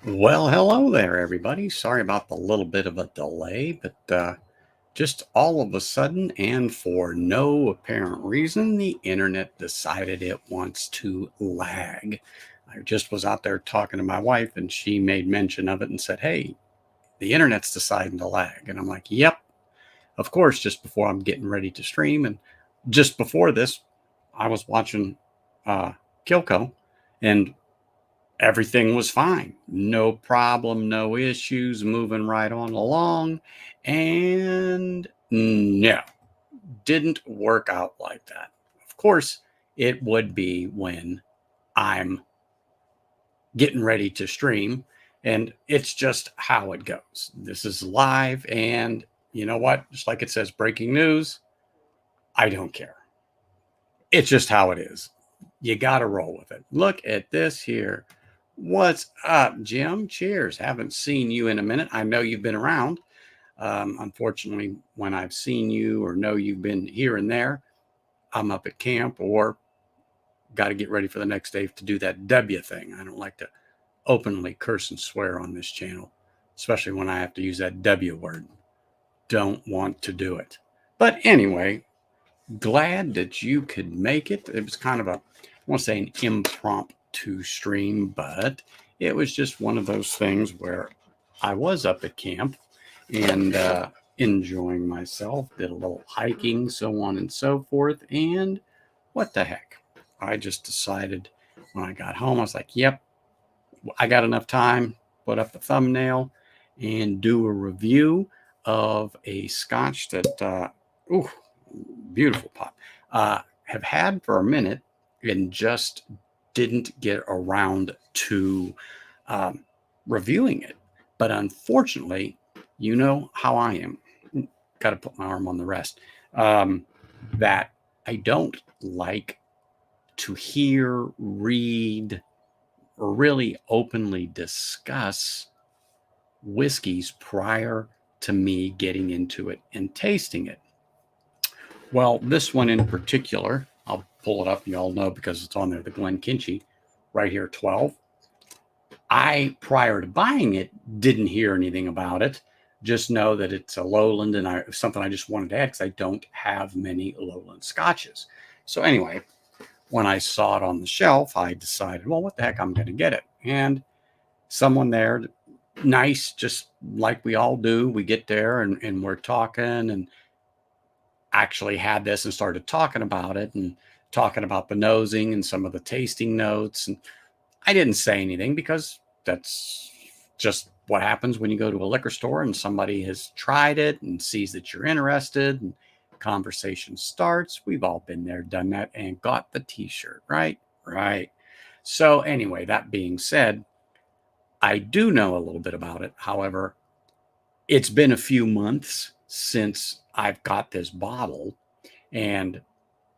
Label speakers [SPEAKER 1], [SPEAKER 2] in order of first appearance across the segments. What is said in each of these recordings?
[SPEAKER 1] Well, hello there, everybody. Sorry about the little bit of a delay, but just all of a sudden and for no apparent reason, the internet decided it wants to lag. I just was out there talking to my wife and she made mention of it and said, "Hey, the internet's deciding to lag." And I'm like, "Yep, of course," just before I'm getting ready to stream. And just before this, I was watching uh, Kilco and everything was fine. No problem, no issues, moving right on along. And no, didn't work out like that. Of course, it would be when I'm getting ready to stream, and it's just how it goes. This is live, and you know what? Just like it says breaking news, I don't care. It's just how it is. You got to roll with it. Look at this here. What's up, Jim? Cheers. Haven't seen you in a minute. I know you've been around. Unfortunately, when I've seen you or know you've been here and there, I'm up at camp or got to get ready for the next day to do that W thing. I don't like to openly curse and swear on this channel, especially when I have to use that W word. Don't want to do it. But anyway, glad that you could make it. It was kind of a, I want to say an impromptu stream, but it was just one of those things where I was up at camp and enjoying myself, did a little hiking, so on and so forth. And what the heck? I just decided when I got home, I was like, yep, I got enough time, put up the thumbnail and do a review of a scotch that, ooh, beautiful pop, have had for a minute and just didn't get around to um, reviewing it. But unfortunately, you know how I am. Got to put my arm on the rest. Um, that I don't like to hear, read, or really openly discuss whiskeys prior to me getting into it and tasting it. Well, this one in particular, I'll pull it up. You all know because it's on there, the Glenkinchie, right here, 12. I, prior to buying it, didn't hear anything about it. Just know that it's a lowland and something I just wanted to add because I don't have many lowland scotches. So anyway, when I saw it on the shelf, I decided, well, what the heck, I'm going to get it. And someone there, nice, just like we all do, we get there and we're talking and actually had this and started talking about it and talking about the nosing and some of the tasting notes. And I didn't say anything because that's just what happens when you go to a liquor store and somebody has tried it and sees that you're interested and conversation starts. We've all been there, done that, and got the t-shirt, right? Right. So anyway, that being said, I do know a little bit about it. However, it's been a few months since I've got this bottle. And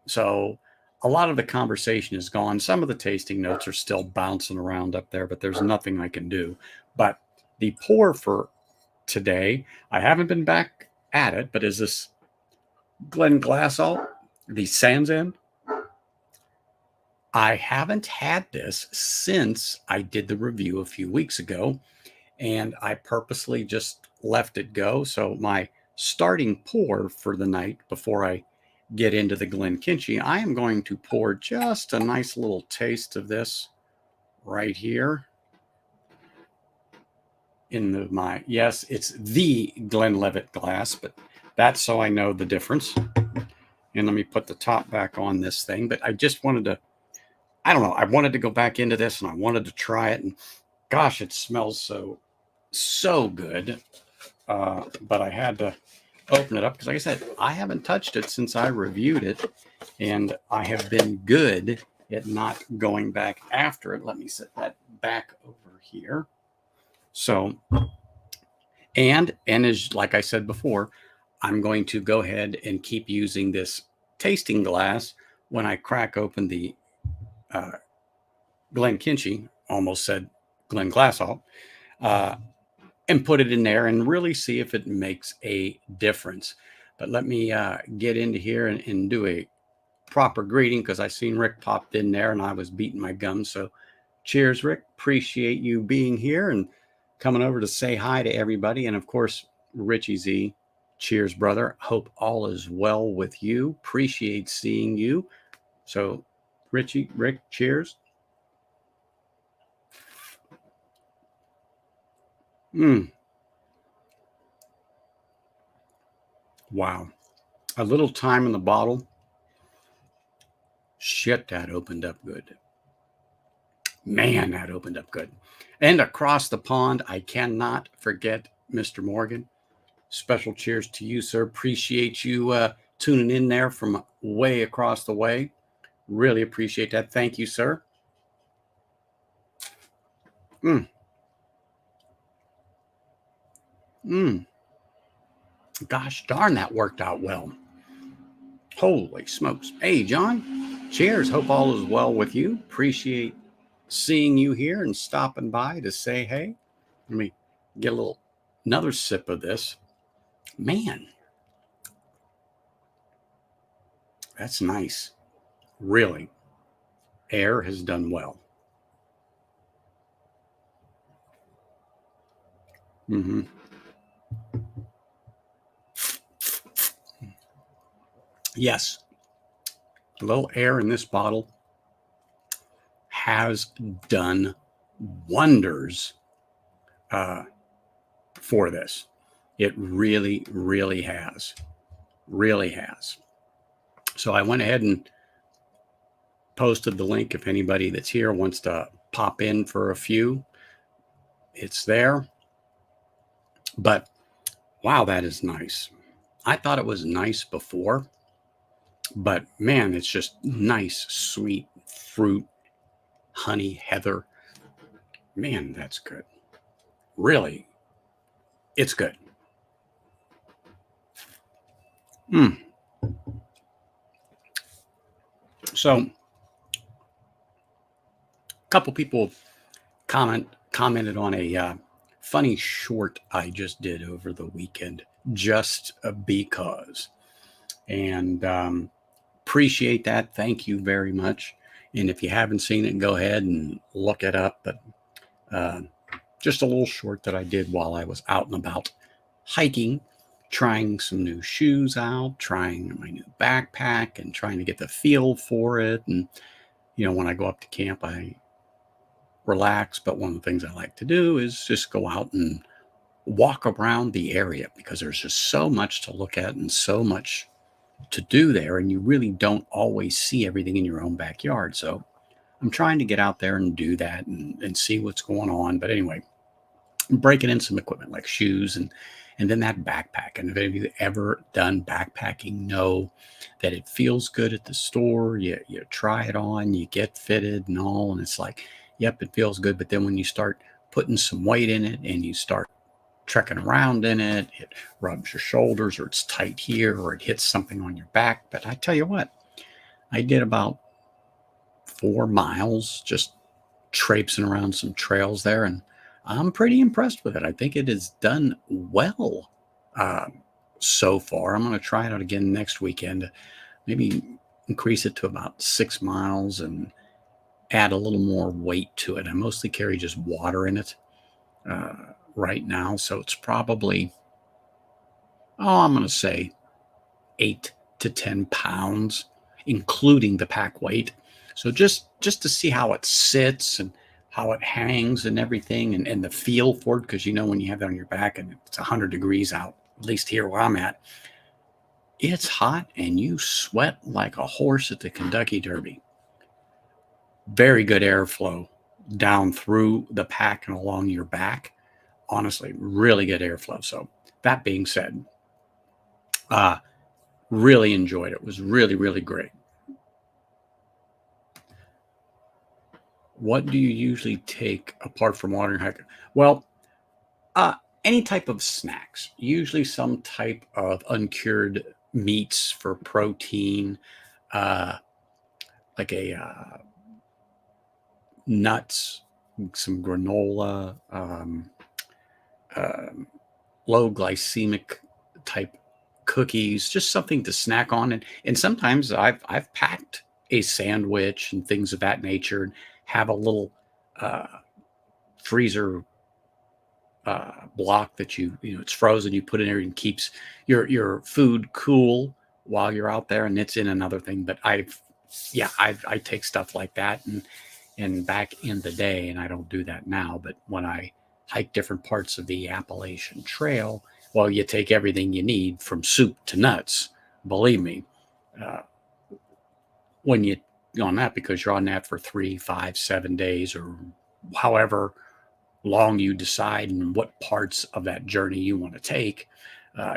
[SPEAKER 1] so a lot of the conversation is gone. Some of the tasting notes are still bouncing around up there, but there's nothing I can do. But the pour for today, I haven't been back at it, but is this Glenglassau, the Sansan? I haven't had this since I did the review a few weeks ago, and I purposely just left it go. So my starting pour for the night before I get into the Glenkinchie, I am going to pour just a nice little taste of this right here in my, yes, it's the Glenlivet glass, but that's so I know the difference. And let me put the top back on this thing, but I just wanted to, I don't know, I wanted to go back into this and I wanted to try it, and gosh, it smells so good. But I had to open it up because, like I said, I haven't touched it since I reviewed it, and I have been good at not going back after it. Let me set that back over here. So, and as like I said before, I'm going to go ahead and keep using this tasting glass when I crack open the uh, Glenkinchie, almost said Glenglassau, uh, and put it in there and really see if it makes a difference. But let me get into here and do a proper greeting because I seen Rick popped in there and I was beating my gums. So Cheers, Rick. Appreciate you being here and coming over to say hi to everybody. And of course, Richie Z. Cheers, brother. Hope all is well with you. Appreciate seeing you. So, Richie, Rick, cheers. Wow. A little time in the bottle. Shit, that opened up good. Man, that opened up good. And across the pond, I cannot forget Mr. Morgan. Special cheers to you, sir. Appreciate you tuning in there from way across the way. Really appreciate that. Thank you, sir. Mm. Mm. Gosh darn, that worked out well. Holy smokes. Hey, John, cheers. Hope all is well with you. Appreciate seeing you here and stopping by to say hey. Let me get another sip of this. Man, that's nice. Really. Air has done well. Mm-hmm. Yes, a little air in this bottle has done wonders for this. It really, really has. Really has. So I went ahead and posted the link if anybody that's here wants to pop in for a few. It's there. But wow, that is nice. I thought it was nice before, but man, it's just nice, sweet fruit, honey, heather. Man, that's good. Really, it's good. Mm. So, a couple people commented on a funny short I just did over the weekend, just because, and appreciate that. Thank you very much. And if you haven't seen it, go ahead and look it up. But uh, just a little short that I did while I was out and about hiking, trying some new shoes out, trying my new backpack, and trying to get the feel for it. And when I go up to camp, I relax, but one of the things I like to do is just go out and walk around the area because there's just so much to look at and so much to do there, and you really don't always see everything in your own backyard. So I'm trying to get out there and do that and see what's going on. But anyway, I'm breaking in some equipment like shoes and then that backpack. And if any of you ever done backpacking, know that it feels good at the store. You try it on, you get fitted and all, and it's like, yep, it feels good. But then when you start putting some weight in it and you start trekking around in it, it rubs your shoulders, or it's tight here, or it hits something on your back. But I tell you what, I did about 4 miles just traipsing around some trails there, and I'm pretty impressed with it. I think it is done well uh, so far. I'm going to try it out again next weekend, maybe increase it to about 6 miles and add a little more weight to it. I mostly carry just water in it right now, so it's probably, I'm going to say 8 to 10 pounds, including the pack weight. So just to see how it sits and how it hangs and everything, and the feel for it, because when you have that on your back and it's 100 degrees out, at least here where I'm at, it's hot and you sweat like a horse at the Kentucky Derby. Very good airflow down through the pack and along your back. Honestly, really good airflow. So that being said, really enjoyed it. It was really, really great. What do you usually take apart from water and hiking? Well, any type of snacks, usually some type of uncured meats for protein, uh, like nuts, some granola, um, low glycemic type cookies, just something to snack on. And sometimes I've packed a sandwich and things of that nature, and have a little uh, freezer block that it's frozen. You put it in there and keeps your food cool while you're out there, and it's in another thing. But I take stuff like that and back in the day, and I don't do that now. But when I hike different parts of the Appalachian Trail, well, you take everything you need from soup to nuts. Believe me, uh, when you on that, because you're on that for 3, 5, 7 days, or however long you decide and what parts of that journey you want to take,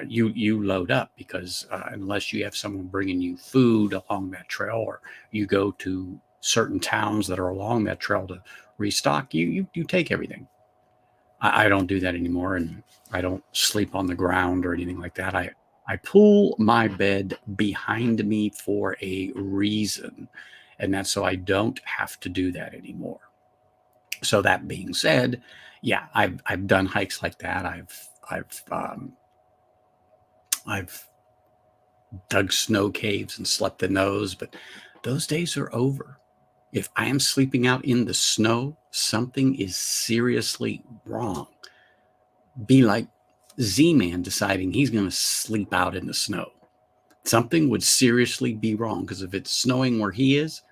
[SPEAKER 1] you load up, because unless you have someone bringing you food along that trail, or you go to certain towns that are along that trail to restock, you take everything. I don't do that anymore, and I don't sleep on the ground or anything like that. I pull my bed behind me for a reason, and that's so I don't have to do that anymore. So that being said, yeah, I've done hikes like that. I've dug snow caves and slept in those, but those days are over. If I am sleeping out in the snow, something is seriously wrong. Be like Z-Man deciding he's going to sleep out in the snow. Something would seriously be wrong, because if it's snowing where he is,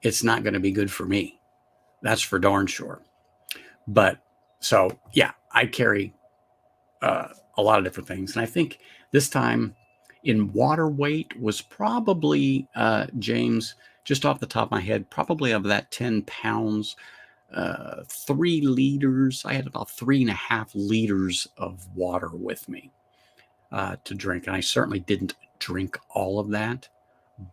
[SPEAKER 1] it's not going to be good for me. That's for darn sure. But so, yeah, I carry a lot of different things. And I think this time in water weight was probably, James, just off the top of my head, probably of that 10 pounds, 3 liters. I had about 3.5 liters of water with me to drink. And I certainly didn't drink all of that,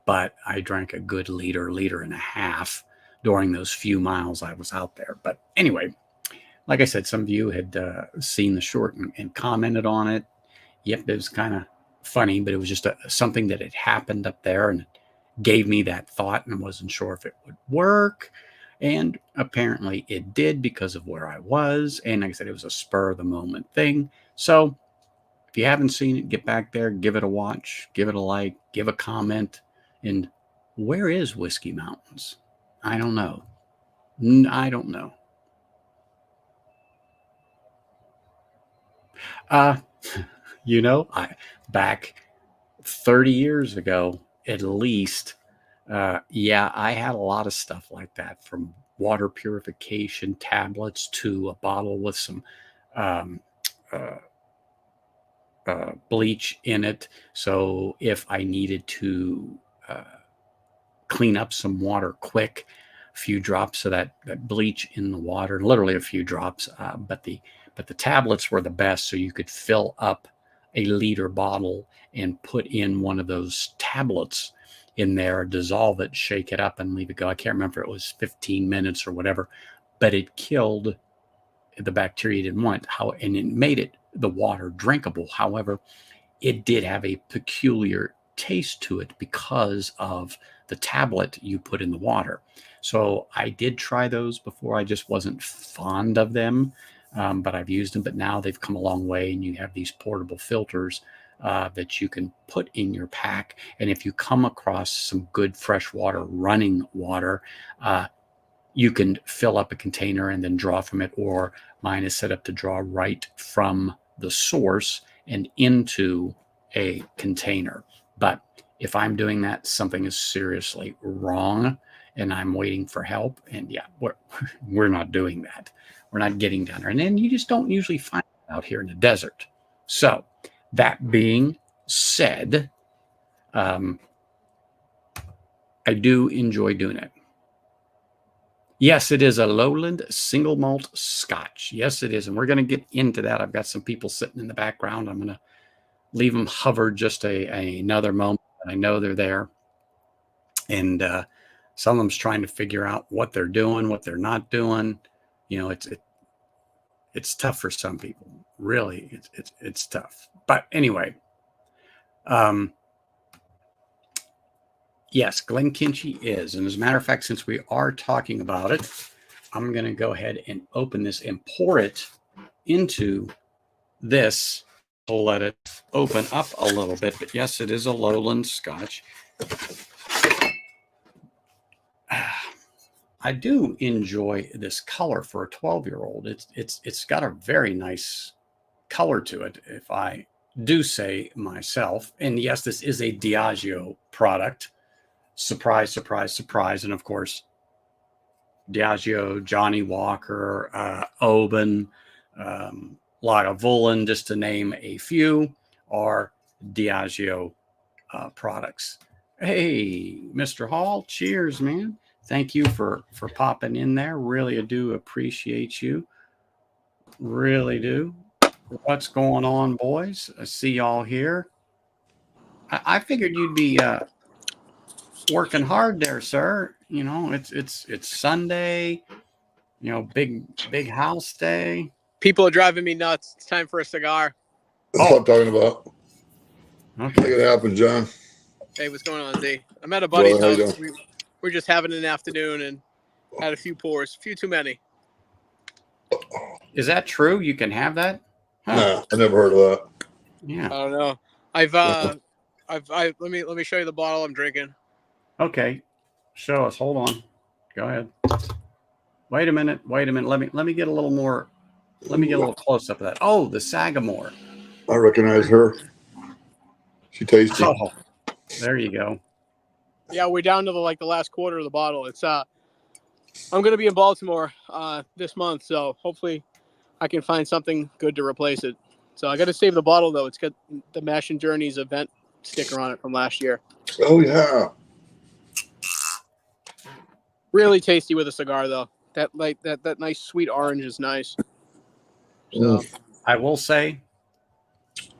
[SPEAKER 1] but I drank a good liter and a half during those few miles I was out there. But anyway, like I said, some of you had seen the short and commented on it. Yep, it was kind of funny, but it was just something that had happened up there, and it gave me that thought, and I wasn't sure if it would work. And apparently it did, because of where I was. And like I said, it was a spur of the moment thing. So if you haven't seen it, get back there, give it a watch, give it a like, give a comment. And where is Whiskey Mountains? I don't know. I don't know. Uh, back 30 years ago, at least, yeah, I had a lot of stuff like that, from water purification tablets to a bottle with some um, uh, bleach in it. So if I needed to uh, clean up some water quick, a few drops of that bleach in the water, literally a few drops, but the tablets were the best, so you could fill up a liter bottle and put in one of those tablets in there, dissolve it, shake it up, and leave it go. I can't remember if it was 15 minutes or whatever, but it killed the bacteria you didn't want. And it made the water drinkable. However, it did have a peculiar taste to it because of the tablet you put in the water. So I did try those before. I just wasn't fond of them, but I've used them. But now they've come a long way, and you have these portable filters that you can put in your pack. And if you come across some good fresh water, running water, you can fill up a container and then draw from it, or mine is set up to draw right from the source and into a container. But if I'm doing that, something is seriously wrong, and I'm waiting for help. And yeah, we're not doing that. We're not getting down there. And then you just don't usually find it out here in the desert. So that being said, I do enjoy doing it. Yes, it is a lowland single malt Scotch. Yes, it is. And we're going to get into that. I've got some people sitting in the background. I'm going to leave them hover just another moment. I know they're there. And some of them's trying to figure out what they're doing, what they're not doing. It's tough for some people. Really, it's tough. But anyway, yes, Glenkinchie is. And as a matter of fact, since we are talking about it, I'm going to go ahead and open this and pour it into this. We'll let it open up a little bit. But yes, it is a lowland Scotch. I do enjoy this color for a 12-year-old. It's got a very nice color to it, if I do say myself. And yes, this is a Diageo product. Surprise, surprise, surprise. And of course, Diageo, Johnny Walker, Oban, Lagavulin, just to name a few, are Diageo products. Hey, Mr. Hall, cheers, man. Thank you for popping in there. Really, I do appreciate you. Really do. What's going on, boys? I see y'all here. I figured you'd be working hard there, sir. You know, it's Sunday. You know, big house day.
[SPEAKER 2] People are driving me nuts. It's time for a cigar.
[SPEAKER 3] That's what I'm talking about.
[SPEAKER 1] Okay.
[SPEAKER 3] Make it happen, John.
[SPEAKER 2] Hey, what's going on, Z? I'm at a buddy's
[SPEAKER 3] Well, how you
[SPEAKER 2] house. We're just having an afternoon and had a few pours. A few too many.
[SPEAKER 1] Is that true? You can have that? Huh.
[SPEAKER 3] Nah, I never heard of that.
[SPEAKER 1] Yeah.
[SPEAKER 2] I don't know. Let me show you the bottle I'm drinking.
[SPEAKER 1] Okay. Show us. Hold on. Go ahead. Wait a minute. Let me get a little more. Let me get a little close up of that. Oh, the Sagamore.
[SPEAKER 3] I recognize her. She tasty.
[SPEAKER 1] Oh, there you go.
[SPEAKER 2] Yeah, we're down to the last quarter of the bottle. It's I'm gonna be in Baltimore this month, so hopefully I can find something good to replace it. So I got to save the bottle though. It's got the Mash and Journeys event sticker on it from last year.
[SPEAKER 3] Oh yeah.
[SPEAKER 2] Really tasty with a cigar though. That nice sweet orange is nice. So
[SPEAKER 1] I will say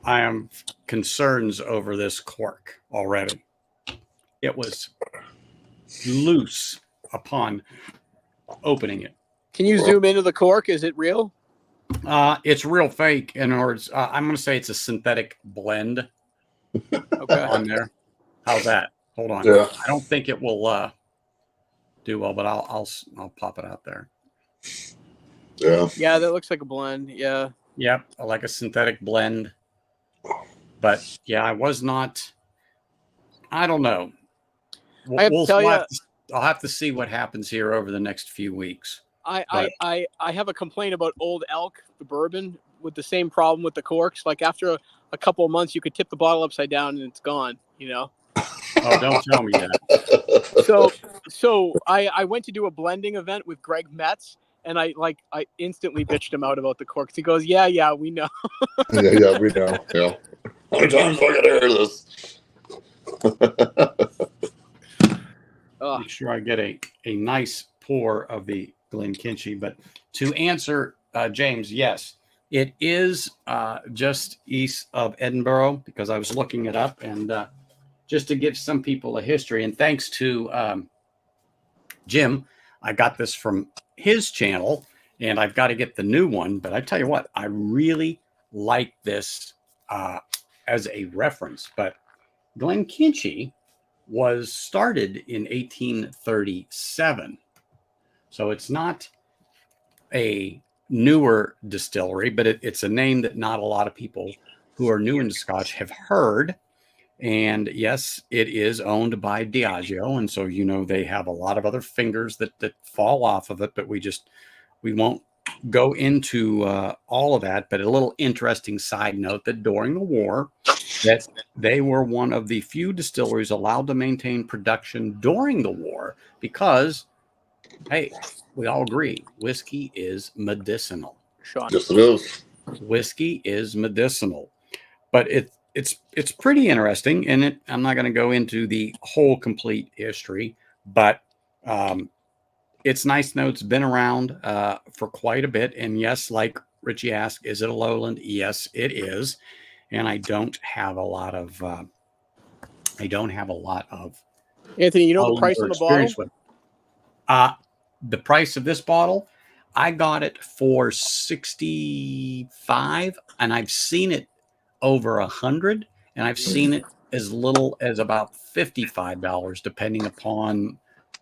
[SPEAKER 1] I am concerns over this cork already. It was loose upon opening it.
[SPEAKER 2] Can you zoom into the cork? Is it real?
[SPEAKER 1] It's real fake. In other words, I'm going to say it's a synthetic blend.
[SPEAKER 2] Okay.
[SPEAKER 1] On there. How's that? Hold on.
[SPEAKER 3] Yeah.
[SPEAKER 1] I don't think it will do well, but I'll pop it out there.
[SPEAKER 3] Yeah.
[SPEAKER 2] Yeah, that looks like a blend. Yeah.
[SPEAKER 1] Yep, like a synthetic blend. But yeah, I was not. I don't know. I'll have to see what happens here over the next few weeks.
[SPEAKER 2] I have a complaint about Old Elk, the bourbon, with the same problem with the corks. Like after a couple of months, you could tip the bottle upside down and it's gone. You know.
[SPEAKER 1] Oh, don't tell me that.
[SPEAKER 2] So I went to do a blending event with Greg Metz, and I instantly bitched him out about the corks. He goes, "Yeah, we know."
[SPEAKER 3] yeah, we know. Yeah. How many times do I gotta hear this?
[SPEAKER 1] Make sure I get a nice pour of the Glenkinchie. But to answer James, yes, it is just east of Edinburgh because I was looking it up, and just to give some people a history. And thanks to Jim, I got this from his channel, and I've got to get the new one. But I tell you what, I really like this as a reference. But Glenkinchie was started in 1837. So it's not a newer distillery, but it's a name that not a lot of people who are new into Scotch have heard. And yes, it is owned by Diageo. And so, you know, they have a lot of other fingers that fall off of it, but we won't go into all of that. But a little interesting side note that during the war, that they were one of the few distilleries allowed to maintain production during the war because, hey, we all agree, whiskey is medicinal.
[SPEAKER 2] Sean.
[SPEAKER 3] Yes, it is.
[SPEAKER 1] Whiskey is medicinal, but it's pretty interesting. And I'm not going to go into the whole complete history, but it's nice to know it's been around for quite a bit. And yes, like Richie asked, is it a lowland? Yes, it is. And I don't have a lot of
[SPEAKER 2] Anthony, you know the price of the bottle?
[SPEAKER 1] The price of this bottle, I got it for $65, and I've seen it over $100, and I've seen it as little as about $55, depending upon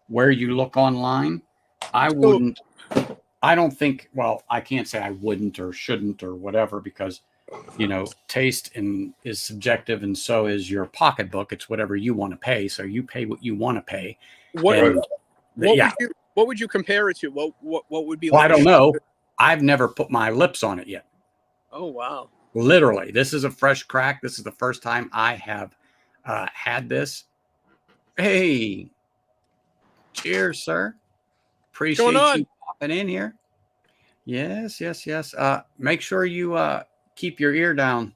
[SPEAKER 1] where you look online. I don't think, well, I can't say I wouldn't or shouldn't or whatever, because, you know, taste is subjective, and so is your pocketbook. It's whatever you want to pay. So you pay what you want to pay.
[SPEAKER 2] What would you compare it to? What would be
[SPEAKER 1] Well,
[SPEAKER 2] like?
[SPEAKER 1] I don't know. I've never put my lips on it yet.
[SPEAKER 2] Oh wow.
[SPEAKER 1] Literally, this is a fresh crack. This is the first time I have had this. Hey, cheers, sir.
[SPEAKER 2] What's going
[SPEAKER 1] Appreciate
[SPEAKER 2] on?
[SPEAKER 1] you popping in here. Yes, yes, yes. Make sure you keep your ear down,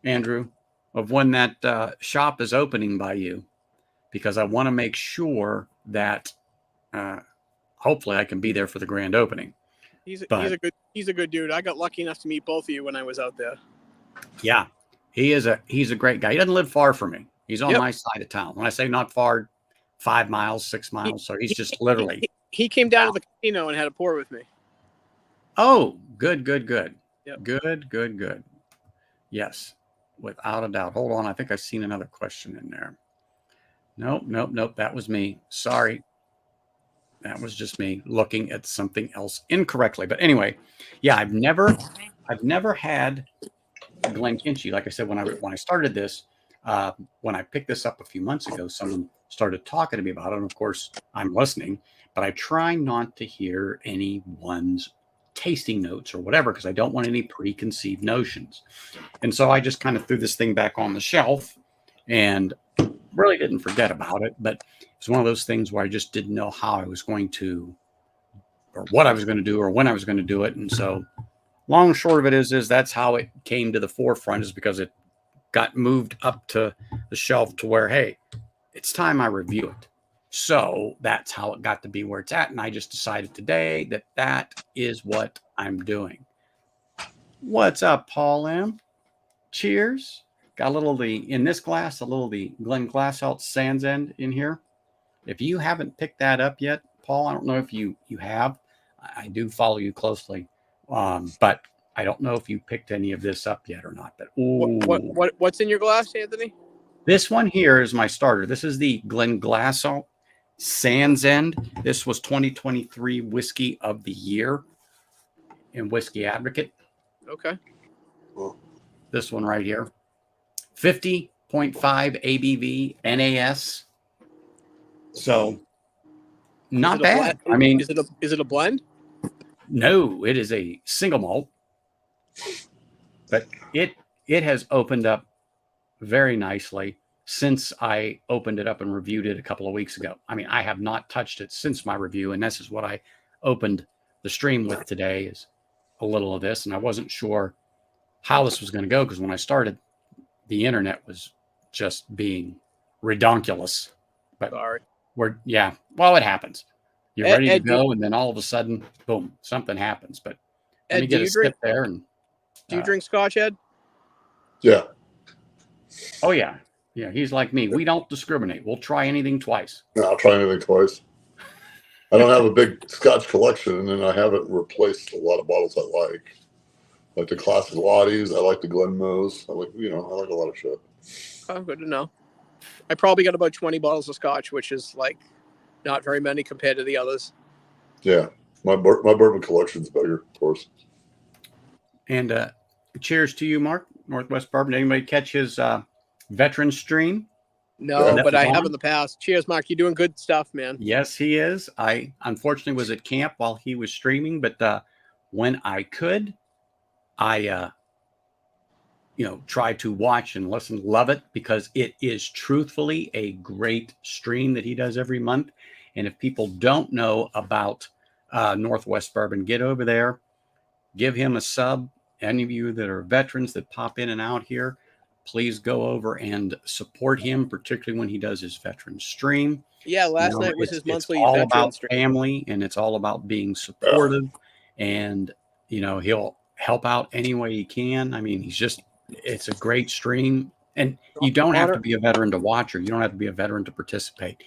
[SPEAKER 1] Andrew, of when that shop is opening by you, because I want to make sure that uh, hopefully I can be there for the grand opening.
[SPEAKER 2] He's
[SPEAKER 1] But
[SPEAKER 2] a good dude. I got lucky enough to meet both of you when I was out there.
[SPEAKER 1] yeah, he's a great guy. He doesn't live far from me. He's on
[SPEAKER 2] Yep.
[SPEAKER 1] my side of town. When I say not far, 5 miles, 6 miles. So he's just literally.
[SPEAKER 2] He came down to the casino and had a pour with me.
[SPEAKER 1] Oh, good, good, good.
[SPEAKER 2] Yep.
[SPEAKER 1] Good, good, good. Yes, without a doubt. Hold on. I think I've seen another question in there. Nope, nope, nope. That was me. Sorry. That was just me looking at something else incorrectly. But anyway, yeah, I've never had Glenkinchie. Like I said, when I started this, when I picked this up a few months ago, someone started talking to me about it. And of course, I'm listening, but I try not to hear anyone's tasting notes or whatever because I don't want any preconceived notions. And so I just kind of threw this thing back on the shelf and really didn't forget about it. But it's one of those things where I just didn't know how I was going to, or what I was going to do, or when I was going to do it. And so long and short of it is that's how it came to the forefront, is because it got moved up to the shelf to where, hey, it's time I review it. So that's how it got to be where it's at. And I just decided today that is what I'm doing. What's up, Paul M? Cheers. Got a little in this glass, a little the Glen Glasshouse Sands End in here. If you haven't picked that up yet, Paul, I don't know if you have. I do follow you closely. But I don't know if you picked any of this up yet or not. But
[SPEAKER 2] What's in your glass, Anthony?
[SPEAKER 1] This one here is my starter. This is the Glen Glasshouse Sands End. This was 2023 Whiskey of the Year in Whiskey Advocate.
[SPEAKER 2] Okay.
[SPEAKER 1] This one right here. 50.5 ABV NAS. So not bad. I mean,
[SPEAKER 2] is it a blend?
[SPEAKER 1] No, it is a single malt. But it has opened up very nicely since I opened it up and reviewed it a couple of weeks ago. I mean, I have not touched it since my review, and this is what I opened the stream with today, is a little of this. And I wasn't sure how this was going to go because when I started, the internet was just being redonkulous. But
[SPEAKER 2] sorry.
[SPEAKER 1] Well, it happens. You're ready to go, and then all of a sudden, boom, something happens. But let me get a sip there. And
[SPEAKER 2] do you drink Scotch, Ed?
[SPEAKER 3] Yeah.
[SPEAKER 1] Oh yeah, yeah. He's like me. We don't discriminate. We'll try anything twice.
[SPEAKER 3] No, I'll try anything twice. I don't have a big Scotch collection, and I haven't replaced a lot of bottles I like the classic Lotties. I like the Glenmos. I like a lot of shit.
[SPEAKER 2] Oh, good to know. I probably got about 20 bottles of Scotch, which is like not very many compared to the others.
[SPEAKER 3] Yeah, my bourbon collection's bigger, of course.
[SPEAKER 1] And cheers to you, Mark. Northwest Bourbon. Anybody catch his veteran stream?
[SPEAKER 2] No, but I have in the past. Cheers, Mark. You're doing good stuff, man.
[SPEAKER 1] Yes, he is. I unfortunately was at camp while he was streaming, but when I could, I try to watch and listen. Love it because it is truthfully a great stream that he does every month. And if people don't know about Northwest Bourbon, get over there, give him a sub. Any of you that are veterans that pop in and out here, please go over and support him, particularly when he does his veteran stream.
[SPEAKER 2] Yeah, last night was his monthly
[SPEAKER 1] all
[SPEAKER 2] veteran
[SPEAKER 1] about
[SPEAKER 2] stream.
[SPEAKER 1] Family, and it's all about being supportive. And he'll help out any way he can. I mean, it's a great stream, and you don't have to be a veteran to watch, or you don't have to be a veteran to participate.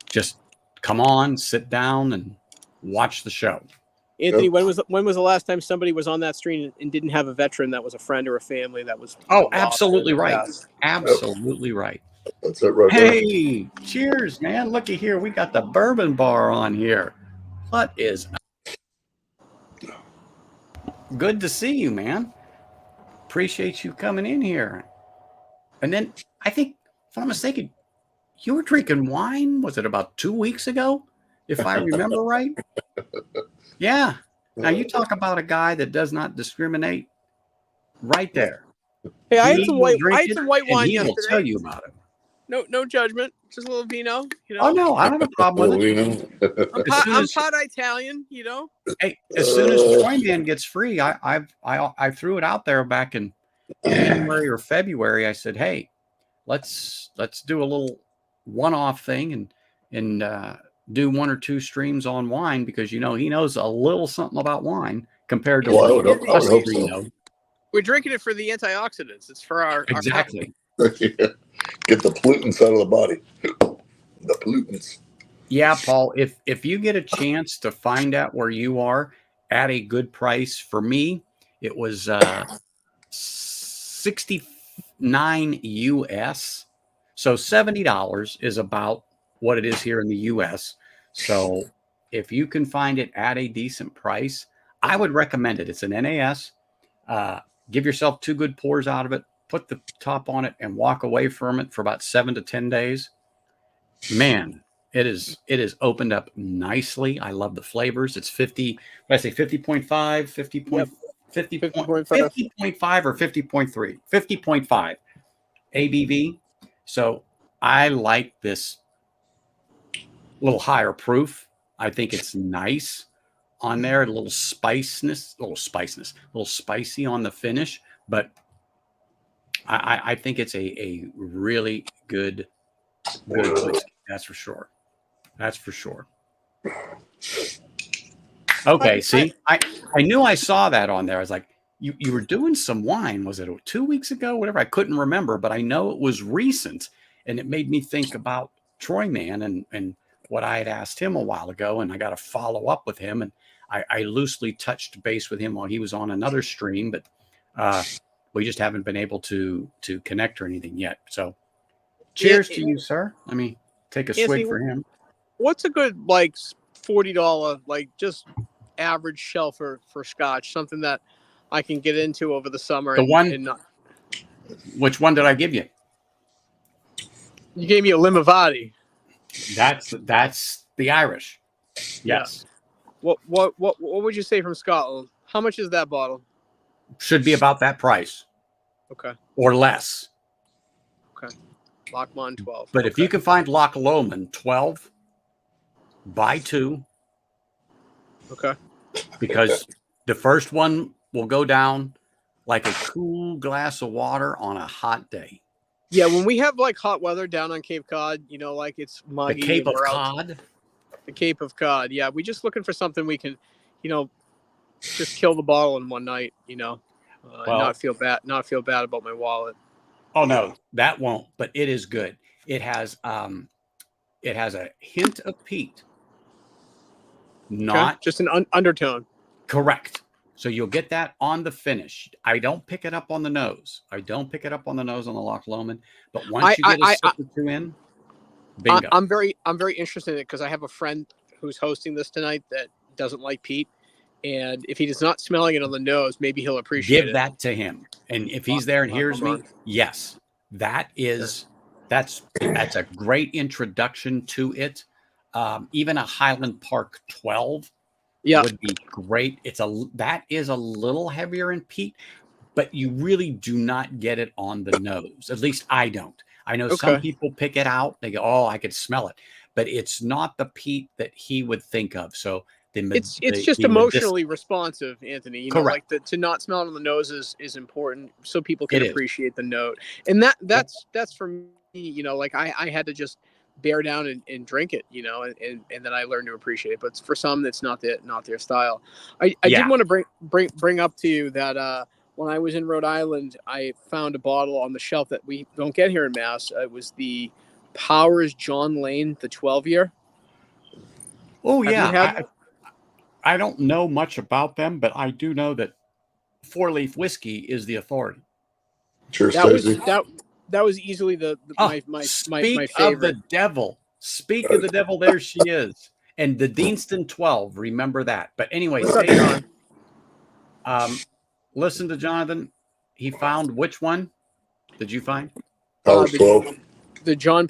[SPEAKER 1] Just come on, sit down, and watch the show.
[SPEAKER 2] Anthony, when was the last time somebody was on that stream and didn't have a veteran that was a friend or a family that was?
[SPEAKER 1] Oh, absolutely right. Absolutely right.
[SPEAKER 3] That's it right there.
[SPEAKER 1] Hey, cheers, man. Looky here. We got the bourbon bar on here. What is good to see you, man. Appreciate you coming in here. And then I think, if I'm not mistaken, you were drinking wine. Was it about 2 weeks ago? if I remember right. Yeah. Now you talk about a guy that does not discriminate. Right there,
[SPEAKER 2] Hey,
[SPEAKER 1] he will
[SPEAKER 2] I
[SPEAKER 1] drink
[SPEAKER 2] had
[SPEAKER 1] it
[SPEAKER 2] some white
[SPEAKER 1] and
[SPEAKER 2] wine
[SPEAKER 1] he will tell
[SPEAKER 2] yesterday.
[SPEAKER 1] you about it.
[SPEAKER 2] No judgment. Just a little vino.
[SPEAKER 1] Oh no, I don't have a problem
[SPEAKER 3] Oh,
[SPEAKER 1] with it.
[SPEAKER 3] you know.
[SPEAKER 1] As soon
[SPEAKER 2] I'm
[SPEAKER 1] as
[SPEAKER 2] pot Italian. You know.
[SPEAKER 1] Hey, as soon as Troy Man gets free, I threw it out there back in January or February. I said, hey, let's do a little one-off thing and do one or two streams on wine because he knows a little something about wine compared to
[SPEAKER 3] Well,
[SPEAKER 1] what
[SPEAKER 3] I would
[SPEAKER 1] us
[SPEAKER 3] hope
[SPEAKER 1] three
[SPEAKER 3] so.
[SPEAKER 1] know.
[SPEAKER 2] We're drinking it for the antioxidants. It's for our
[SPEAKER 1] Exactly.
[SPEAKER 3] Get the pollutants out of the body. The pollutants.
[SPEAKER 1] Yeah, Paul, if you get a chance to find out where you are at a good price, for me, it was 69 US. So $70 is about what it is here in the US. So if you can find it at a decent price, I would recommend it. It's an NAS. Uh, give yourself 2 good pours out of it, put the top on it, and walk away from it for about 7 to 10 days. Man, it is opened up nicely. I love the flavors. It's 50, what did I say 50.5, 50
[SPEAKER 2] Yep.
[SPEAKER 1] 50
[SPEAKER 2] 50.5.
[SPEAKER 1] 50.5 or 50.3, 50.5 ABV. So I like this little higher proof. I think it's nice on there. A little spicy on the finish. But I think it's a really good whiskey. That's for sure. That's for sure. Okay, see, I knew I saw that on there. I was like, you were doing some wine. Was it 2 weeks ago? Whatever. I couldn't remember, but I know it was recent, and it made me think about Troy Man and what I had asked him a while ago, and I got to follow up with him. And I loosely touched base with him while he was on another stream, but we just haven't been able to connect or anything yet. So, cheers to you, sir. Let me take a swig for him.
[SPEAKER 2] What's a good like $40 like just average shelf for Scotch? Something that I can get into over the summer. And not.
[SPEAKER 1] Which one did I give you?
[SPEAKER 2] You gave me a Limavady.
[SPEAKER 1] That's the Irish. Yes.
[SPEAKER 2] Yeah. What would you say from Scotland? How much is that bottle?
[SPEAKER 1] Should be about that price.
[SPEAKER 2] Okay.
[SPEAKER 1] Or less.
[SPEAKER 2] Okay. Loch Lomond 12.
[SPEAKER 1] But if you can find Loch Lomond 12, buy 2.
[SPEAKER 2] Okay.
[SPEAKER 1] Because the first one will go down like a cool glass of water on a hot day.
[SPEAKER 2] Yeah, when we have like hot weather down on Cape Cod, like it's muggy.
[SPEAKER 1] The Cape of Cod.
[SPEAKER 2] The Cape of Cod. Yeah, we're just looking for something we can, just kill the bottle in one night. And not feel bad about my wallet.
[SPEAKER 1] Oh no, that won't. But it is good. It has a hint of peat. Not
[SPEAKER 2] just an undertone.
[SPEAKER 1] Correct. So you'll get that on the finish. I don't pick it up on the nose. I don't pick it up on the nose on the Loch Lomond. But once you get a sip or 2 in, bingo.
[SPEAKER 2] I'm very interested in it because I have a friend who's hosting this tonight that doesn't like peat. And if he is not smelling it on the nose, maybe he'll appreciate it.
[SPEAKER 1] Give that to him. And if he's there and hears me, yes, that's a great introduction to it. Even a Highland Park 12 would be great. That is a little heavier in peat, but you really do not get it on the nose. At least I don't. I know some people pick it out. They go, "Oh, I could smell it," but it's not the peat that he would think of. So
[SPEAKER 2] it's just emotionally responsive, Anthony.
[SPEAKER 1] Correct.
[SPEAKER 2] Like to not smell it on the nose is important, so people can appreciate the note. And that's for me. Like I had to just bear down and drink it, and then I learned to appreciate it. But for some, that's not their style. I did want to bring up to you that when I was in Rhode Island, I found a bottle on the shelf that we don't get here in Mass. It was the Powers John Lane, the 12-year.
[SPEAKER 1] Oh yeah, I don't know much about them, but I do know that 4-leaf whiskey is the authority.
[SPEAKER 3] Cheers,
[SPEAKER 2] that was easily my favorite.
[SPEAKER 1] Of the devil. Speak of the devil, there she is. And the Deanston 12, remember that. But anyway, listen to Jonathan. He found which one did you find?
[SPEAKER 3] Powers 12.
[SPEAKER 2] The John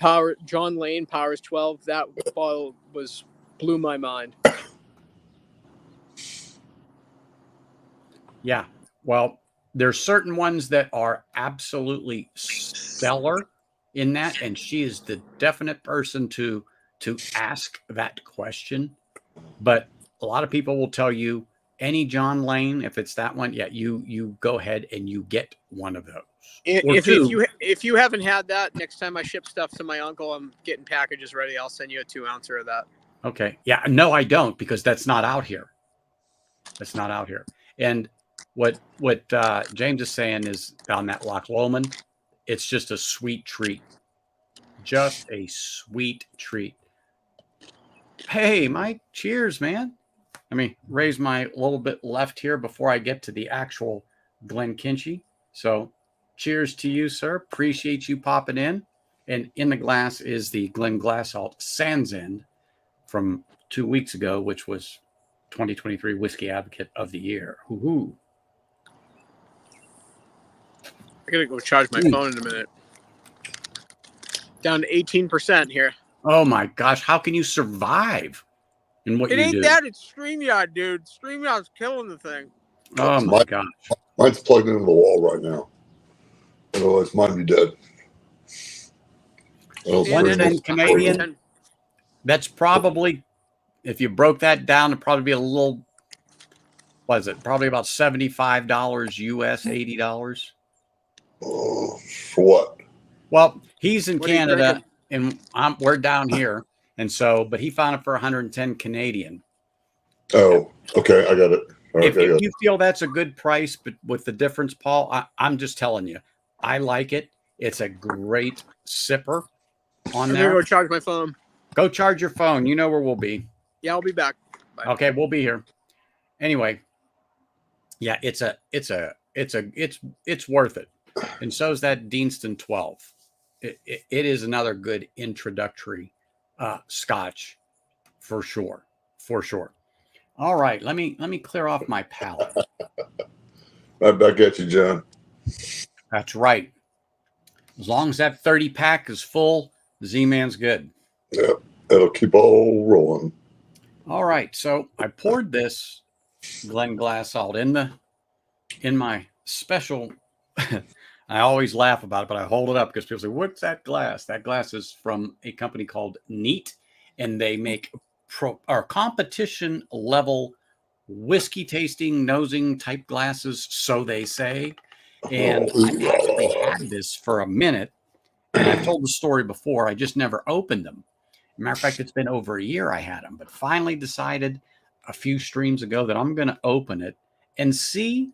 [SPEAKER 2] Lane Powers 12. That bottle was blew my mind.
[SPEAKER 1] Yeah. Well, there's certain ones that are absolutely stellar in that, and she is the definite person to ask that question. But a lot of people will tell you any John Lane, if it's that one, yeah, you go ahead and you get one of those. Or
[SPEAKER 2] If you haven't had that, next time I ship stuff to my uncle, I'm getting packages ready. I'll send you a 2-ouncer of that.
[SPEAKER 1] Okay. Yeah. No, I don't, because that's not out here. That's not out here. And what James is saying is on that Loch Lomond, it's just a sweet treat. Just a sweet treat. Hey, Mike, cheers, man. Let me raise my little bit left here before I get to the actual Glenkinchie. So cheers to you, sir. Appreciate you popping in. And in the glass is the Glenglassalt Sands End from 2 weeks ago, which was 2023 Whiskey Advocate of the Year. Hoo-hoo.
[SPEAKER 2] I gotta go charge my phone in a minute. Down to 18% here.
[SPEAKER 1] Oh my gosh, how can you survive in what you do?
[SPEAKER 2] It ain't that, it's StreamYard, dude. StreamYard's killing the thing.
[SPEAKER 1] Oh my gosh.
[SPEAKER 3] Mine's plugged into the wall right now. Otherwise, mine be dead.
[SPEAKER 1] 110 Canadian. That's probably, if you broke that down, it'd probably be a little, what is it? Probably about $75 US, $80.
[SPEAKER 3] For what?
[SPEAKER 1] Well, he's in Canada and we're down here. And so, but he found it for 110 Canadian.
[SPEAKER 3] Oh, okay. I got it.
[SPEAKER 1] If you feel that's a good price, but with the difference, Paul, I'm just telling you, I like it. It's a great sipper on there.
[SPEAKER 2] I'm gonna go charge my phone.
[SPEAKER 1] Go charge your phone. You know where we'll be.
[SPEAKER 2] Yeah, I'll be back. Bye.
[SPEAKER 1] Okay, we'll be here. Anyway, yeah, it's worth it. And so is that Deanston 12. It is another good introductory Scotch for sure. For sure. All right, let me clear off my palate.
[SPEAKER 3] Right back at you, John.
[SPEAKER 1] That's right. As long as that 30 pack is full, Z-Man's good.
[SPEAKER 3] Yep, it'll keep all rolling.
[SPEAKER 1] All right, so I poured this Glenglassalt in my special. I always laugh about it, but I hold it up because people say, "What's that glass?" That glass is from a company called Neat, and they make competition level whiskey tasting, nosing type glasses, so they say. And I've actually had this for a minute, and I've told the story before. I just never opened them. Matter of fact, it's been over a year I had them, but finally decided a few streams ago that I'm going to open it and see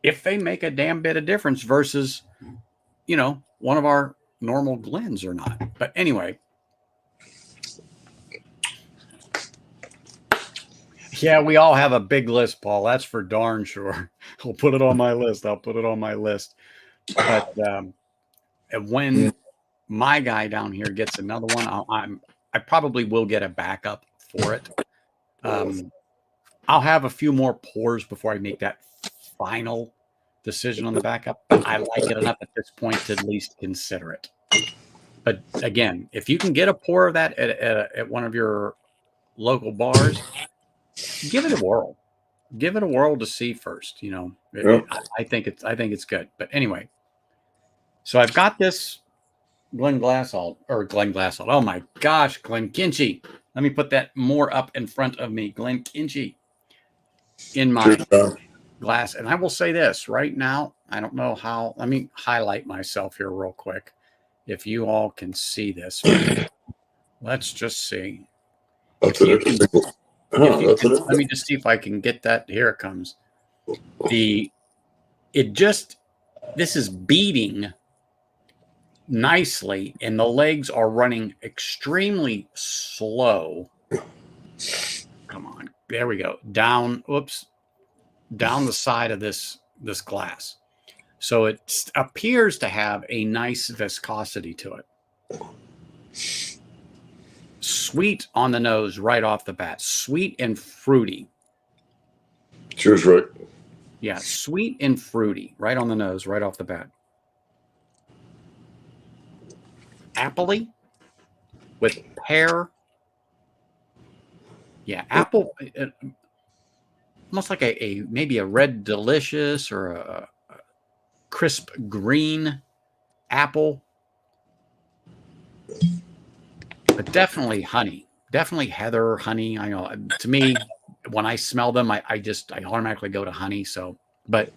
[SPEAKER 1] if they make a damn bit of difference versus, one of our normal Glens or not. But anyway, yeah, we all have a big list, Paul. That's for darn sure. I'll put it on my list. But when my guy down here gets another one, I probably will get a backup for it. I'll have a few more pours before I make that final decision on the backup. But I like it enough at this point to at least consider it. But again, if you can get a pour of that at one of your local bars, give it a whirl. Give it a whirl to see first. I think it's good. But anyway, so I've got this Glenglassalt. Oh my gosh, Glenkinchie. Let me put that more up in front of me. Glenkinchie in my glass. And I will say this right now. I don't know how. Let me highlight myself here real quick. If you all can see this, let's just see.
[SPEAKER 3] Let me
[SPEAKER 1] just see if I can get that. Here it comes. This is beating nicely, and the legs are running extremely slow. Come on. There we go. Down the side of this glass. So it appears to have a nice viscosity to it. Sweet on the nose right off the bat. Sweet and fruity.
[SPEAKER 3] Cheers, Rick.
[SPEAKER 1] Yeah, sweet and fruity right on the nose, right off the bat. Appley with pear Yeah, apple, almost like a maybe a red delicious or a crisp green apple, but definitely honey. Definitely heather, honey. I know to me, when I smell them, I automatically go to honey. So, but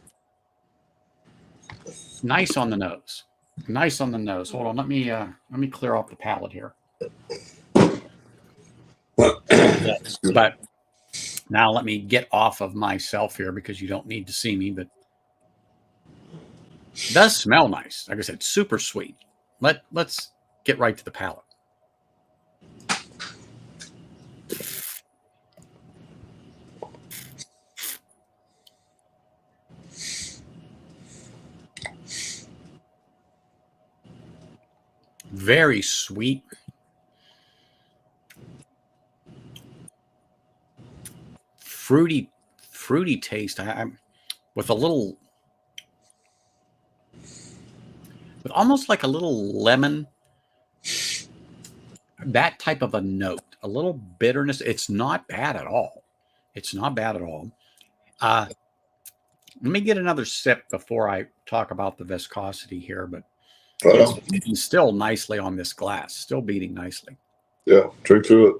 [SPEAKER 1] nice on the nose. Nice on the nose. Hold on, let me clear off the palate here. Yes, but now let me get off of myself here because you don't need to see me, but it does smell nice. Like I said, super sweet. Let's get right to the palate. Very sweet. Fruity taste. I'm with a little, with almost like a little lemon, that type of a note, a little bitterness. It's not bad at all. It's not bad at all. Let me get another sip before I talk about the viscosity here, but it's beating still nicely on this glass, still beating nicely.
[SPEAKER 3] Yeah, drink to it.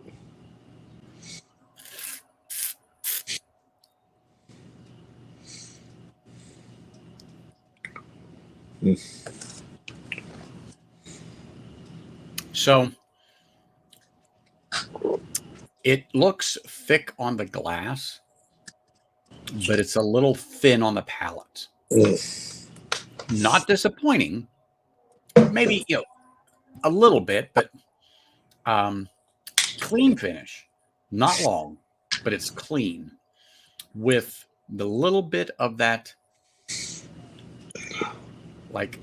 [SPEAKER 1] So it looks thick on the glass, but it's a little thin on the palate. Not disappointing. Maybe, a little bit, but clean finish. Not long, but it's clean with the little bit of that, like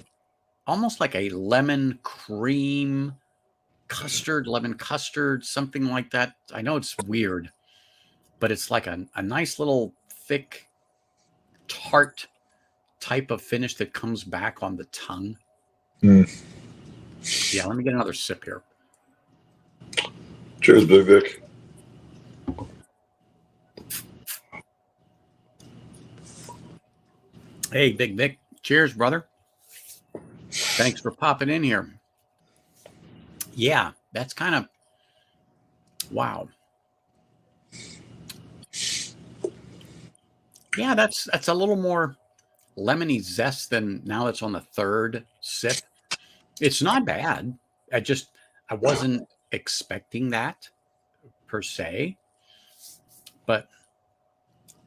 [SPEAKER 1] almost like a lemon custard, something like that. I know it's weird, but it's like a nice little thick tart type of finish that comes back on the tongue. Yeah, let me get another sip here.
[SPEAKER 3] Cheers, Big Vic.
[SPEAKER 1] Hey, Big Vic. Cheers, brother. Thanks for popping in here. Yeah, that's kind of, wow. Yeah, that's a little more lemony zest than now that's on the third sip. It's not bad. I wasn't expecting that per se, but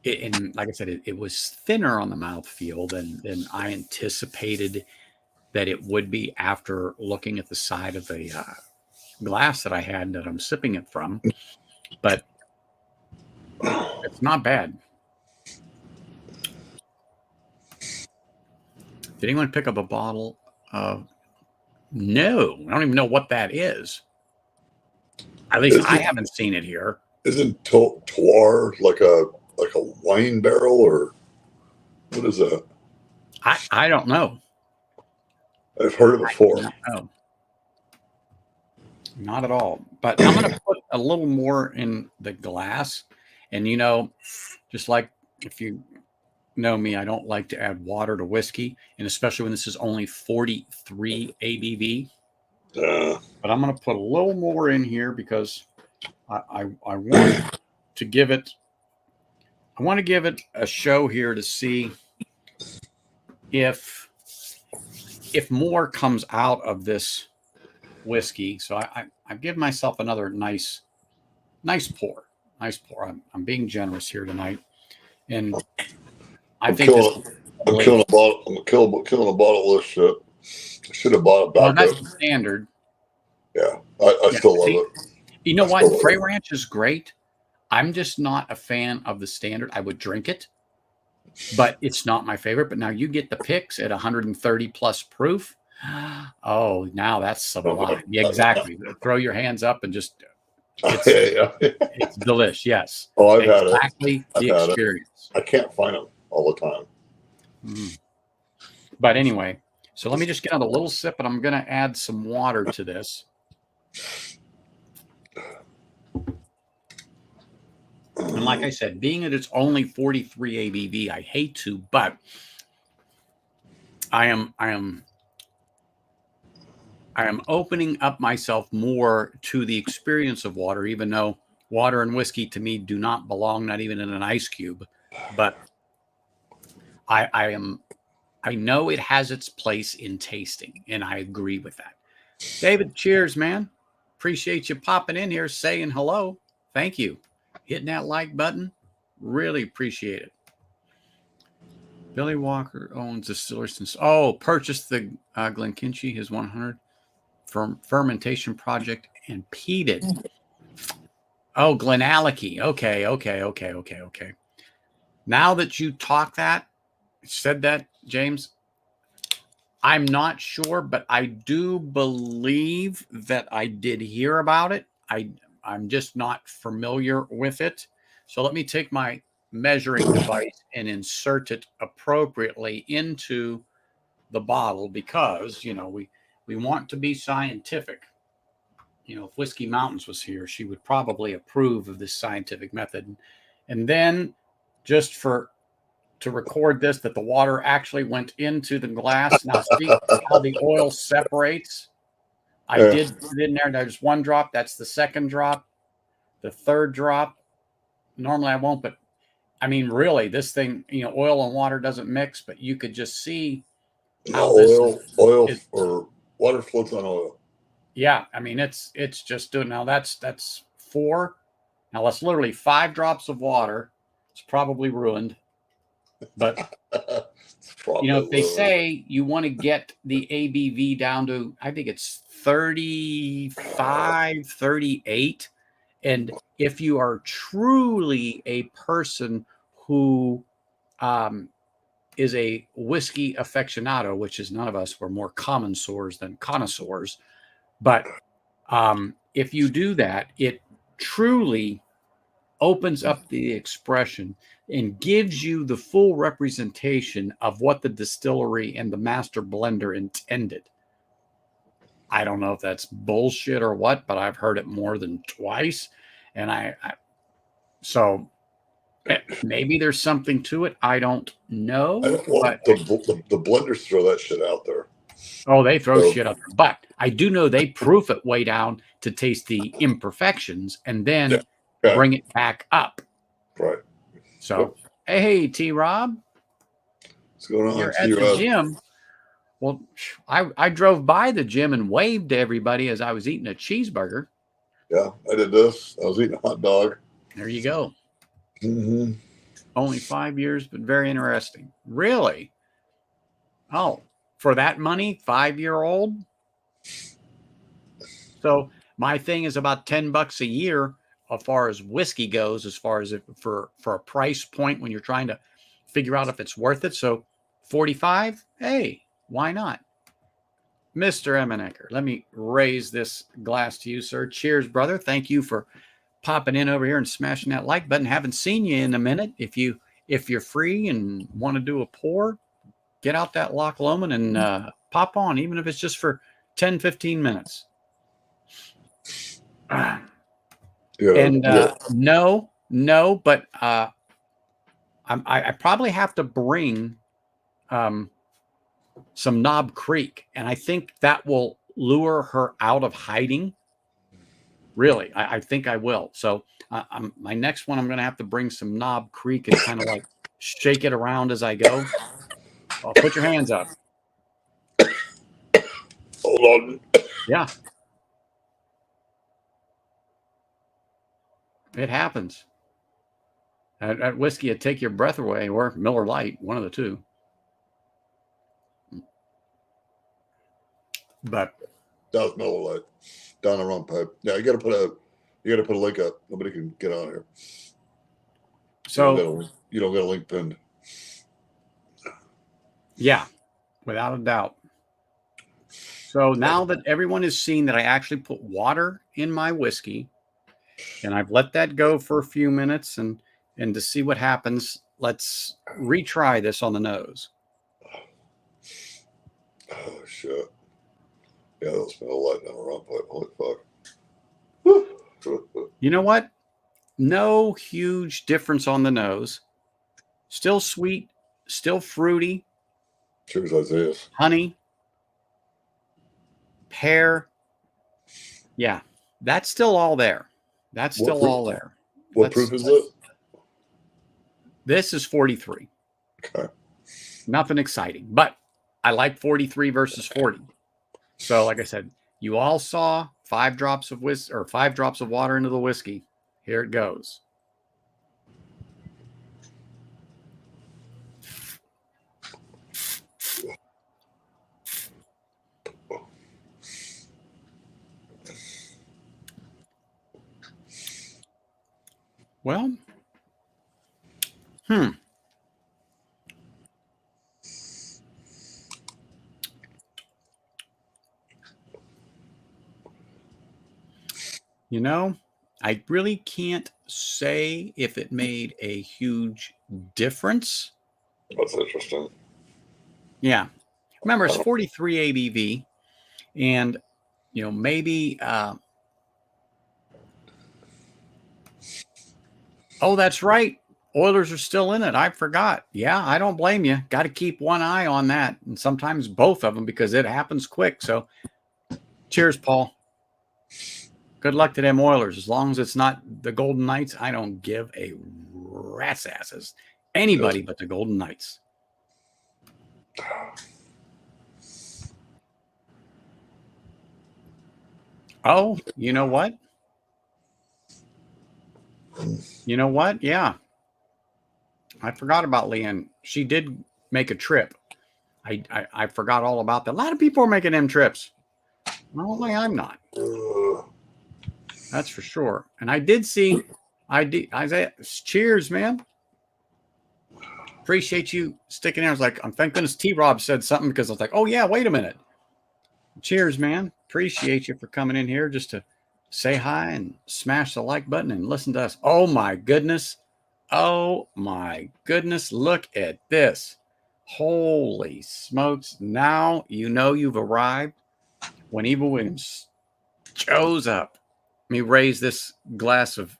[SPEAKER 1] and like I said, it was thinner on the mouthfeel than I anticipated that it would be after looking at the side of the glass that I had that I'm sipping it from. But it's not bad. Did anyone pick up a bottle of? No, I don't even know what that is. At least I haven't seen it here.
[SPEAKER 3] Isn't Toir like a wine barrel, or what is that?
[SPEAKER 1] I don't know.
[SPEAKER 3] I've heard it before.
[SPEAKER 1] No, not at all. But I'm going to put a little more in the glass. And, just like if you know me, I don't like to add water to whiskey, and especially when this is only 43 ABV. But I'm going to put a little more in here because I want to give it. I want to give it a show here to see if more comes out of this whiskey. So I give myself another nice pour. I'm being generous here tonight, and I'm killing
[SPEAKER 3] a bottle. I'm killing a bottle of this shit. I should have bought it back.
[SPEAKER 1] That's the standard.
[SPEAKER 3] Yeah, I still love it.
[SPEAKER 1] You know what? Frey Ranch is great. I'm just not a fan of the standard. I would drink it, but it's not my favorite. But now you get the picks at 130 plus proof. Oh, now that's sublime. Yeah, exactly. Throw your hands up and just, it's delish. Yes.
[SPEAKER 3] Oh, I've had it.
[SPEAKER 1] Exactly the experience.
[SPEAKER 3] I can't find them all the time.
[SPEAKER 1] But anyway, so let me just get another little sip, and I'm going to add some water to this. And like I said, being that it's only 43 ABV, I hate to, but I am opening up myself more to the experience of water, even though water and whiskey to me do not belong, not even in an ice cube. But I know it has its place in tasting, and I agree with that. David, cheers, man. Appreciate you popping in here, saying hello. Thank you. Hitting that like button. Really appreciate it. Billy Walker owns distillers. Oh, purchased the Glenkinchie, his 100 fermentation project, and peated. Oh, Glenallachie. Okay. Now that you said that, James, I'm not sure, but I do believe that I did hear about it. I'm just not familiar with it. So let me take my measuring device and insert it appropriately into the bottle because, we want to be scientific. If Whiskey Mountains was here, she would probably approve of this scientific method. And then just to record this, that the water actually went into the glass. Now see how the oil separates. I did put it in there. There's one drop. That's the second drop. The third drop. Normally I won't, but I mean, really, this thing, oil and water doesn't mix, but you could just see how
[SPEAKER 3] oil or water floats on oil.
[SPEAKER 1] Yeah, I mean, it's just doing now. That's 4. Now that's literally 5 drops of water. It's probably ruined. But if they say you want to get the ABV down to, I think it's 35, 38. And if you are truly a person who is a whiskey aficionado, which is none of us, we're more connoisseurs than connoisseurs. But if you do that, it truly opens up the expression and gives you the full representation of what the distillery and the master blender intended. I don't know if that's bullshit or what, but I've heard it more than twice. And so maybe there's something to it. I don't know.
[SPEAKER 3] But the blenders throw that shit out there.
[SPEAKER 1] Oh, they throw shit up there. But I do know they proof it way down to taste the imperfections and then bring it back up.
[SPEAKER 3] Right.
[SPEAKER 1] So, hey, T-Rob.
[SPEAKER 3] What's going on?
[SPEAKER 1] You're at the gym. Well, I drove by the gym and waved to everybody as I was eating a cheeseburger.
[SPEAKER 3] Yeah, I did this. I was eating a hot dog.
[SPEAKER 1] There you go.
[SPEAKER 3] Mm-hmm.
[SPEAKER 1] Only 5 years, but very interesting. Really? Oh, for that money, 5-year-old? So my thing is about $10 a year as far as whiskey goes, as far as for a price point when you're trying to figure out if it's worth it. So 45, hey, why not? Mr. Emenecker, let me raise this glass to you, sir. Cheers, brother. Thank you for popping in over here and smashing that like button. Haven't seen you in a minute. If you're free and want to do a pour, get out that Loch Lomond and pop on, even if it's just for 10, 15 minutes. No, but I probably have to bring some Knob Creek, and I think that will lure her out of hiding. Really, I think I will. So my next one, I'm going to have to bring some Knob Creek and kind of like shake it around as I go. Oh, put your hands up.
[SPEAKER 3] Hold on.
[SPEAKER 1] Yeah. It happens. That whiskey would take your breath away, or Miller Lite, one of the two. But
[SPEAKER 3] that was Miller Lite down the wrong pipe. Yeah, you got to put a link up. Nobody can get on here.
[SPEAKER 1] So
[SPEAKER 3] you don't get a link pinned.
[SPEAKER 1] Yeah, without a doubt. So now that everyone has seen that I actually put water in my whiskey, and I've let that go for a few minutes and to see what happens, let's retry this on the nose.
[SPEAKER 3] Oh, shit. Yeah, that smell light down the wrong pipe. Holy fuck.
[SPEAKER 1] You know what? No huge difference on the nose. Still sweet, still fruity,
[SPEAKER 3] Cheers, Isaiah.
[SPEAKER 1] honey, pear. Yeah, that's still all there. That's
[SPEAKER 3] What
[SPEAKER 1] still
[SPEAKER 3] proof?
[SPEAKER 1] all there.
[SPEAKER 3] What proof is it?
[SPEAKER 1] This is 43.
[SPEAKER 3] Okay.
[SPEAKER 1] Nothing exciting, but I like 43 versus 40. So, like I said, you all saw 5 drops of 5 drops of water into the whiskey. Here it goes. Well, you know, I really can't say if it made a huge difference.
[SPEAKER 3] That's interesting.
[SPEAKER 1] Yeah. Remember, it's 43 ABV, and maybe. Oh, that's right. Oilers are still in it. I forgot. Yeah, I don't blame you. Got to keep one eye on that, and sometimes both of them because it happens quick. So, cheers, Paul. Good luck to them Oilers. As long as it's not the Golden Knights, I don't give a rat's asses. Anybody but the Golden Knights. Oh, you know what? You know what? Yeah. I forgot about Leanne. She did make a trip. I forgot all about that. A lot of people are making them trips. Only I'm not. That's for sure. And I did see, Isaiah, cheers, man. Appreciate you sticking there. I was like, thank goodness T-Rob said something because I was like, oh, yeah, wait a minute. Cheers, man. Appreciate you for coming in here just to say hi and smash the like button and listen to us. Oh, my goodness. Oh, my goodness. Look at this. Holy smokes. Now you know you've arrived when Eva Williams shows up. Let me raise this glass of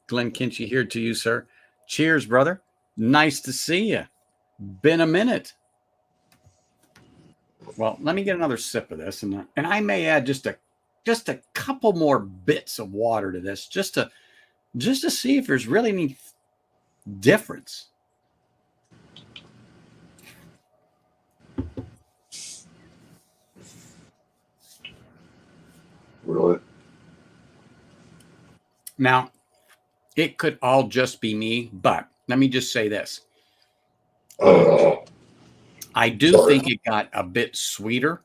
[SPEAKER 1] Glenkinchie here to you, sir. Cheers, brother. Nice to see you. Been a minute. Well, let me get another sip of this, and I may add just a couple more bits of water to this, just to see if there's really any difference.
[SPEAKER 3] Really?
[SPEAKER 1] Now, it could all just be me, but let me just say this. I do think it got a bit sweeter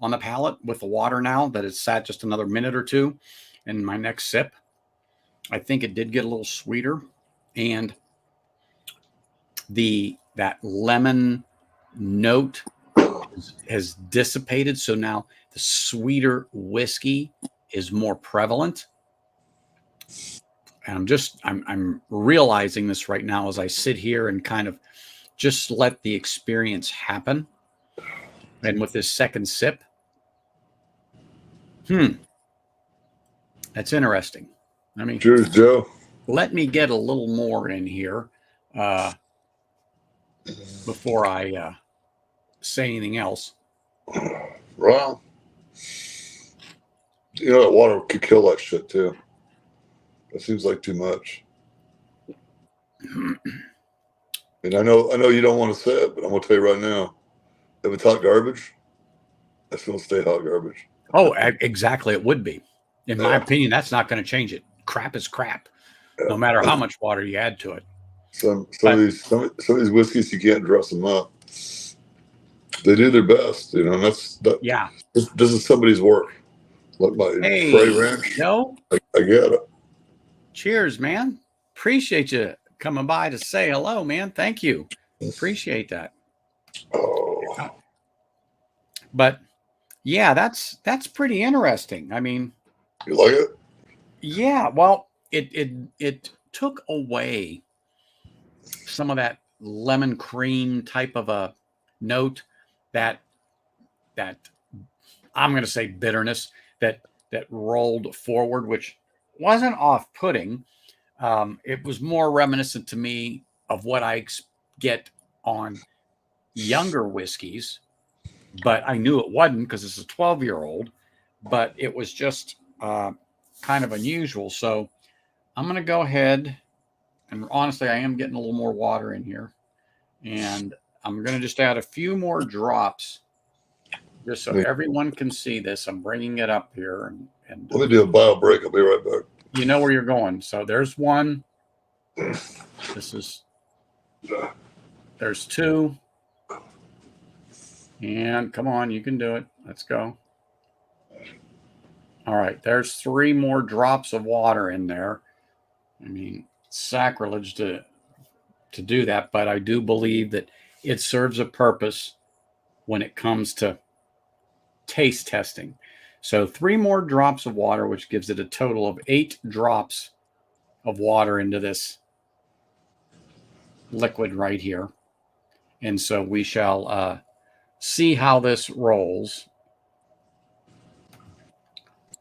[SPEAKER 1] on the palate with the water now that it's sat just another minute or two in my next sip. I think it did get a little sweeter, and that lemon note has dissipated. So now the sweeter whiskey is more prevalent. And I'm realizing this right now as I sit here and kind of just let the experience happen. And with this second sip, that's interesting. I mean,
[SPEAKER 3] cheers, Joe.
[SPEAKER 1] Let me get a little more in here before I say anything else.
[SPEAKER 3] Well, that water could kill that shit too. That seems like too much. And I know you don't want to say it, but I'm gonna tell you right now, if it's hot garbage, that's gonna stay hot garbage.
[SPEAKER 1] Oh, exactly. It would be. In my opinion, that's not going to change it. Crap is crap, no matter how much water you add to it.
[SPEAKER 3] Some of these whiskeys, you can't dress them up. They do their best, and
[SPEAKER 1] Yeah.
[SPEAKER 3] This is somebody's work. Like my Frey Ranch.
[SPEAKER 1] No.
[SPEAKER 3] I get it.
[SPEAKER 1] Cheers, man. Appreciate you coming by to say hello, man. Thank you. Appreciate that.
[SPEAKER 3] Oh.
[SPEAKER 1] But yeah, that's pretty interesting. I mean,
[SPEAKER 3] you like it?
[SPEAKER 1] Yeah. Well, it took away some of that lemon cream type of a note that I'm going to say bitterness that rolled forward, which wasn't off-putting, It was more reminiscent to me of what I get on younger whiskeys, but I knew it wasn't because it's a 12-year-old, but it was just kind of unusual. So I'm going to go ahead, and honestly, I am getting a little more water in here, and I'm going to just add a few more drops just so everyone can see this. I'm bringing it up here, and
[SPEAKER 3] Let me do a bio break. I'll be right back.
[SPEAKER 1] you know where you're going. So there's one. There's two. And come on, you can do it. Let's go. All right, there's 3 more drops of water in there. I mean, sacrilege to do that, but I do believe that it serves a purpose when it comes to taste testing. So 3 more drops of water, which gives it a total of 8 drops of water into this liquid right here. And so we shall see how this rolls.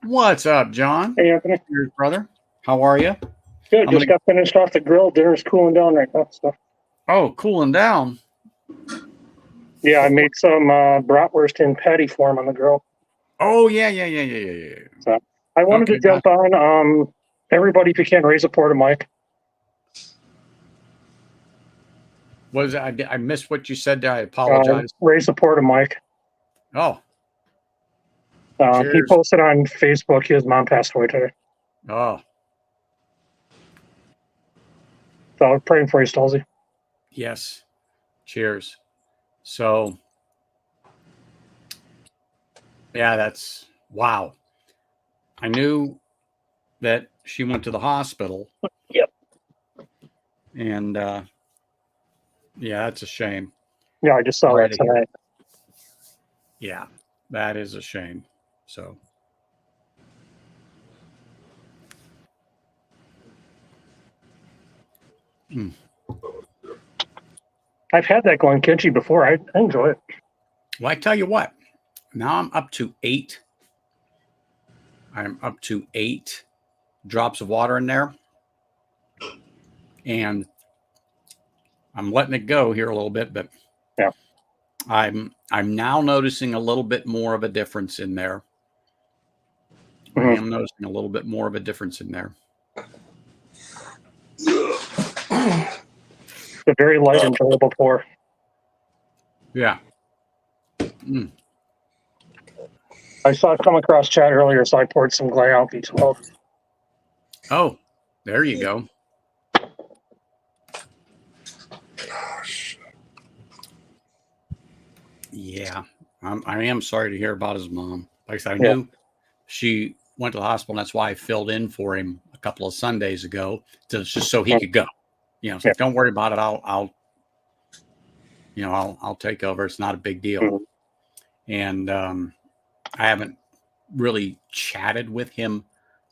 [SPEAKER 1] What's up, John?
[SPEAKER 4] Hey, Anthony.
[SPEAKER 1] Your brother. How are you?
[SPEAKER 4] Good. Just got finished off the grill. Dinner's cooling down right now. So.
[SPEAKER 1] Oh, cooling down.
[SPEAKER 4] Yeah, I made some bratwurst in patty form on the grill.
[SPEAKER 1] Oh, yeah.
[SPEAKER 4] So I wanted to jump on. Everybody, if you can, raise a porta mic.
[SPEAKER 1] What is that? I missed what you said there. I apologize.
[SPEAKER 4] Raise a porta mic.
[SPEAKER 1] Oh.
[SPEAKER 4] He posted on Facebook. His mom passed away today.
[SPEAKER 1] Oh.
[SPEAKER 4] So I was praying for you, Stolzy.
[SPEAKER 1] Yes. Cheers. So, yeah, that's wow. I knew that she went to the hospital.
[SPEAKER 4] Yep.
[SPEAKER 1] And yeah, that's a shame.
[SPEAKER 4] Yeah, I just saw that tonight.
[SPEAKER 1] Yeah, that is a shame. So.
[SPEAKER 4] I've had that Glenkinchie before. I enjoy it.
[SPEAKER 1] Well, I tell you what, now I'm up to 8. I'm up to 8 drops of water in there. And I'm letting it go here a little bit, but
[SPEAKER 4] yeah,
[SPEAKER 1] I'm now noticing a little bit more of a difference in there.
[SPEAKER 4] Mm-hmm.
[SPEAKER 1] I am noticing a little bit more of a difference in there.
[SPEAKER 4] It's a very light, enjoyable pour.
[SPEAKER 1] Yeah.
[SPEAKER 4] I saw it come across chat earlier, so I poured some Glenalpy 12.
[SPEAKER 1] Oh, there you go. Yeah, I am sorry to hear about his mom. Like I said, I knew she went to the hospital, and that's why I filled in for him a couple of Sundays ago, just so he could go. You know, so don't worry about it. I'll take over. It's not a big deal.
[SPEAKER 4] Mm-hmm.
[SPEAKER 1] And I haven't really chatted with him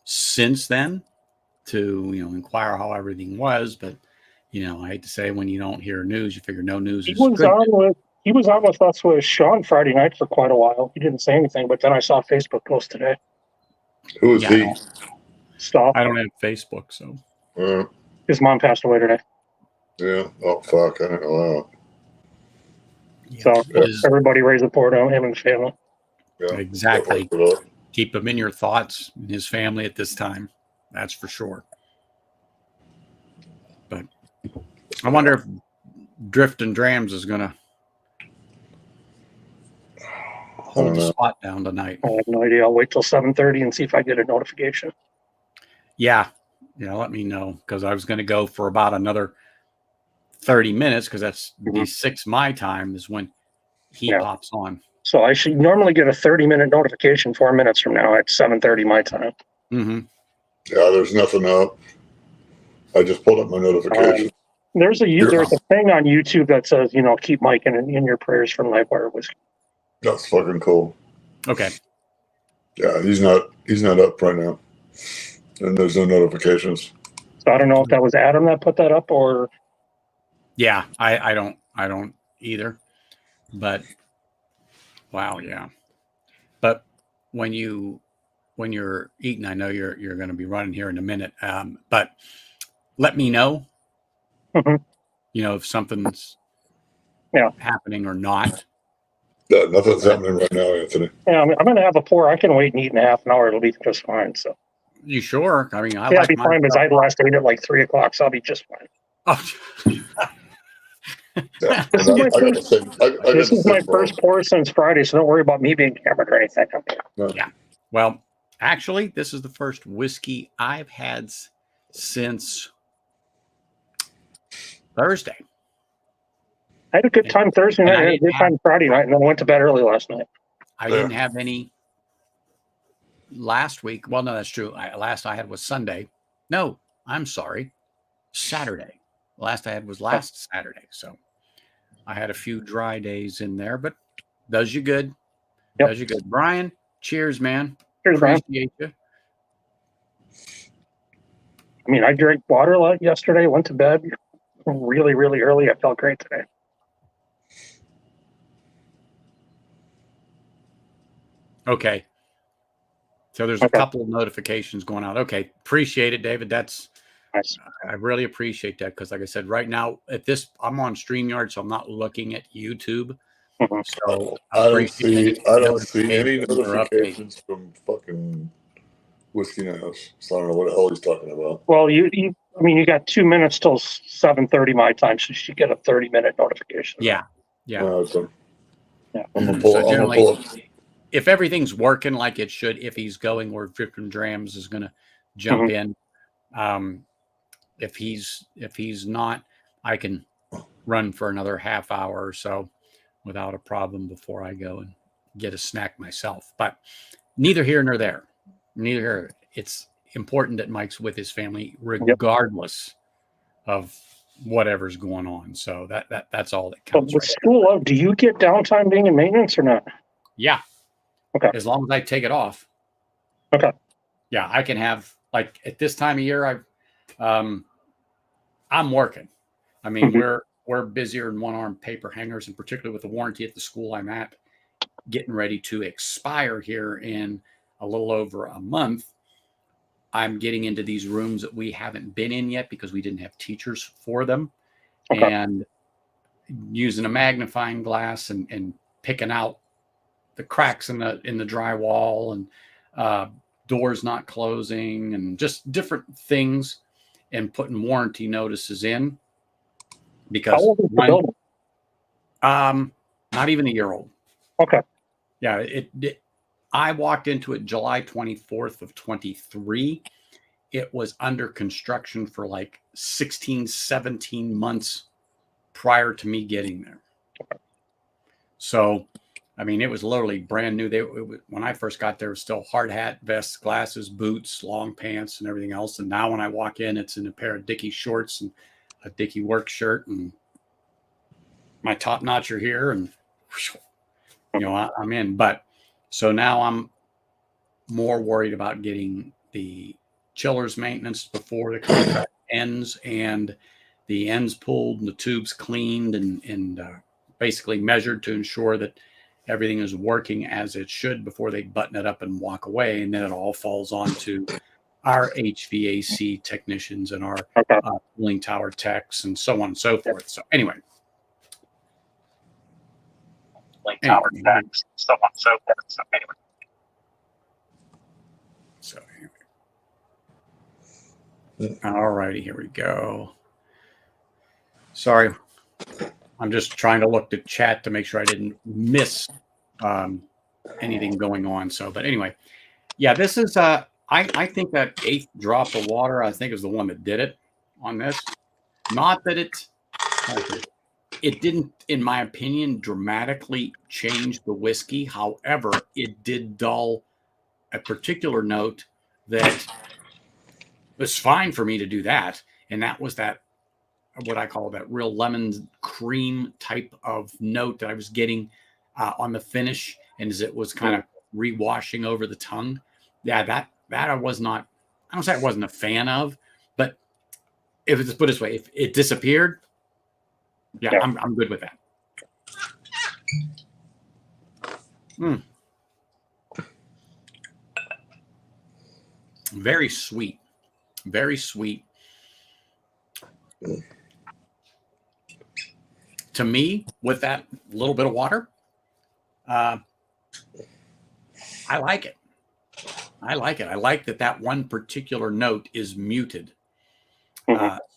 [SPEAKER 1] since then to inquire how everything was. But I hate to say, when you don't hear news, you figure no news is good.
[SPEAKER 4] He was on with us with Sean Friday night for quite a while. He didn't say anything, but then I saw a Facebook post today.
[SPEAKER 3] Who was he?
[SPEAKER 4] Stop.
[SPEAKER 1] I don't have Facebook, so.
[SPEAKER 4] His mom passed away today.
[SPEAKER 3] Yeah. Oh, fuck. I don't know.
[SPEAKER 4] So everybody raise a pour to him and the family.
[SPEAKER 3] Yeah,
[SPEAKER 1] exactly. Keep him in your thoughts and his family at this time. That's for sure. But I wonder if Drift and Drams is going to hold the spot down tonight.
[SPEAKER 4] I have no idea. I'll wait till 7:30 and see if I get a notification.
[SPEAKER 1] Yeah, let me know, because I was going to go for about another 30 minutes, because that's 6 my time is when he pops on.
[SPEAKER 4] So I should normally get a 30-minute notification 4 minutes from now at 7:30 my time.
[SPEAKER 1] Mm-hmm.
[SPEAKER 3] Yeah, there's nothing up. I just pulled up my notification.
[SPEAKER 4] There's a thing on YouTube that says, keep Mike in your prayers from Livewire Whiskey.
[SPEAKER 3] That's fucking cool.
[SPEAKER 1] Okay.
[SPEAKER 3] Yeah, he's not up right now, and there's no notifications.
[SPEAKER 4] So I don't know if that was Adam that put that up, or.
[SPEAKER 1] Yeah, I don't either, but wow, yeah. But when you're eating, I know you're going to be running here in a minute, but let me know,
[SPEAKER 4] Mhm.
[SPEAKER 1] if something's
[SPEAKER 4] Yeah.
[SPEAKER 1] happening or not.
[SPEAKER 3] Yeah, nothing's happening right now, Anthony.
[SPEAKER 4] Yeah, I'm going to have a pour. I can wait and eat in a half an hour. It'll be just fine. So
[SPEAKER 1] You sure? I mean, I
[SPEAKER 4] yeah, I'll
[SPEAKER 1] like
[SPEAKER 4] be
[SPEAKER 1] my
[SPEAKER 4] fine because
[SPEAKER 1] stuff.
[SPEAKER 4] I last ate at like 3 o'clock, so I'll be just fine.
[SPEAKER 1] Oh,
[SPEAKER 3] Yeah,
[SPEAKER 4] This
[SPEAKER 3] and
[SPEAKER 4] is my
[SPEAKER 3] I got the
[SPEAKER 4] first.
[SPEAKER 3] same. I got
[SPEAKER 4] This
[SPEAKER 3] the
[SPEAKER 4] is my
[SPEAKER 3] same
[SPEAKER 4] first
[SPEAKER 3] problem.
[SPEAKER 4] pour since Friday, so don't worry about me being hammered or anything.
[SPEAKER 3] No.
[SPEAKER 1] yeah. Well, actually, this is the first whiskey I've had since Thursday.
[SPEAKER 4] I had a good time Thursday night.
[SPEAKER 1] And
[SPEAKER 4] I had a good time Friday night, and then went to bed early last night.
[SPEAKER 1] I
[SPEAKER 3] Yeah.
[SPEAKER 1] didn't have any last week. Well, no, that's true. Last I had was Sunday. No, I'm sorry, Saturday. Last I had was last Saturday. So I had a few dry days in there, but does you good.
[SPEAKER 4] Yep.
[SPEAKER 1] Does you good. Brian, cheers, man.
[SPEAKER 4] Cheers, man.
[SPEAKER 1] Appreciate you.
[SPEAKER 4] I mean, I drank water a lot yesterday. Went to bed really, really early. I felt great today.
[SPEAKER 1] Okay. So there's a
[SPEAKER 4] Okay.
[SPEAKER 1] couple of notifications going out. Okay. Appreciate it, David.
[SPEAKER 4] Nice.
[SPEAKER 1] I really appreciate that because, like I said, right now I'm on StreamYard, so I'm not looking at YouTube.
[SPEAKER 4] Mhm.
[SPEAKER 1] So
[SPEAKER 3] I don't see. I don't see any
[SPEAKER 1] or updates.
[SPEAKER 3] notifications from fucking Whiskey Nash. So I don't know what the hell he's talking about.
[SPEAKER 4] Well, I mean, you got 2 minutes till 7:30 my time, so you should get a 30-minute notification.
[SPEAKER 1] Yeah. Yeah.
[SPEAKER 3] Okay.
[SPEAKER 4] Yeah.
[SPEAKER 3] I'm gonna
[SPEAKER 1] So
[SPEAKER 3] pull. I'm gonna
[SPEAKER 1] generally,
[SPEAKER 3] pull up.
[SPEAKER 1] if everything's working like it should, if he's going where Victor Drams is going to jump in, if he's not, I can run for another half hour or so without a problem before I go and get a snack myself. But neither here nor there. Neither here. It's important that Mike's with his family, regardless of whatever's going on. So that's all that
[SPEAKER 4] But
[SPEAKER 1] counts,
[SPEAKER 4] with
[SPEAKER 1] right?
[SPEAKER 4] school out, do you get downtime being in maintenance or not?
[SPEAKER 1] Yeah.
[SPEAKER 4] Okay.
[SPEAKER 1] As long as I take it off.
[SPEAKER 4] Okay.
[SPEAKER 1] Yeah, I can have, like, at this time of year, I'm working. I mean,
[SPEAKER 4] Mhm.
[SPEAKER 1] we're busier in one-arm paper hangers, and particularly with the warranty at the school I'm at getting ready to expire here in a little over a month. I'm getting into these rooms that we haven't been in yet because we didn't have teachers for them,
[SPEAKER 4] Okay.
[SPEAKER 1] and using a magnifying glass and picking out the cracks in the drywall and doors not closing and just different things, and putting warranty notices in
[SPEAKER 4] How
[SPEAKER 1] because
[SPEAKER 4] old is the building?
[SPEAKER 1] not even a year old.
[SPEAKER 4] Okay.
[SPEAKER 1] Yeah, I walked into it July 24th of 23. It was under construction for like 16, 17 months prior to me getting there. So, I mean, it was literally brand new. When I first got there, it was still hard hat, vests, glasses, boots, long pants, and everything else. And now when I walk in, it's in a pair of Dickie shorts and a Dickie work shirt, and my top notch are here, and I'm in. But so now I'm more worried about getting the chillers maintenance before the contract ends, and the ends pulled and the tubes cleaned and basically measured to ensure that everything is working as it should before they button it up and walk away. And then it all falls onto our HVAC technicians and our
[SPEAKER 4] Okay.
[SPEAKER 1] cooling tower techs and so on and so forth. So anyway.
[SPEAKER 4] Tower techs, so on and so forth. So anyway.
[SPEAKER 1] So anyway. All righty, here we go. Sorry, I'm just trying to look at chat to make sure I didn't miss anything going on. So, but anyway, yeah, this is I think that 8th drop of water, I think, is the one that did it on this. Not that it didn't, in my opinion, dramatically change the whiskey. However, it did dull a particular note that was fine for me to do that, and that was that what I call that real lemon cream type of note that I was getting on the finish, and as it was kind of rewashing over the tongue. Yeah, that I was not. I don't say I wasn't a fan of, but if it's put this way, if it disappeared, yeah. I'm good with that. Very sweet, very sweet. To me, with that little bit of water, I like it. I like it. I like that one particular note is muted,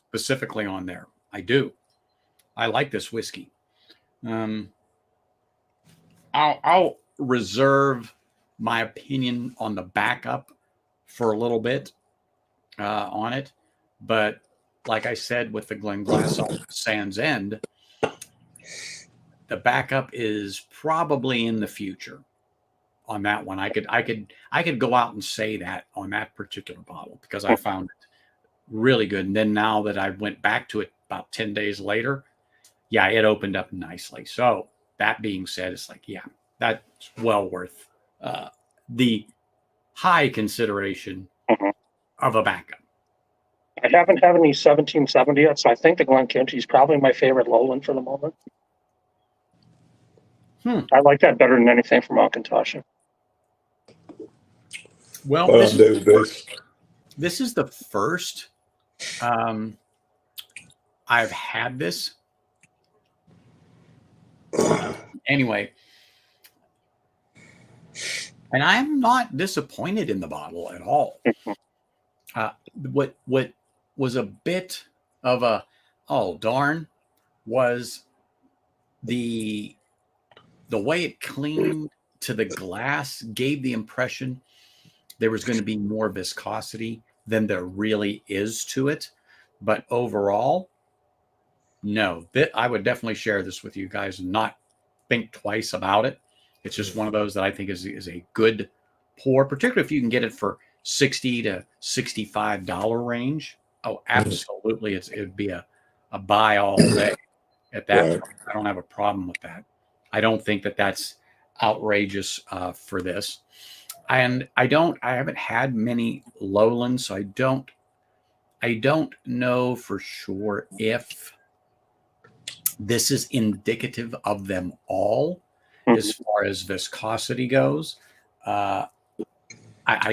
[SPEAKER 1] specifically on there. I do. I like this whiskey. I'll reserve my opinion on the backup for a little bit on it, but like I said with the Glenglassaugh Sands End, the backup is probably in the future on that one. I could go out and say that on that particular bottle because I found it really good. And then now that I went back to it about 10 days later, yeah, it opened up nicely. So that being said, it's like, yeah, that's well worth the high consideration of a backup.
[SPEAKER 4] I haven't had any 1770 yet, so I think the Glenkinchie is probably my favorite lowland for the moment. I like that better than anything from Glenkinchie.
[SPEAKER 1] Well, this is the first I've had this. Anyway, and I'm not disappointed in the bottle at all. What was a bit of a oh darn was the way it cleaned to the glass gave the impression there was going to be more viscosity than there really is to it. But overall, no, I would definitely share this with you guys and not think twice about it. It's just one of those that I think is a good pour, particularly if you can get it for $60 to $65 range. Oh, absolutely. It'd be a buy all day at that point. I don't have a problem with that. I don't think that's outrageous for this. And I haven't had many lowlands, so I don't know for sure if this is indicative of them all as far as viscosity goes. I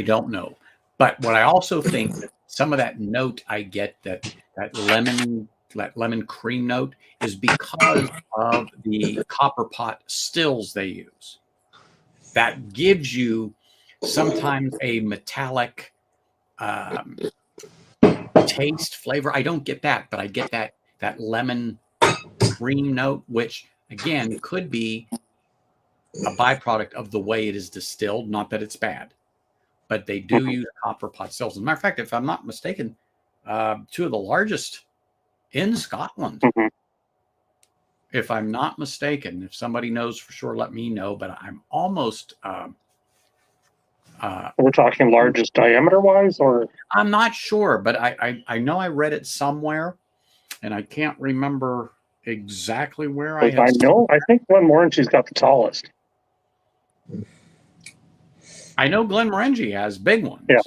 [SPEAKER 1] don't know. But what I also think that some of that note I get that lemon cream note is because of the copper pot stills they use. That gives you sometimes a metallic taste flavor. I don't get that, but I get that lemon cream note, which again could be a byproduct of the way it is distilled. Not that it's bad, but they do use copper pot stills. As a matter of fact, if I'm not mistaken, two of the largest in Scotland. If I'm not mistaken, if somebody knows for sure, let me know. But I'm almost.
[SPEAKER 4] We're talking largest diameter wise, or
[SPEAKER 1] I'm not sure, but I know I read it somewhere, and I can't remember exactly where I
[SPEAKER 4] know. I think Glenmoranchie's got the tallest.
[SPEAKER 1] I know Glenmorangie has big ones.
[SPEAKER 4] Yeah,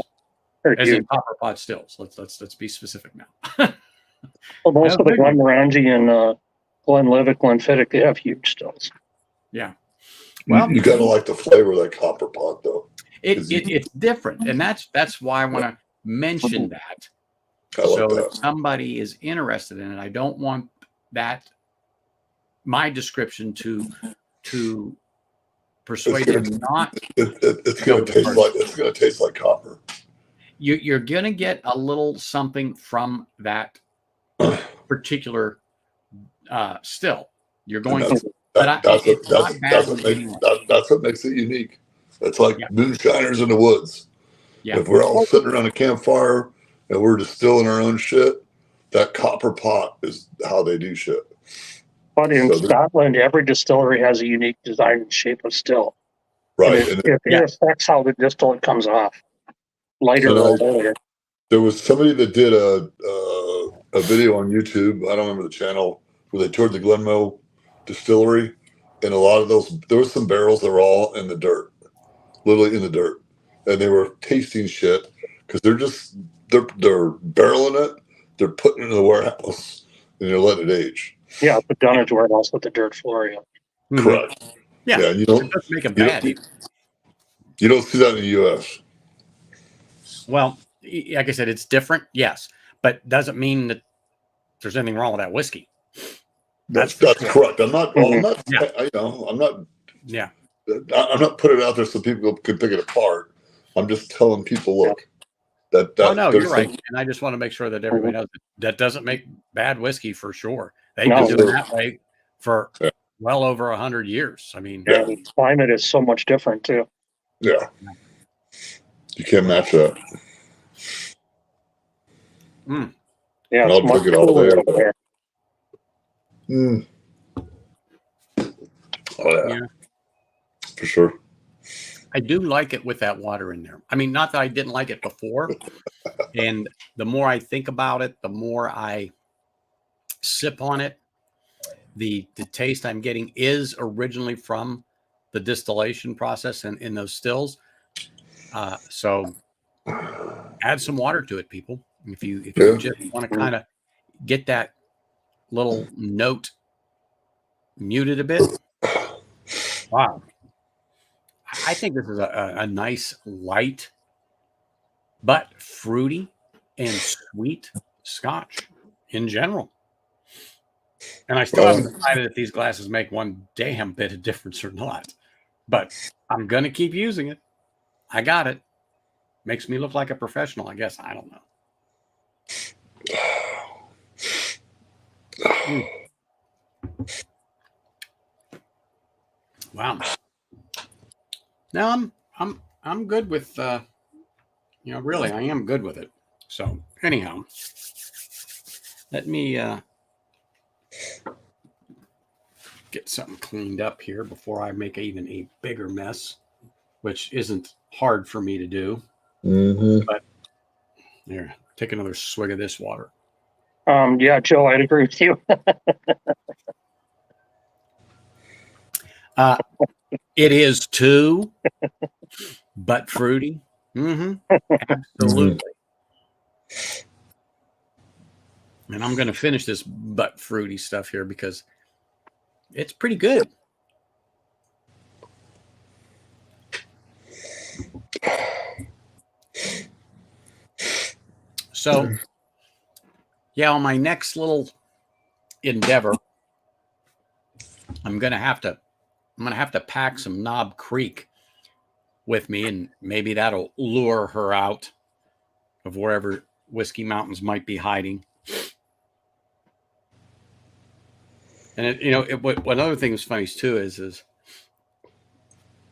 [SPEAKER 1] as in copper pot stills. Let's be specific now.
[SPEAKER 4] Well, most of the Glenmorangie and Glenlivet, Glenfiddich, they have huge stills.
[SPEAKER 1] Yeah.
[SPEAKER 3] Well, you gotta like the flavor of that copper pot, though.
[SPEAKER 1] It's different, and that's why I want to mention that. If somebody is interested in it, I don't want my description to persuade them not.
[SPEAKER 3] It's going to taste like copper.
[SPEAKER 1] You're going to get a little something from that particular still. You're going to.
[SPEAKER 3] That's what makes it unique. It's like moonshiners in the woods. Yeah. If we're all sitting around a campfire and we're distilling our own shit, that copper pot is how they do shit.
[SPEAKER 4] But in Scotland, every distillery has a unique design and shape of still.
[SPEAKER 3] Right.
[SPEAKER 4] It affects how the distillate comes off. Lighter or heavier.
[SPEAKER 3] There was somebody that did a video on YouTube. I don't remember the channel where they toured the Glenmoe distillery, and a lot of those, there were some barrels that were all in the dirt, literally in the dirt, and they were tasting shit because they're barreling it, they're putting it in the warehouse, and they're letting it age.
[SPEAKER 4] Yeah, the dunnage warehouse with the dirt floor.
[SPEAKER 3] Yeah. Correct.
[SPEAKER 1] Yeah,
[SPEAKER 3] you don't
[SPEAKER 1] it doesn't make them bad.
[SPEAKER 3] You don't see that in the U.S.
[SPEAKER 1] Well, like I said, it's different, yes, but doesn't mean that there's anything wrong with that whiskey.
[SPEAKER 3] That's
[SPEAKER 1] for
[SPEAKER 3] that's
[SPEAKER 1] sure.
[SPEAKER 3] correct. I'm not. Well, I'm not.
[SPEAKER 1] Yeah.
[SPEAKER 3] I'm not.
[SPEAKER 1] Yeah.
[SPEAKER 3] I'm not putting it out there so people can pick it apart. I'm just telling people, look, that
[SPEAKER 1] Oh no,
[SPEAKER 3] there's
[SPEAKER 1] you're
[SPEAKER 3] some,
[SPEAKER 1] right, and I just want to make sure that everybody knows that doesn't make bad whiskey for sure. They've
[SPEAKER 4] No.
[SPEAKER 1] been doing that way for
[SPEAKER 3] Yeah.
[SPEAKER 1] well over 100 years. I mean,
[SPEAKER 3] Yeah.
[SPEAKER 4] And climate is so much different too.
[SPEAKER 3] yeah, you can't match that.
[SPEAKER 1] mm,
[SPEAKER 4] Yeah,
[SPEAKER 3] And
[SPEAKER 4] it's
[SPEAKER 3] I'll
[SPEAKER 4] much
[SPEAKER 3] drink it all
[SPEAKER 4] cooler
[SPEAKER 3] day.
[SPEAKER 4] over there.
[SPEAKER 3] Mm. Oh yeah,
[SPEAKER 1] yeah,
[SPEAKER 3] for sure.
[SPEAKER 1] I do like it with that water in there. I mean, not that I didn't like it before, and the more I think about it, the more I sip on it. The taste I'm getting is originally from the distillation process and in those stills. So add some water to it, people. If you
[SPEAKER 3] Yeah.
[SPEAKER 1] just want to kind of get that little note muted a bit. Wow. I think this is a nice, light, but fruity and sweet Scotch in general. And I still haven't decided if these glasses make one damn bit of difference or not. But I'm going to keep using it. I got it. Makes me look like a professional, I guess. I don't know. Wow. Now I'm good with really I am good with it. So anyhow, let me get something cleaned up here before I make even a bigger mess, which isn't hard for me to do.
[SPEAKER 3] Mm-hmm.
[SPEAKER 1] But here, take another swig of this water.
[SPEAKER 4] Yeah, Joe, I'd agree with you.
[SPEAKER 1] It is too, but fruity. Mm-hmm. Absolutely. And I'm going to finish this butt fruity stuff here because it's pretty good. So, yeah, on my next little endeavor, I'm going to have to pack some Knob Creek with me, and maybe that'll lure her out of wherever Whiskey Mountains might be hiding. And one other thing that's funny too is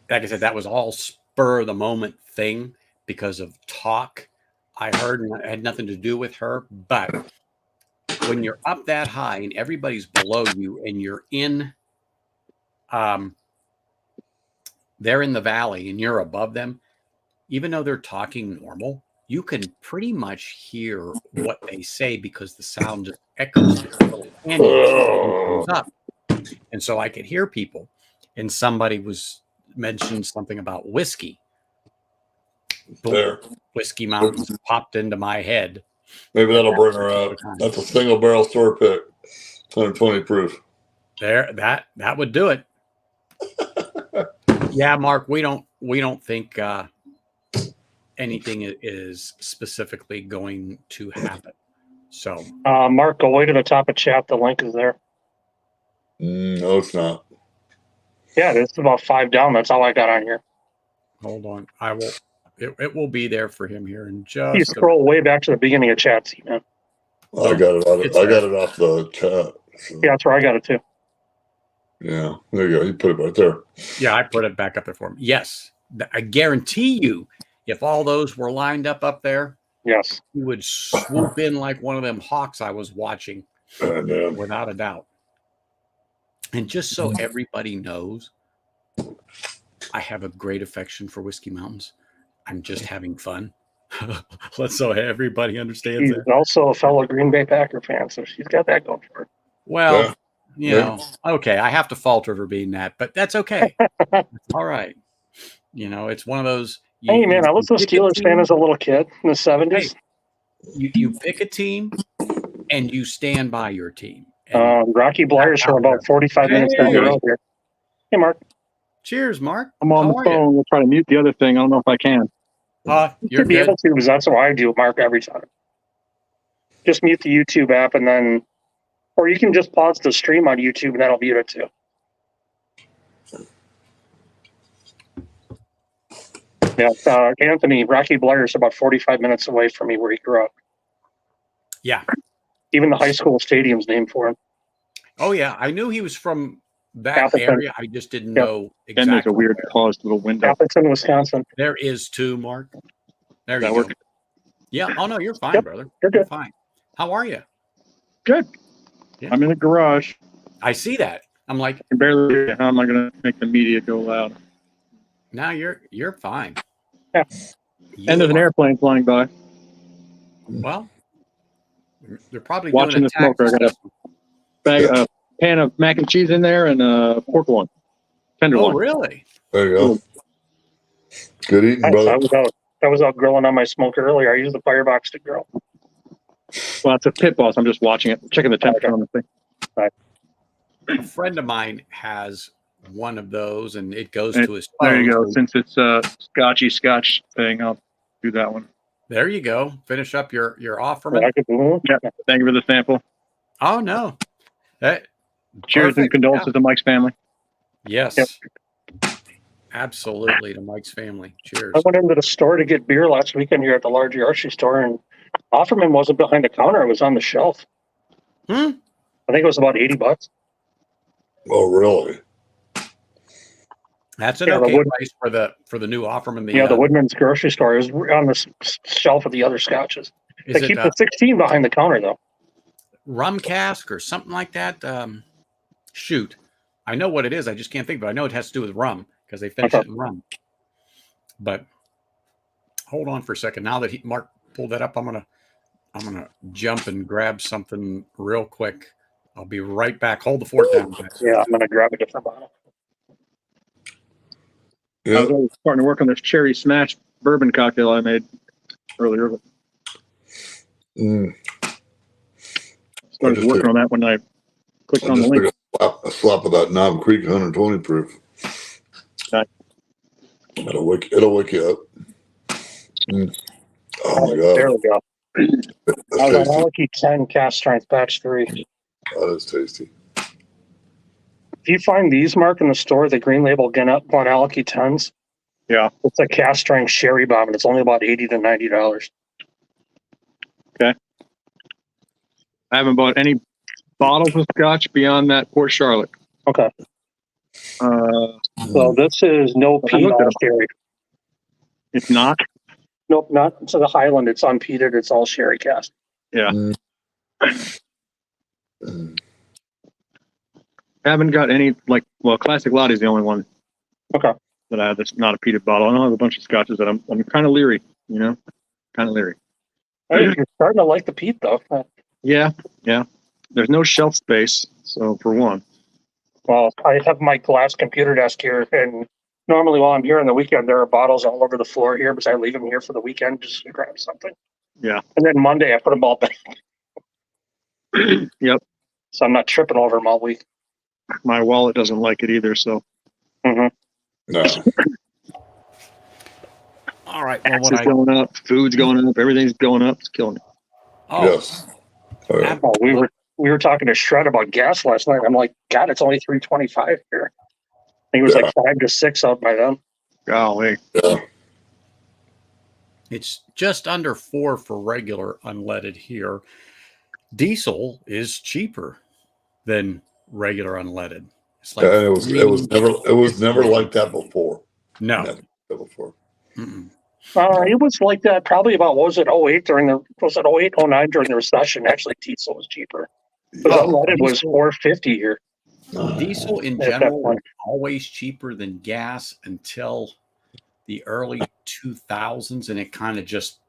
[SPEAKER 1] like I said, that was all spur of the moment thing because of talk I heard, and it had nothing to do with her. But when you're up that high and everybody's below you, and you're in, they're in the valley and you're above them, even though they're talking normal, you can pretty much hear what they say because the sound just echoes through the little canyon and comes up. And so I could hear people, and somebody mentioned something about whiskey. Boom,
[SPEAKER 3] There.
[SPEAKER 1] Whiskey Mountains popped into my head.
[SPEAKER 3] Maybe that'll bring her up. That's a single barrel store pick, 120 proof.
[SPEAKER 1] There, that would do it. Yeah, Mark, we don't think anything is specifically going to happen. So,
[SPEAKER 4] Mark, go way to the top of chat. The link is there.
[SPEAKER 3] No, it's not.
[SPEAKER 4] Yeah, it's about 5 down. That's all I got on here.
[SPEAKER 1] hold on. I will. It will be there for him here in
[SPEAKER 4] You
[SPEAKER 1] just.
[SPEAKER 4] scroll way back to the beginning of chat, see, man.
[SPEAKER 3] I got it. I got it off the chat. So.
[SPEAKER 4] Yeah, that's where I got it too.
[SPEAKER 3] Yeah, there you go. You put it right there.
[SPEAKER 1] Yeah, I put it back up there for him. Yes, I guarantee you, if all those were lined up there,
[SPEAKER 4] yes,
[SPEAKER 1] he would swoop in like one of them hawks I was watching, without a doubt. And just so everybody knows, I have a great affection for Whiskey Mountains. I'm just having fun. Let's so everybody understands
[SPEAKER 4] she's
[SPEAKER 1] that.
[SPEAKER 4] also a fellow Green Bay Packer fan, so she's got that going for her.
[SPEAKER 1] Well, okay, I have to falter for being that, but that's okay. It's all right. It's one of those.
[SPEAKER 4] Hey, man, I was a Steelers fan as a little kid in the 70s.
[SPEAKER 1] Hey, you pick a team and you stand by your team.
[SPEAKER 4] Rocky Bliers from about 45 minutes down the road here. Hey, Mark.
[SPEAKER 1] Cheers, Mark.
[SPEAKER 5] I'm on the phone. We'll try to mute the other thing. I don't know if I can.
[SPEAKER 4] You should be able to, because that's what I do, Mark, every time. Just mute the YouTube app and then Or you can just pause the stream on YouTube and that'll mute it too. Yeah, Anthony, Rocky Blair is about 45 minutes away from me where he grew up.
[SPEAKER 1] Yeah.
[SPEAKER 4] Even the high school stadium's named for him.
[SPEAKER 1] Oh, yeah. I knew he was from that
[SPEAKER 4] Appleton.
[SPEAKER 1] area. I just didn't know
[SPEAKER 5] Then there's
[SPEAKER 1] exactly.
[SPEAKER 5] a weird
[SPEAKER 1] where.
[SPEAKER 5] paused little window.
[SPEAKER 4] Appleton, Wisconsin.
[SPEAKER 1] There is too, Mark. There
[SPEAKER 5] That
[SPEAKER 1] you
[SPEAKER 5] work?
[SPEAKER 1] go. Yeah. Oh, no, you're fine,
[SPEAKER 4] Yep,
[SPEAKER 1] brother.
[SPEAKER 4] you're
[SPEAKER 1] You're
[SPEAKER 4] good.
[SPEAKER 1] fine. How are you?
[SPEAKER 5] Good.
[SPEAKER 1] Yeah.
[SPEAKER 5] I'm in the garage.
[SPEAKER 1] I see that. I'm like,
[SPEAKER 5] I can barely hear you. How am I going to make the media go loud?
[SPEAKER 1] now you're fine.
[SPEAKER 4] Yeah.
[SPEAKER 5] And there's an airplane flying by.
[SPEAKER 1] Well, they're probably
[SPEAKER 5] Watching
[SPEAKER 1] doing
[SPEAKER 5] the smoker. I got a pan of mac and cheese in there and a pork one. Tender
[SPEAKER 1] Oh,
[SPEAKER 5] one.
[SPEAKER 1] really?
[SPEAKER 3] There you go. Good eating,
[SPEAKER 4] Nice.
[SPEAKER 3] brother.
[SPEAKER 4] I was out grilling on my smoker earlier. I used the firebox to grill.
[SPEAKER 5] Well, it's a pit boss. I'm just watching it, checking the temperature on the thing.
[SPEAKER 1] A friend of mine has one of those, and it goes
[SPEAKER 5] And
[SPEAKER 1] to his phone.
[SPEAKER 5] There you go.
[SPEAKER 1] so-
[SPEAKER 5] Since it's a Scotch thing, I'll do that one.
[SPEAKER 1] There you go. Finish up your offerman.
[SPEAKER 5] Yeah. Thank you for the sample.
[SPEAKER 1] Oh no. That,
[SPEAKER 5] Cheers and
[SPEAKER 1] perfect.
[SPEAKER 5] condolences to Mike's family.
[SPEAKER 1] Yes.
[SPEAKER 4] Yep.
[SPEAKER 1] Absolutely, to Mike's family. Cheers.
[SPEAKER 4] I went into the store to get beer last weekend here at the large grocery store, and Offerman wasn't behind the counter; it was on the shelf.
[SPEAKER 1] Hmm?
[SPEAKER 4] I think it was about $80.
[SPEAKER 3] Oh, really?
[SPEAKER 1] That's an
[SPEAKER 4] Yeah, the
[SPEAKER 1] okay
[SPEAKER 4] wood-
[SPEAKER 1] price for the new offerman.
[SPEAKER 4] Yeah, the Woodman's grocery store is on the shelf of the other scotches.
[SPEAKER 1] Is
[SPEAKER 4] They
[SPEAKER 1] it
[SPEAKER 4] keep the 16 behind the counter though.
[SPEAKER 1] rum cask or something like that? Shoot, I know what it is. I just can't think, but I know it has to do with rum because they finish
[SPEAKER 4] Okay.
[SPEAKER 1] it in rum. But hold on for a second. Now that Mark pulled that up, I'm gonna jump and grab something real quick. I'll be right back. Hold the fort down, guys.
[SPEAKER 4] Yeah, I'm gonna grab a different bottle.
[SPEAKER 5] I
[SPEAKER 3] Yeah.
[SPEAKER 5] was starting to work on this cherry smash bourbon cocktail I made earlier.
[SPEAKER 3] Mm.
[SPEAKER 5] Started
[SPEAKER 3] just
[SPEAKER 5] working
[SPEAKER 3] took-
[SPEAKER 5] on that when I clicked
[SPEAKER 3] I
[SPEAKER 5] on the
[SPEAKER 3] just
[SPEAKER 5] link.
[SPEAKER 3] took a slap of that Knob Creek 120 proof.
[SPEAKER 5] Okay.
[SPEAKER 3] It'll wake you up. Mm. Oh my
[SPEAKER 4] There
[SPEAKER 3] god,
[SPEAKER 4] we go.
[SPEAKER 3] that's
[SPEAKER 4] I was
[SPEAKER 3] tasty.
[SPEAKER 4] on Lucky 10 cast strength batch 3.
[SPEAKER 3] That is tasty.
[SPEAKER 4] If you find these, Mark, in the store, the green label Glenalky 10s,
[SPEAKER 5] Yeah.
[SPEAKER 4] it's a cast strength sherry bomb, and it's only about $80 to $90.
[SPEAKER 5] I haven't bought any bottles of scotch beyond that Port Charlotte.
[SPEAKER 4] Okay,
[SPEAKER 5] Uh,
[SPEAKER 4] so this is no
[SPEAKER 5] I
[SPEAKER 4] peat
[SPEAKER 5] looked at
[SPEAKER 4] all
[SPEAKER 5] 'em.
[SPEAKER 4] sherry.
[SPEAKER 5] it's not.
[SPEAKER 4] Nope, not to the Highland. It's unpeated. It's all sherry cast.
[SPEAKER 5] Yeah.
[SPEAKER 3] Mm.
[SPEAKER 5] I haven't got any, Classic Lottie's the only one
[SPEAKER 4] Okay.
[SPEAKER 5] that I have that's not a peated bottle. I don't have a bunch of scotches that I'm kind of leery, kind of leery.
[SPEAKER 4] Hey, you're starting to like the peat, though.
[SPEAKER 5] Yeah. There's no shelf space, so for one.
[SPEAKER 4] Well, I have my glass computer desk here, and normally while I'm here on the weekend, there are bottles all over the floor here, because I leave them here for the weekend just to grab something.
[SPEAKER 5] Yeah.
[SPEAKER 4] And then Monday, I put them all back.
[SPEAKER 5] Yep.
[SPEAKER 4] So I'm not tripping over them all week.
[SPEAKER 5] My wallet doesn't like it either, so
[SPEAKER 3] No.
[SPEAKER 1] All right. Well,
[SPEAKER 5] taxes going up, food's going up, everything's going up. It's killing me.
[SPEAKER 1] Oh,
[SPEAKER 3] Yes. Oh, yeah.
[SPEAKER 4] Oh, we were talking to Shred about gas last night. I'm like, God, it's only $3.25 here. I think it was like 5 to 6 out by then.
[SPEAKER 5] Golly.
[SPEAKER 3] Yeah.
[SPEAKER 1] it's just under 4 for regular unleaded here. Diesel is cheaper than regular unleaded. It's like
[SPEAKER 3] And it was never like that before.
[SPEAKER 1] no.
[SPEAKER 3] Never like that before.
[SPEAKER 1] Mm-mm.
[SPEAKER 4] It was like that probably about, what was it, 08 was it 08, 09 during the recession? Actually, diesel was cheaper. But
[SPEAKER 3] Oh,
[SPEAKER 4] unleaded was $4.50 here.
[SPEAKER 1] Diesel in
[SPEAKER 4] At that
[SPEAKER 1] general was
[SPEAKER 4] point.
[SPEAKER 1] always cheaper than gas until the early 2000s, and it kind of just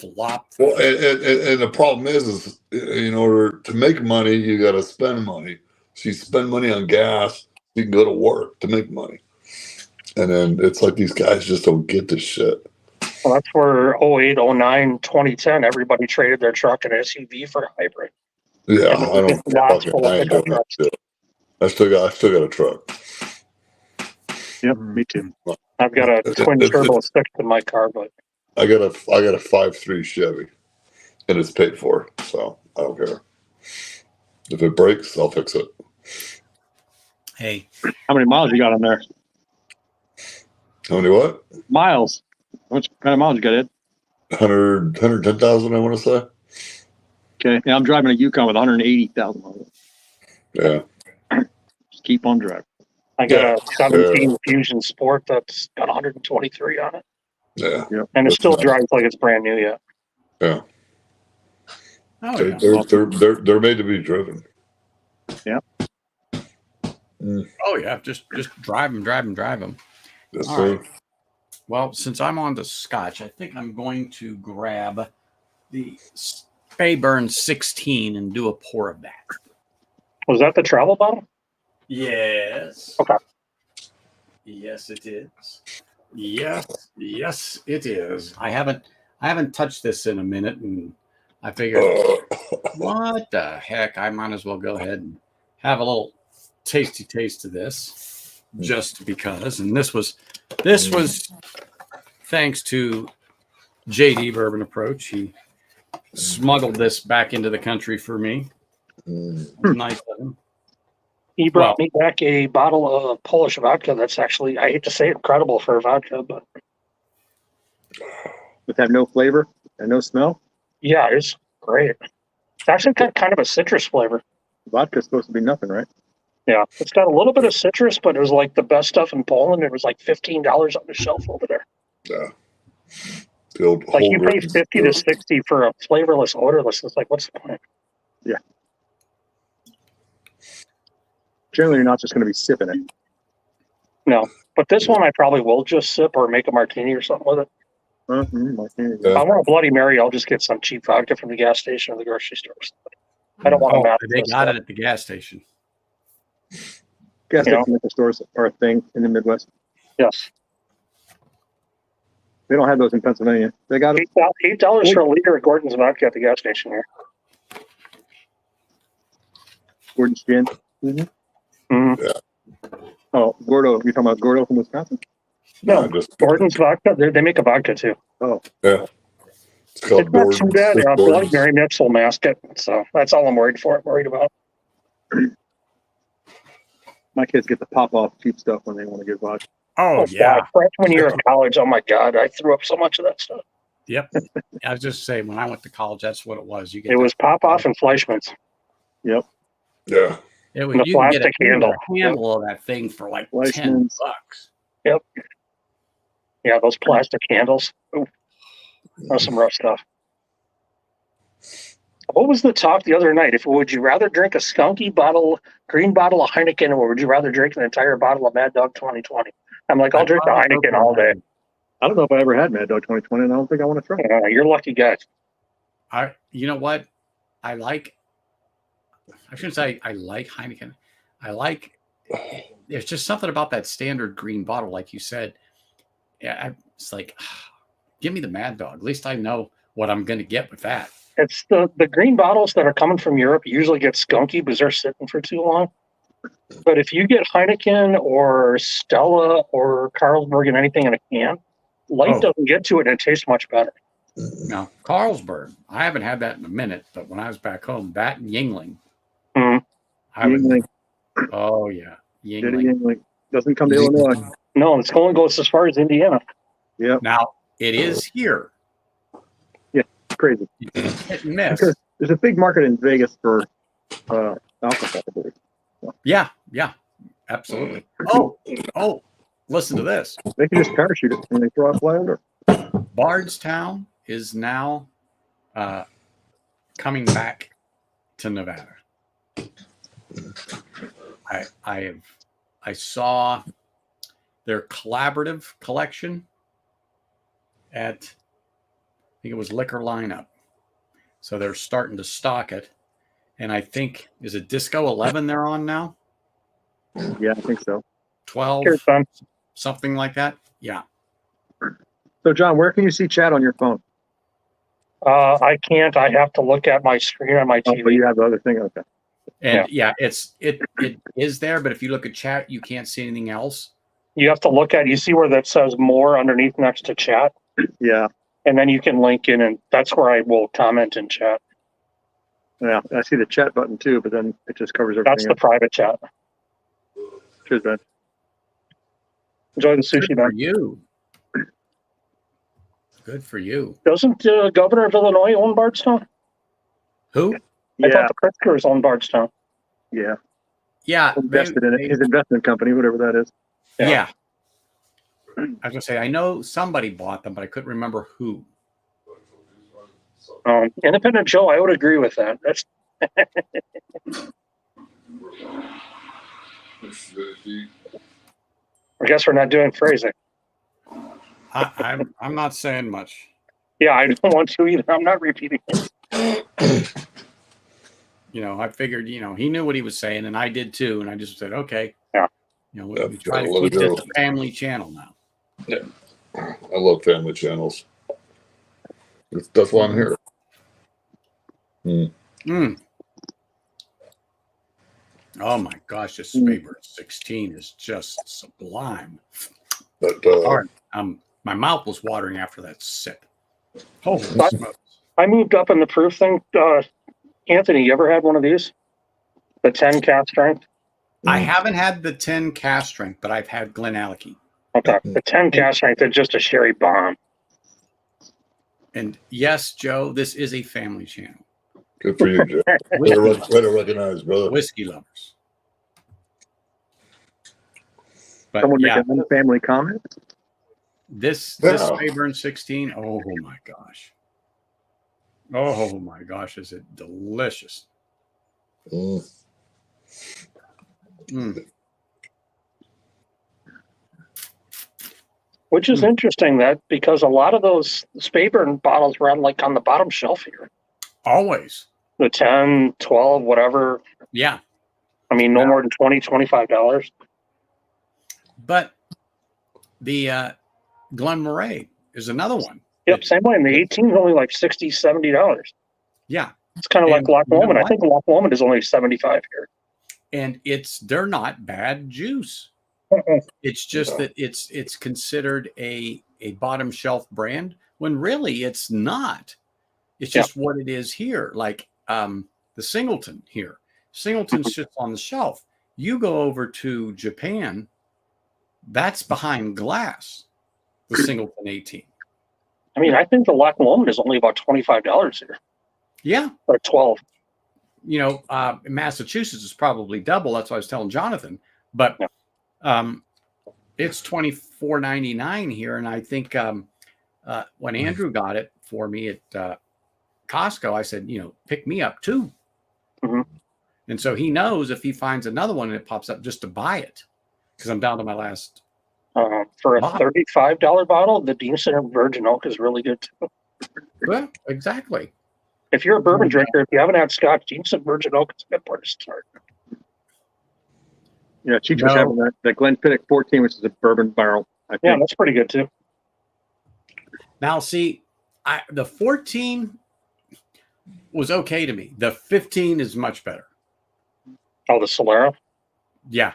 [SPEAKER 1] flopped.
[SPEAKER 3] Well, and the problem is in order to make money, you got to spend money. So you spend money on gas, you can go to work to make money. And then it's like these guys just don't get this shit.
[SPEAKER 4] Well, that's where 08, 09, 2010, everybody traded their truck and SUV for a hybrid.
[SPEAKER 3] Yeah,
[SPEAKER 4] And
[SPEAKER 3] I don't.
[SPEAKER 4] it's lots full of
[SPEAKER 3] I ain't
[SPEAKER 4] pickup
[SPEAKER 3] doing that
[SPEAKER 4] trucks.
[SPEAKER 3] shit. I still got a truck.
[SPEAKER 5] Yep, me too.
[SPEAKER 4] I've got a twin turbo 6 in my car, but
[SPEAKER 3] I got a 5.3 Chevy, and it's paid for, so I don't care. If it breaks, I'll fix it.
[SPEAKER 1] Hey,
[SPEAKER 5] How many miles you got on there?
[SPEAKER 3] How many what?
[SPEAKER 5] Miles. How much kind of miles you got, Ed?
[SPEAKER 3] 110,000, I want to say.
[SPEAKER 5] Okay. Yeah, I'm driving a Yukon with 180,000 miles.
[SPEAKER 3] Yeah.
[SPEAKER 5] Just keep on driving.
[SPEAKER 4] I got
[SPEAKER 3] Yeah.
[SPEAKER 4] a 17 Fusion Sport that's got 123 on it,
[SPEAKER 3] Yeah.
[SPEAKER 4] and it
[SPEAKER 3] That's
[SPEAKER 4] still
[SPEAKER 3] nice.
[SPEAKER 4] drives like it's brand new yet.
[SPEAKER 3] Yeah.
[SPEAKER 1] oh
[SPEAKER 3] They're,
[SPEAKER 1] yeah,
[SPEAKER 3] they're made to be driven.
[SPEAKER 5] Yeah.
[SPEAKER 1] oh yeah, just drive them.
[SPEAKER 3] Yes,
[SPEAKER 1] All
[SPEAKER 3] sir.
[SPEAKER 1] right. Well, since I'm on the Scotch, I think I'm going to grab the Speyburn 16 and do a pour of that.
[SPEAKER 4] Was that the travel bottle?
[SPEAKER 1] Yes.
[SPEAKER 4] Okay.
[SPEAKER 1] Yes, it is. Yes, it is. I haven't touched this in a minute, and I figured, what the heck? I might as well go ahead and have a little tasty taste of this, just because. And this was thanks to JD Bourbon Approach. He smuggled this back into the country for me. It was nice of him.
[SPEAKER 4] He brought me back a bottle of Polish vodka that's actually, I hate to say it, incredible for a vodka, but
[SPEAKER 5] With have no flavor and no smell.
[SPEAKER 4] yeah, it's great. It's actually got kind of a citrus flavor.
[SPEAKER 5] Vodka's supposed to be nothing, right?
[SPEAKER 4] Yeah, it's got a little bit of citrus, but it was like the best stuff in Poland. It was like $15 on the shelf over there.
[SPEAKER 3] Yeah. The old
[SPEAKER 4] Like you pay
[SPEAKER 3] Holgren's.
[SPEAKER 4] 50 to 60 for a flavorless, odorless. It's like, what's the point?
[SPEAKER 5] Generally, you're not just going to be sipping it.
[SPEAKER 4] No, but this one I probably will just sip or make a martini or something with it.
[SPEAKER 3] Yeah.
[SPEAKER 4] If I want a Bloody Mary, I'll just get some cheap vodka from the gas station or the grocery store. I don't want to match
[SPEAKER 1] They
[SPEAKER 4] this
[SPEAKER 1] got
[SPEAKER 4] stuff.
[SPEAKER 1] it at the gas station.
[SPEAKER 5] Gas
[SPEAKER 4] You know?
[SPEAKER 5] station liquor stores are a thing in the Midwest.
[SPEAKER 4] Yes.
[SPEAKER 5] They don't have those in Pennsylvania. They got it.
[SPEAKER 4] $8 for a liter of Gordon's vodka at the gas station here.
[SPEAKER 5] Gordon's Gin. Oh, Gordo. You're talking about Gordo from Wisconsin?
[SPEAKER 4] No,
[SPEAKER 3] just
[SPEAKER 4] Gordon's vodka. They make a vodka too.
[SPEAKER 5] Oh,
[SPEAKER 3] yeah. It's called
[SPEAKER 4] It's not too bad.
[SPEAKER 3] It's
[SPEAKER 4] Bloody
[SPEAKER 3] Gordon's.
[SPEAKER 4] Mary Nips will mask it. So that's all I'm worried about.
[SPEAKER 5] my kids get the pop off cheap stuff when they want to get vodka.
[SPEAKER 1] Oh yeah.
[SPEAKER 4] God. Freshman year of college. Oh my God. I threw up so much of that stuff.
[SPEAKER 1] Yep. I was just saying, when I went to college, that's what it was. You get
[SPEAKER 4] It was pop off and Fleischmann's.
[SPEAKER 5] Yep.
[SPEAKER 3] Yeah.
[SPEAKER 1] it was,
[SPEAKER 4] the
[SPEAKER 1] you can get a
[SPEAKER 4] plastic handle.
[SPEAKER 1] handle of that thing for like
[SPEAKER 5] Fleischmann's.
[SPEAKER 1] $10.
[SPEAKER 4] Yeah, those plastic handles. Ooh, that was some rough stuff. What was the talk the other night? Would you rather drink a skunky green bottle of Heineken, or would you rather drink an entire bottle of Mad Dog 2020? I'm like, I'll drink the Heineken all day.
[SPEAKER 5] I don't know if I ever had Mad Dog 2020, and I don't think I want to try it.
[SPEAKER 4] You're lucky guys.
[SPEAKER 1] You know what? I shouldn't say I like Heineken. There's just something about that standard green bottle, like you said. Yeah, it's like, give me the Mad Dog. At least I know what I'm going to get with that.
[SPEAKER 4] It's the green bottles that are coming from Europe usually get skunky because they're sitting for too long. But if you get Heineken or Stella or Carlsberg and anything in a can, light doesn't get to it and it tastes much better.
[SPEAKER 1] Now, Carlsberg, I haven't had that in a minute, but when I was back home, that and Yingling.
[SPEAKER 4] Mhm.
[SPEAKER 5] Yingling.
[SPEAKER 1] Oh, yeah.
[SPEAKER 5] Yingling. Doesn't come to Illinois.
[SPEAKER 4] No, it's only goes as far as Indiana.
[SPEAKER 5] Yep.
[SPEAKER 1] Now, it is here.
[SPEAKER 5] Crazy.
[SPEAKER 1] Hit and miss.
[SPEAKER 5] Because there's a big market in Vegas for alcohol.
[SPEAKER 1] Yeah, absolutely. Oh, listen to this.
[SPEAKER 5] They can just parachute it when they throw out fly under.
[SPEAKER 1] Bardstown is now coming back to Nevada. I saw their collaborative collection at, I think it was Liquor Lineup. So they're starting to stock it. And I think, is it Disco 11 they're on now?
[SPEAKER 5] Yeah, I think so.
[SPEAKER 1] 12,
[SPEAKER 4] Here's fun.
[SPEAKER 1] something like that? Yeah.
[SPEAKER 5] So, John, where can you see chat on your phone?
[SPEAKER 4] I can't. I have to look at my screen on my
[SPEAKER 5] Oh,
[SPEAKER 4] TV.
[SPEAKER 5] but you have the other thing? Okay.
[SPEAKER 1] And it is there, but if you look at chat, you can't see anything else.
[SPEAKER 4] You have to look at, you see where that says more underneath next to chat,
[SPEAKER 5] Yeah.
[SPEAKER 4] and then you can link in, and that's where I will comment in chat.
[SPEAKER 5] Yeah, I see the chat button too, but then it just covers
[SPEAKER 4] That's
[SPEAKER 5] everything
[SPEAKER 4] the private chat.
[SPEAKER 5] Cheers, Ben.
[SPEAKER 4] Enjoy the
[SPEAKER 1] Good
[SPEAKER 4] sushi,
[SPEAKER 1] for
[SPEAKER 4] man.
[SPEAKER 1] you. Good for you.
[SPEAKER 4] Doesn't the governor of Illinois own Bardstown?
[SPEAKER 1] Who?
[SPEAKER 4] I
[SPEAKER 5] Yeah,
[SPEAKER 4] thought the Pritzkers owned Bardstown.
[SPEAKER 5] yeah.
[SPEAKER 1] Yeah,
[SPEAKER 5] Invested in it. His investment company, whatever that is.
[SPEAKER 1] yeah. I was gonna say I know somebody bought them, but I couldn't remember who.
[SPEAKER 4] Independent Joe, I would agree with that. That's I guess we're not doing phrasing.
[SPEAKER 1] I'm not saying much.
[SPEAKER 4] Yeah, I don't want to either. I'm not repeating it.
[SPEAKER 1] You know, I figured, you know, he knew what he was saying, and I did too. And I just said, okay.
[SPEAKER 4] Yeah.
[SPEAKER 1] You know,
[SPEAKER 3] Yeah,
[SPEAKER 1] we try to
[SPEAKER 3] let it
[SPEAKER 1] keep this
[SPEAKER 3] go.
[SPEAKER 1] a family channel now.
[SPEAKER 3] Yeah, I love family channels. That's why I'm here.
[SPEAKER 1] Mm. Oh my gosh, this Faber 16 is just sublime.
[SPEAKER 3] But
[SPEAKER 1] All right. My mouth was watering after that sip. Holy smokes.
[SPEAKER 4] I moved up in the proof thing. Anthony, you ever had one of these? The 10 cast strength?
[SPEAKER 1] I haven't had the 10 cast strength, but I've had Glenalachie.
[SPEAKER 4] Okay. The 10 cast strength is just a sherry bomb.
[SPEAKER 1] And yes, Joe, this is a family channel.
[SPEAKER 3] good for you, Joe. Way to recognize, brother.
[SPEAKER 1] Whiskey lovers. But
[SPEAKER 5] Someone
[SPEAKER 1] yeah,
[SPEAKER 5] make a family comment.
[SPEAKER 1] this
[SPEAKER 3] Yeah.
[SPEAKER 1] Faber 16, oh my gosh. Oh my gosh, is it delicious.
[SPEAKER 3] Mm.
[SPEAKER 4] Which is interesting that because a lot of those Speyburn bottles run like on the bottom shelf here.
[SPEAKER 1] Always.
[SPEAKER 4] The 10, 12, whatever.
[SPEAKER 1] Yeah.
[SPEAKER 4] I mean, no more than $20, $25.
[SPEAKER 1] But the Glenmorangie is another one.
[SPEAKER 4] Yep, same way. And the 18 is only like $60, $70.
[SPEAKER 1] Yeah.
[SPEAKER 4] It's kind of like
[SPEAKER 1] And
[SPEAKER 4] Loch
[SPEAKER 1] you know
[SPEAKER 4] Lomond. I
[SPEAKER 1] what?
[SPEAKER 4] think Loch Lomond is only 75 here.
[SPEAKER 1] And they're not bad juice. It's just that it's considered a bottom shelf brand when really it's not. It's just what it is here. Like the Singleton here. Singleton sits on the shelf. You go over to Japan, that's behind glass. The Singleton 18.
[SPEAKER 4] I mean, I think the Loch Lomond is only about $25 here.
[SPEAKER 1] Yeah.
[SPEAKER 4] Or 12.
[SPEAKER 1] You know, Massachusetts is probably double. That's what I was telling Jonathan. But it's $24.99 here. And I think when Andrew got it for me at Costco, I said, you know, pick me up too.
[SPEAKER 4] Mm-hmm.
[SPEAKER 1] And so he knows if he finds another one and it pops up just to buy it because I'm down to my last.
[SPEAKER 4] For a $35 bottle, the Dean Center Virgin Oak is really good too.
[SPEAKER 1] Well, exactly.
[SPEAKER 4] If you're a bourbon drinker, if you haven't had Scotch, Dean Center Virgin Oak is a good place to start.
[SPEAKER 5] Yeah, Cheech was having that Glenfiddich 14, which is a bourbon barrel. I think.
[SPEAKER 4] Yeah, that's pretty good too.
[SPEAKER 1] Now, see, the 14 was okay to me. The 15 is much better.
[SPEAKER 4] Oh, the Solera?
[SPEAKER 1] Yeah,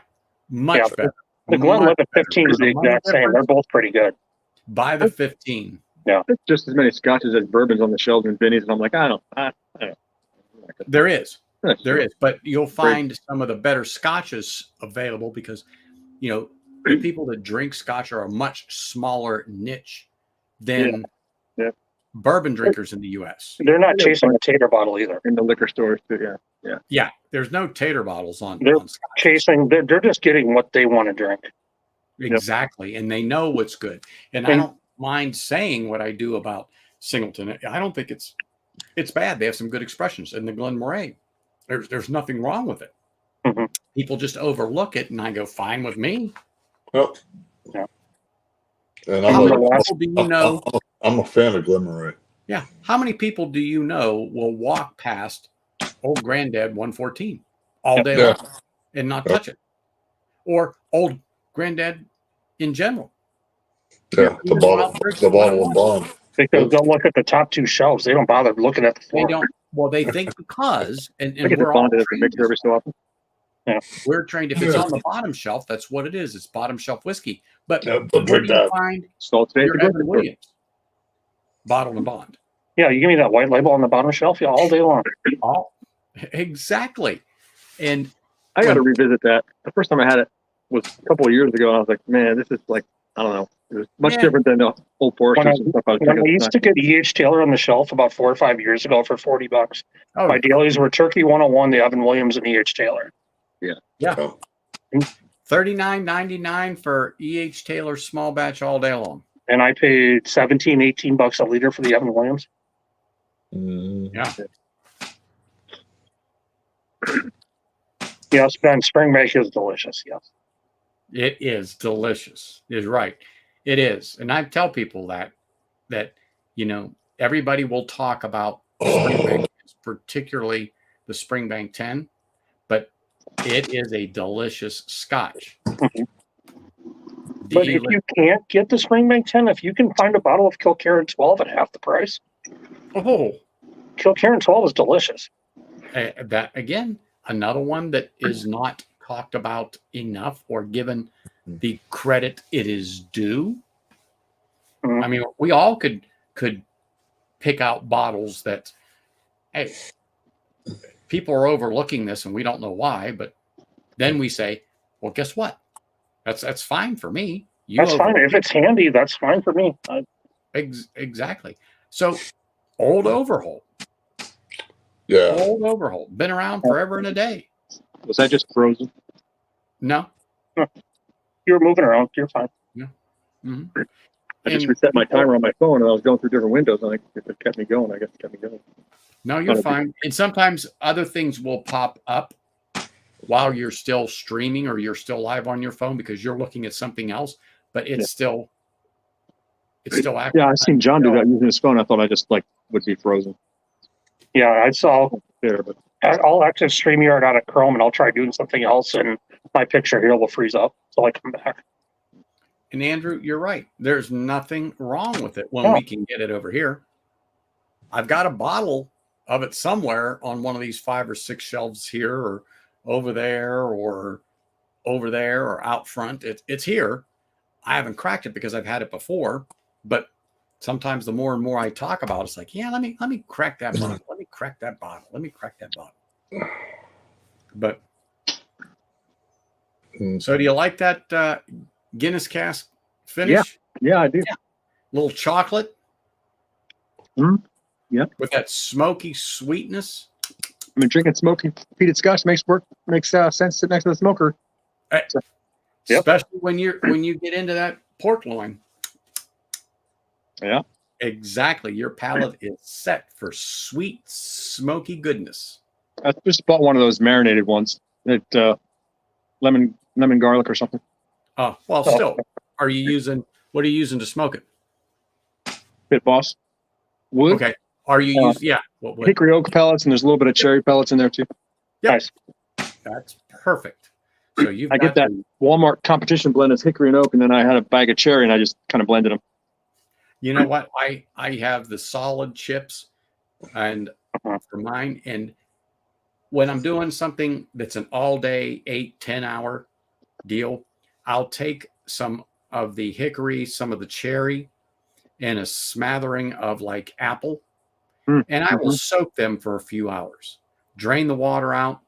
[SPEAKER 1] much better.
[SPEAKER 4] The Glenlivet 15 is the exact same. They're both pretty good.
[SPEAKER 1] Buy the 15.
[SPEAKER 4] Yeah.
[SPEAKER 5] There's just as many Scotches as bourbons on the shelves and Vinnies, and I'm like, I don't know.
[SPEAKER 1] There is.
[SPEAKER 5] That's
[SPEAKER 1] There
[SPEAKER 5] true.
[SPEAKER 1] is. But you'll find some of the better Scotches available because, you know, the people that drink Scotch are a much smaller niche than bourbon drinkers in the U.S.
[SPEAKER 4] They're not chasing a tater bottle either.
[SPEAKER 5] In the liquor stores, too, yeah.
[SPEAKER 1] Yeah, there's no tater bottles on Scotch.
[SPEAKER 4] Chasing, they're just getting what they want to drink.
[SPEAKER 1] Exactly. And they know what's good. And I don't mind saying what I do about Singleton. I don't think it's bad. They have some good expressions. And the Glenmorangie, there's nothing wrong with it.
[SPEAKER 4] Mm-hmm.
[SPEAKER 1] People just overlook it, and I go, fine with me.
[SPEAKER 3] Well,
[SPEAKER 4] yeah.
[SPEAKER 3] And
[SPEAKER 1] How many people do you know?
[SPEAKER 3] I'm a fan of Glenmorangie.
[SPEAKER 1] Yeah. How many people do you know will walk past Old Granddad 114 all day long and not touch it? Or Old Granddad in general?
[SPEAKER 3] Yeah, the bottle and bond.
[SPEAKER 4] Because they'll look at the top two shelves. They don't bother looking at the floor.
[SPEAKER 1] They don't. Well, they think because, and
[SPEAKER 5] I get
[SPEAKER 1] we're all
[SPEAKER 5] bonded at the mixer every so often.
[SPEAKER 4] Yeah.
[SPEAKER 1] We're trained. If it's on the bottom shelf, that's what it is. It's bottom shelf whiskey. But
[SPEAKER 3] but
[SPEAKER 1] where do you find
[SPEAKER 5] Salt today.
[SPEAKER 1] your Evan Williams bottle and bond?
[SPEAKER 4] Yeah, you give me that white label on the bottom shelf, all day long.
[SPEAKER 1] Exactly. And
[SPEAKER 5] I got to revisit that. The first time I had it was a couple of years ago, and I was like, man, this is like, I don't know. It was much
[SPEAKER 1] yeah,
[SPEAKER 5] different than the old Foresters and stuff I was
[SPEAKER 4] When I
[SPEAKER 5] picking
[SPEAKER 4] used
[SPEAKER 5] up.
[SPEAKER 4] to get E.H. Taylor on the shelf about 4 or 5 years ago for $40,
[SPEAKER 1] oh,
[SPEAKER 4] my dailies were Turkey 101, the Evan Williams, and E.H. Taylor.
[SPEAKER 1] yeah.
[SPEAKER 3] Oh,
[SPEAKER 1] $39.99 for E.H. Taylor small batch all day long.
[SPEAKER 4] And I paid $17-18 a liter for the Evan Williams.
[SPEAKER 1] Yeah.
[SPEAKER 4] Yes, Ben, Springbank is delicious. Yes.
[SPEAKER 1] It is delicious. Is right. It is. And I tell people that everybody will talk about Springbank, particularly the Springbank 10, but it is a delicious Scotch.
[SPEAKER 4] But if you can't get the Springbank 10, if you can find a bottle of Kilkerran 12 at half the price, Kilkerran 12 is delicious.
[SPEAKER 1] That again, another one that is not talked about enough or given the credit it is due. I mean, we all could pick out bottles that, hey, people are overlooking this and we don't know why, but then we say, well, guess what? That's fine for me.
[SPEAKER 4] That's fine. If it's handy, that's fine for me.
[SPEAKER 1] Exactly. So, Old Overholt.
[SPEAKER 3] yeah.
[SPEAKER 1] Old Overholt. Been around forever and a day.
[SPEAKER 5] Was that just frozen?
[SPEAKER 1] No.
[SPEAKER 4] You were moving around. You're fine.
[SPEAKER 1] Yeah. Mm-hmm.
[SPEAKER 5] I just reset my timer on my phone and I was going through different windows. And if it kept me going, I guess it kept me going.
[SPEAKER 1] No, you're fine. And sometimes other things will pop up while you're still streaming or you're still live on your phone because you're looking at something else, but it's still active.
[SPEAKER 5] Yeah, I've seen John do that using his phone. I thought I just would be frozen.
[SPEAKER 4] Yeah, I saw
[SPEAKER 5] there, but
[SPEAKER 4] I'll actually StreamYard out of Chrome and I'll try doing something else and my picture here will freeze up until I come back.
[SPEAKER 1] And Andrew, you're right. There's nothing wrong with it when we can get it over here. I've got a bottle of it somewhere on one of these 5 or 6 shelves here or over there or out front. It's here. I haven't cracked it because I've had it before, but sometimes the more and more I talk about it, it's like, yeah, let me crack that bottle. Let me crack that bottle. Let me crack that bottle. But so do you like that Guinness cask finish?
[SPEAKER 5] Yeah, I do.
[SPEAKER 1] Yeah. Little chocolate.
[SPEAKER 5] Yeah.
[SPEAKER 1] With that smoky sweetness.
[SPEAKER 5] I mean, drinking smoky peated Scotch makes sense sitting next to the smoker.
[SPEAKER 1] Especially when you get into that pork loin.
[SPEAKER 5] Yeah.
[SPEAKER 1] Exactly. Your palate is set for sweet, smoky goodness.
[SPEAKER 5] I just bought one of those marinated ones. Lemon garlic or something.
[SPEAKER 1] Oh, well, still. What are you using to smoke it?
[SPEAKER 5] Pit Boss. Wood.
[SPEAKER 1] Okay. Are you using
[SPEAKER 5] hickory oak pellets, and there's a little bit of cherry pellets in there too.
[SPEAKER 1] Yes. That's perfect. So I
[SPEAKER 5] get that Walmart competition blend is hickory and oak, and then I had a bag of cherry, and I just kind of blended them.
[SPEAKER 1] You know what? I have the solid chips, and for mine, and when I'm doing something that's an all-day 8-10 hour deal, I'll take some of the hickory, some of the cherry, and a smattering of like apple, and I will soak them for a few hours. Drain the water out,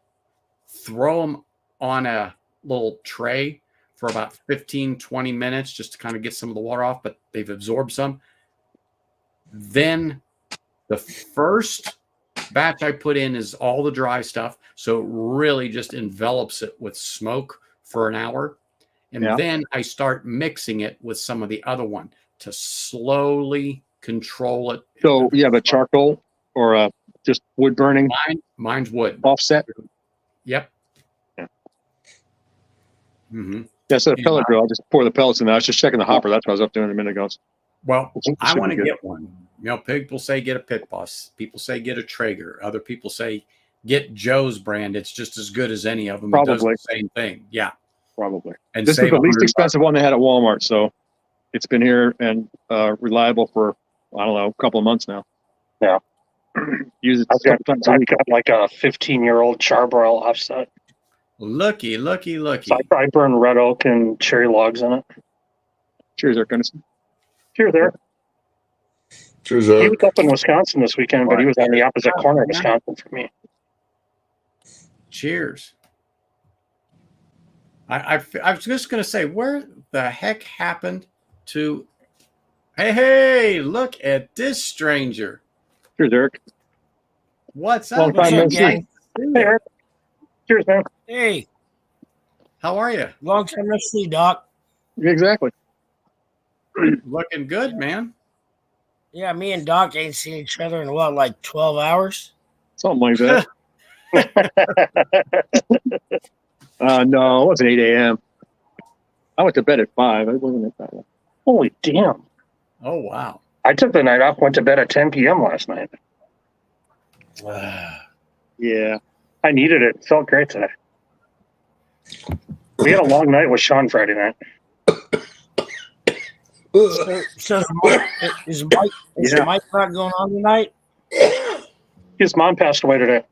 [SPEAKER 1] throw them on a little tray for about 15-20 minutes just to kind of get some of the water off, but they've absorbed some. Then the first batch I put in is all the dry stuff, so it really just envelops it with smoke for an hour. And then I start mixing it with some of the other one to slowly control it.
[SPEAKER 5] So you have a charcoal or just wood burning?
[SPEAKER 1] Mine's wood.
[SPEAKER 5] Offset?
[SPEAKER 1] Yep. Yeah.
[SPEAKER 5] Mm-hmm. Yeah, so the pellet grill, I'll just pour the pellets in there. I was just checking the hopper. That's what I was up doing a minute ago.
[SPEAKER 1] Well, I want to get one. You know, people say get a Pit Boss. People say get a Traeger. Other people say get Joe's brand. It's just as good as any of them.
[SPEAKER 5] Probably.
[SPEAKER 1] It does the same thing. Yeah.
[SPEAKER 5] Probably.
[SPEAKER 1] And
[SPEAKER 5] this is the least expensive one they had at Walmart, so it's been here and reliable for, I don't know, a couple of months now.
[SPEAKER 4] Yeah.
[SPEAKER 5] Use it.
[SPEAKER 4] I've got like a 15-year-old charbroil offset.
[SPEAKER 1] Looky.
[SPEAKER 4] So I burn red oak and cherry logs in it.
[SPEAKER 5] Cheers, Eric Gunnison.
[SPEAKER 4] Cheers, Eric.
[SPEAKER 3] Cheers,
[SPEAKER 4] He
[SPEAKER 3] Eric.
[SPEAKER 4] was up in Wisconsin this weekend, but he was on the opposite corner of Wisconsin from me.
[SPEAKER 1] Cheers. I was just going to say, where the heck happened to... Hey, look at this stranger.
[SPEAKER 5] Cheers, Eric.
[SPEAKER 1] What's
[SPEAKER 5] Long
[SPEAKER 1] up?
[SPEAKER 5] time no
[SPEAKER 1] man?
[SPEAKER 5] see.
[SPEAKER 1] Nice to see
[SPEAKER 4] Hey,
[SPEAKER 1] you.
[SPEAKER 4] Eric. Cheers, man.
[SPEAKER 6] Hey,
[SPEAKER 1] How are you?
[SPEAKER 6] long time no see, Doc.
[SPEAKER 5] Exactly.
[SPEAKER 1] Looking good, man.
[SPEAKER 6] Yeah, me and Doc ain't seen each other in what, like 12 hours?
[SPEAKER 5] Something like that. No, it wasn't 8 a.m. I went to bed at 5. I wasn't at that.
[SPEAKER 4] Holy damn.
[SPEAKER 1] Oh, wow.
[SPEAKER 4] I took the night off, went to bed at 10 p.m. last night.
[SPEAKER 5] Yeah.
[SPEAKER 4] I needed it. It felt great today. We had a long night with Sean Friday night.
[SPEAKER 6] So is Mike not going on tonight?
[SPEAKER 4] His mom passed away today.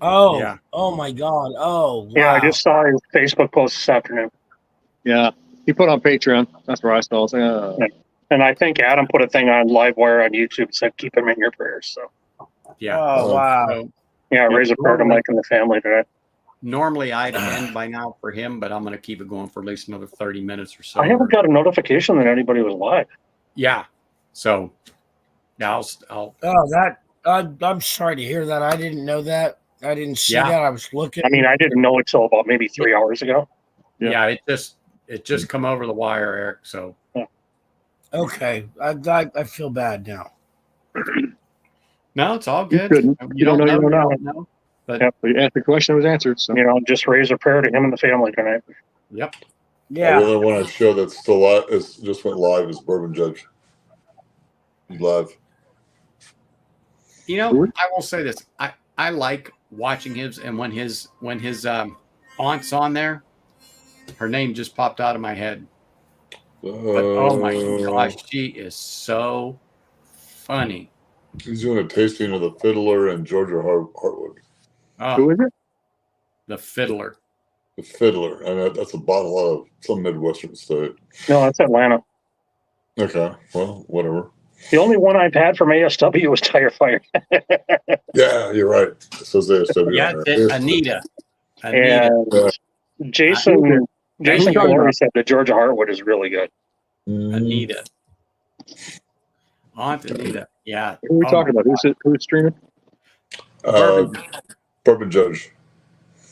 [SPEAKER 6] Oh,
[SPEAKER 1] Yeah.
[SPEAKER 6] oh my God. Oh, wow.
[SPEAKER 4] Yeah, I just saw his Facebook post this afternoon.
[SPEAKER 5] Yeah. He put on Patreon. That's where I saw it. Like,
[SPEAKER 4] And I think Adam put a thing on Livewire on YouTube, said keep him in your prayers. So,
[SPEAKER 1] Yeah.
[SPEAKER 6] Oh, wow.
[SPEAKER 1] So
[SPEAKER 4] yeah, raise a prayer to Mike and the family today.
[SPEAKER 1] normally I'd end by now for him, but I'm going to keep it going for at least another 30 minutes or so.
[SPEAKER 4] I haven't got a notification that anybody was live.
[SPEAKER 1] Yeah. So, yeah, I'll
[SPEAKER 6] Oh, I'm sorry to hear that. I didn't know that. I didn't see
[SPEAKER 1] Yeah.
[SPEAKER 6] that. I was looking.
[SPEAKER 4] I mean, I didn't know it till about maybe 3 hours ago.
[SPEAKER 1] yeah, it just come over the wire, Eric. So,
[SPEAKER 6] Okay. I feel bad now.
[SPEAKER 1] no, it's all
[SPEAKER 5] You
[SPEAKER 1] good.
[SPEAKER 5] couldn't.
[SPEAKER 1] You
[SPEAKER 5] You don't know, you don't
[SPEAKER 1] know. But
[SPEAKER 4] Yep.
[SPEAKER 5] But you asked the question, it was answered. So
[SPEAKER 4] You know, just raise a prayer to him and the family tonight.
[SPEAKER 1] yep.
[SPEAKER 6] Yeah.
[SPEAKER 3] The only one I show that's still live is just went live is Bourbon Judge. He's live.
[SPEAKER 1] You know,
[SPEAKER 5] Who?
[SPEAKER 1] I will say this. I like watching his, and when his aunt's on there, her name just popped out of my head. But oh my gosh, she is so funny.
[SPEAKER 3] He's doing a tasting of the Fiddler and Georgia Hartwood.
[SPEAKER 1] Oh,
[SPEAKER 5] who is it?
[SPEAKER 1] the Fiddler.
[SPEAKER 3] The Fiddler, and that's a bottle out of some Midwestern state.
[SPEAKER 4] No, that's Atlanta.
[SPEAKER 3] Okay, well, whatever.
[SPEAKER 4] The only one I've had from ASW was Tire Fire.
[SPEAKER 3] Yeah, you're right. It says ASW.
[SPEAKER 1] Yeah,
[SPEAKER 3] on there.
[SPEAKER 1] Anita.
[SPEAKER 4] And Jason
[SPEAKER 1] Jason
[SPEAKER 4] Glory said that Georgia Hartwood is really good.
[SPEAKER 1] Anita. Aunt Anita. Yeah.
[SPEAKER 5] Who are we
[SPEAKER 1] Oh
[SPEAKER 5] talking
[SPEAKER 1] my
[SPEAKER 5] about? Who's streaming?
[SPEAKER 3] Bourbon Judge.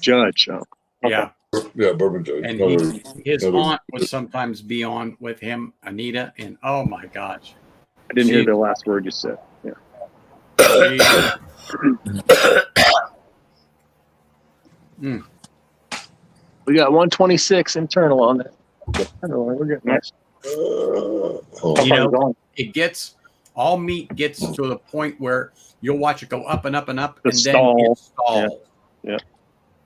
[SPEAKER 5] Judge. Oh.
[SPEAKER 1] Yeah.
[SPEAKER 3] Yeah, Bourbon Judge.
[SPEAKER 1] And his
[SPEAKER 3] another-
[SPEAKER 1] aunt would sometimes be on with him, Anita, and oh my gosh.
[SPEAKER 5] I didn't
[SPEAKER 1] She-
[SPEAKER 5] hear the last word you said. Yeah. We got 126 internal on that. I know we're getting
[SPEAKER 4] Nice.
[SPEAKER 3] hold
[SPEAKER 4] How
[SPEAKER 3] on.
[SPEAKER 1] You
[SPEAKER 4] far
[SPEAKER 1] know,
[SPEAKER 4] you going?
[SPEAKER 1] it gets all meat gets to the point where you'll watch it go up and up and up,
[SPEAKER 5] The
[SPEAKER 1] and
[SPEAKER 5] stall.
[SPEAKER 1] then it stalls.
[SPEAKER 5] Yeah.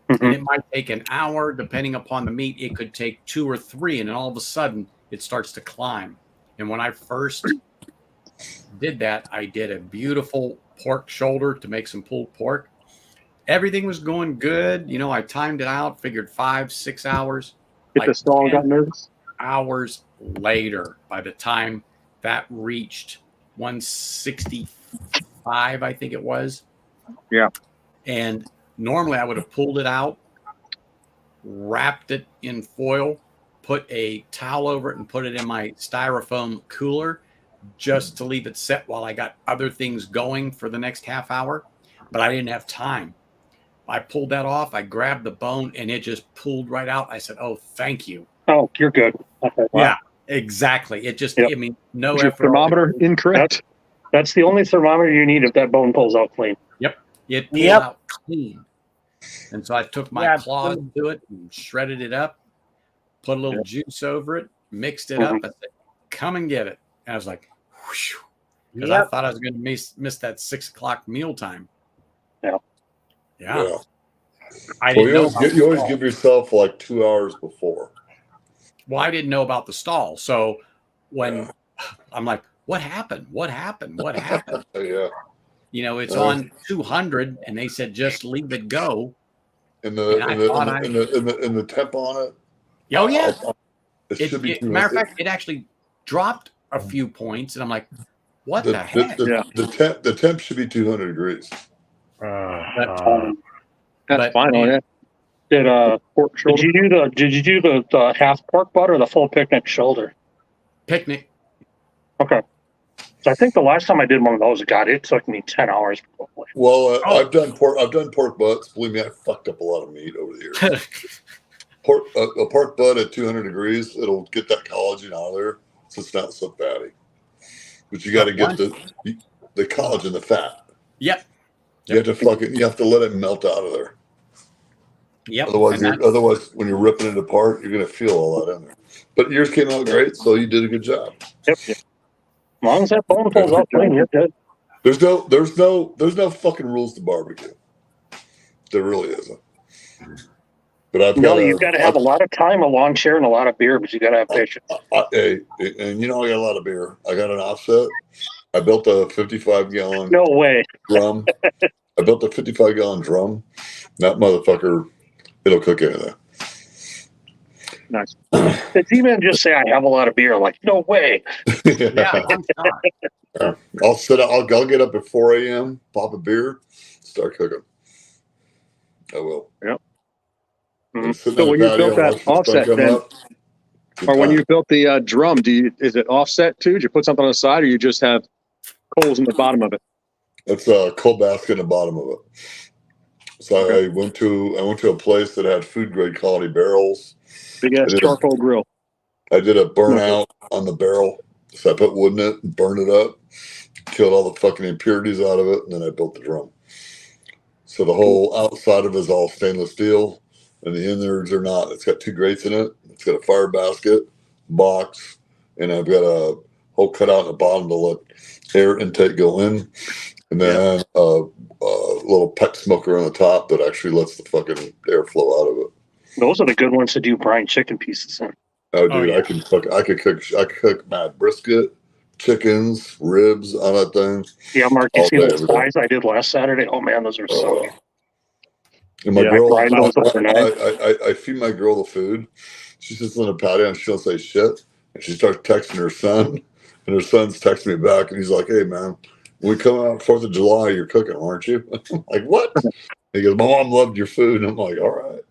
[SPEAKER 1] And it might take an hour, depending upon the meat. It could take 2 or 3, and then all of a sudden it starts to climb. And when I first did that, I did a beautiful pork shoulder to make some pulled pork. Everything was going good. You know, I timed it out, figured 5-6 hours.
[SPEAKER 5] Hit
[SPEAKER 1] Like
[SPEAKER 5] the stall and
[SPEAKER 1] 10
[SPEAKER 5] got nervous.
[SPEAKER 1] hours later, by the time that reached 165, I think it was.
[SPEAKER 5] Yeah.
[SPEAKER 1] And normally I would have pulled it out, wrapped it in foil, put a towel over it, and put it in my styrofoam cooler just to leave it set while I got other things going for the next half hour. But I didn't have time. I pulled that off. I grabbed the bone and it just pulled right out. I said, "Oh, thank you."
[SPEAKER 4] Oh, you're good. Okay, wow.
[SPEAKER 1] Yeah, exactly. It just,
[SPEAKER 4] Yep.
[SPEAKER 1] I mean, no
[SPEAKER 5] Was your
[SPEAKER 1] effort.
[SPEAKER 5] thermometer incorrect?
[SPEAKER 4] That's the only thermometer you need if that bone pulls out clean.
[SPEAKER 1] It pulled
[SPEAKER 6] Yep.
[SPEAKER 1] out clean. And so I took my
[SPEAKER 6] Yeah,
[SPEAKER 1] claws to it and shredded it up, put a little juice over it, mixed it up. I said, "Come and get it." And I was like, because I
[SPEAKER 6] Yep.
[SPEAKER 1] thought I was going to miss that 6 o'clock meal time.
[SPEAKER 4] Yeah.
[SPEAKER 1] Yeah.
[SPEAKER 3] Yeah.
[SPEAKER 1] I
[SPEAKER 3] Well,
[SPEAKER 1] didn't
[SPEAKER 3] you
[SPEAKER 1] know
[SPEAKER 3] always,
[SPEAKER 1] about
[SPEAKER 3] you always
[SPEAKER 1] the
[SPEAKER 3] give
[SPEAKER 1] stall.
[SPEAKER 3] yourself like 2 hours before.
[SPEAKER 1] Well, I didn't know about the stall. So when I'm like, what happened? What happened? What happened?
[SPEAKER 3] Yeah.
[SPEAKER 1] You know, it's on 200 and they said, just leave it go.
[SPEAKER 3] And
[SPEAKER 1] And I thought
[SPEAKER 3] the temp on it.
[SPEAKER 1] Oh, yeah.
[SPEAKER 3] It
[SPEAKER 1] It,
[SPEAKER 3] should be.
[SPEAKER 1] matter of fact, it actually dropped a few points. And I'm like, what the,
[SPEAKER 3] the,
[SPEAKER 1] heck?
[SPEAKER 3] the, the temp should be 200 degrees.
[SPEAKER 1] But
[SPEAKER 5] That's
[SPEAKER 1] But,
[SPEAKER 5] fine on
[SPEAKER 1] man,
[SPEAKER 5] it.
[SPEAKER 4] Did
[SPEAKER 5] Pork shoulder.
[SPEAKER 4] you do the half pork butt or the full picnic shoulder?
[SPEAKER 1] picnic.
[SPEAKER 4] Okay. So I think the last time I did one of those, God, it took me 10 hours probably.
[SPEAKER 3] Well,
[SPEAKER 1] Oh.
[SPEAKER 3] I've done pork butts. Believe me, I fucked up a lot of meat over the years. A pork butt at 200 degrees, it'll get that collagen out of there, so it's not so fatty. But you got to get the collagen, the fat.
[SPEAKER 1] Yep.
[SPEAKER 3] You have to let it melt out of there.
[SPEAKER 1] Yep.
[SPEAKER 3] Otherwise, when you're ripping it apart, you're gonna feel all that in there. But yours came out great, so you did a good job.
[SPEAKER 4] Yep. As long as that bone pulls out clean, you're good.
[SPEAKER 3] There's no fucking rules to barbecue. There really isn't. But
[SPEAKER 4] you've got to have a lot of time, a long chair, and a lot of beer, but you got to have patience.
[SPEAKER 3] And you know, I got a lot of beer. I got an offset. I built a 55-gallon
[SPEAKER 4] No way.
[SPEAKER 3] drum. I built a 55-gallon drum. That motherfucker, it'll cook anything.
[SPEAKER 5] Nice.
[SPEAKER 4] It's even just say I have a lot of beer. Like, no way.
[SPEAKER 1] Yeah, I'm sorry.
[SPEAKER 3] I'll get up at 4 a.m., pop a beer, start cooking. I will.
[SPEAKER 5] Yep.
[SPEAKER 3] Mm-hmm.
[SPEAKER 5] So when you built that offset, then, or when you built the drum, is it offset too? Did you put something on the side, or you just have coals in the bottom of it?
[SPEAKER 3] It's a coal basket in the bottom of it. So okay. I went to a place that had food grade quality barrels.
[SPEAKER 5] Big ass charcoal grill.
[SPEAKER 3] I did a burnout on the barrel. So I put wood in it and burned it up, killed all the fucking impurities out of it, and then I built the drum. So the whole outside of it is all stainless steel, and the innards are not. It's got 2 grates in it. It's got a fire basket, box, and I've got a hole cut out in the bottom to let air intake go in, and then a little pipe smoker on the top that actually lets the fucking air flow out of it.
[SPEAKER 4] Those are the good ones to do brine chicken pieces in.
[SPEAKER 3] Oh, dude, I could cook mad brisket, chickens, ribs on that thing.
[SPEAKER 4] Yeah, Mark, you see those thighs I did last Saturday? Oh man, those are so good.
[SPEAKER 3] And my girl, I feed my girl the food. She sits on the patio and she'll say shit, and she starts texting her son, and her son's texting me back, and he's like, "Hey man, when we come out 4th of July, you're cooking, aren't you?" I'm like, "What?" He goes, "My mom loved your food," and I'm like, "All right."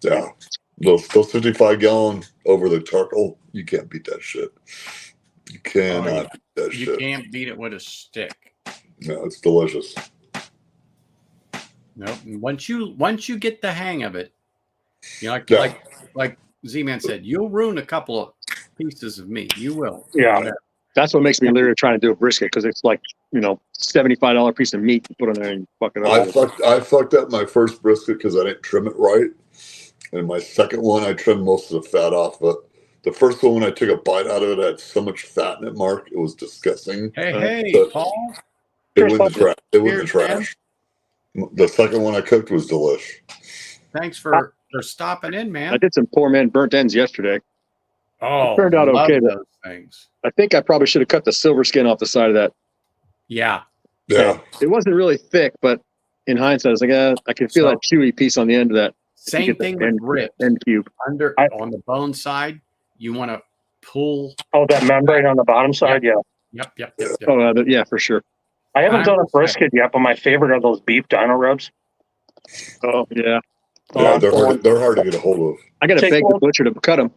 [SPEAKER 3] Yeah, those 55-gallon over the charcoal, you can't beat that shit. You cannot beat that shit.
[SPEAKER 1] You can't beat it with a stick.
[SPEAKER 3] No, it's delicious.
[SPEAKER 1] Nope. Once you get the hang of it, you know, like Z-Man said, you'll ruin a couple of pieces of meat. You will.
[SPEAKER 4] Yeah.
[SPEAKER 5] That's what makes me leery trying to do a brisket, because it's like, $75 piece of meat to put in there and fuck it up.
[SPEAKER 3] I fucked up my first brisket because I didn't trim it right. And my second one, I trimmed most of the fat off. But the first one, when I took a bite out of it, I had so much fat in it, Mark. It was disgusting.
[SPEAKER 1] Hey, Paul.
[SPEAKER 3] It went in the trash. The second one I cooked was delish.
[SPEAKER 1] Thanks for stopping in, man.
[SPEAKER 5] I did some poor man burnt ends yesterday.
[SPEAKER 1] Oh,
[SPEAKER 5] it turned out okay.
[SPEAKER 1] Those things.
[SPEAKER 5] I think I probably should have cut the silver skin off the side of that.
[SPEAKER 1] Yeah.
[SPEAKER 5] It wasn't really thick, but in hindsight, I was like, I can feel that chewy piece on the end of that.
[SPEAKER 1] Same thing with ribs.
[SPEAKER 5] End cube.
[SPEAKER 1] On the bone side, you want to pull.
[SPEAKER 4] Oh, that membrane on the bottom side?
[SPEAKER 1] Yep.
[SPEAKER 4] Yeah.
[SPEAKER 1] Yep.
[SPEAKER 5] Oh, yeah, for sure.
[SPEAKER 4] I haven't done a brisket yet, but my favorite are those beef dino ribs.
[SPEAKER 5] Oh, yeah.
[SPEAKER 3] Yeah, they're hard to get a hold of.
[SPEAKER 5] I got to beg the butcher to cut them.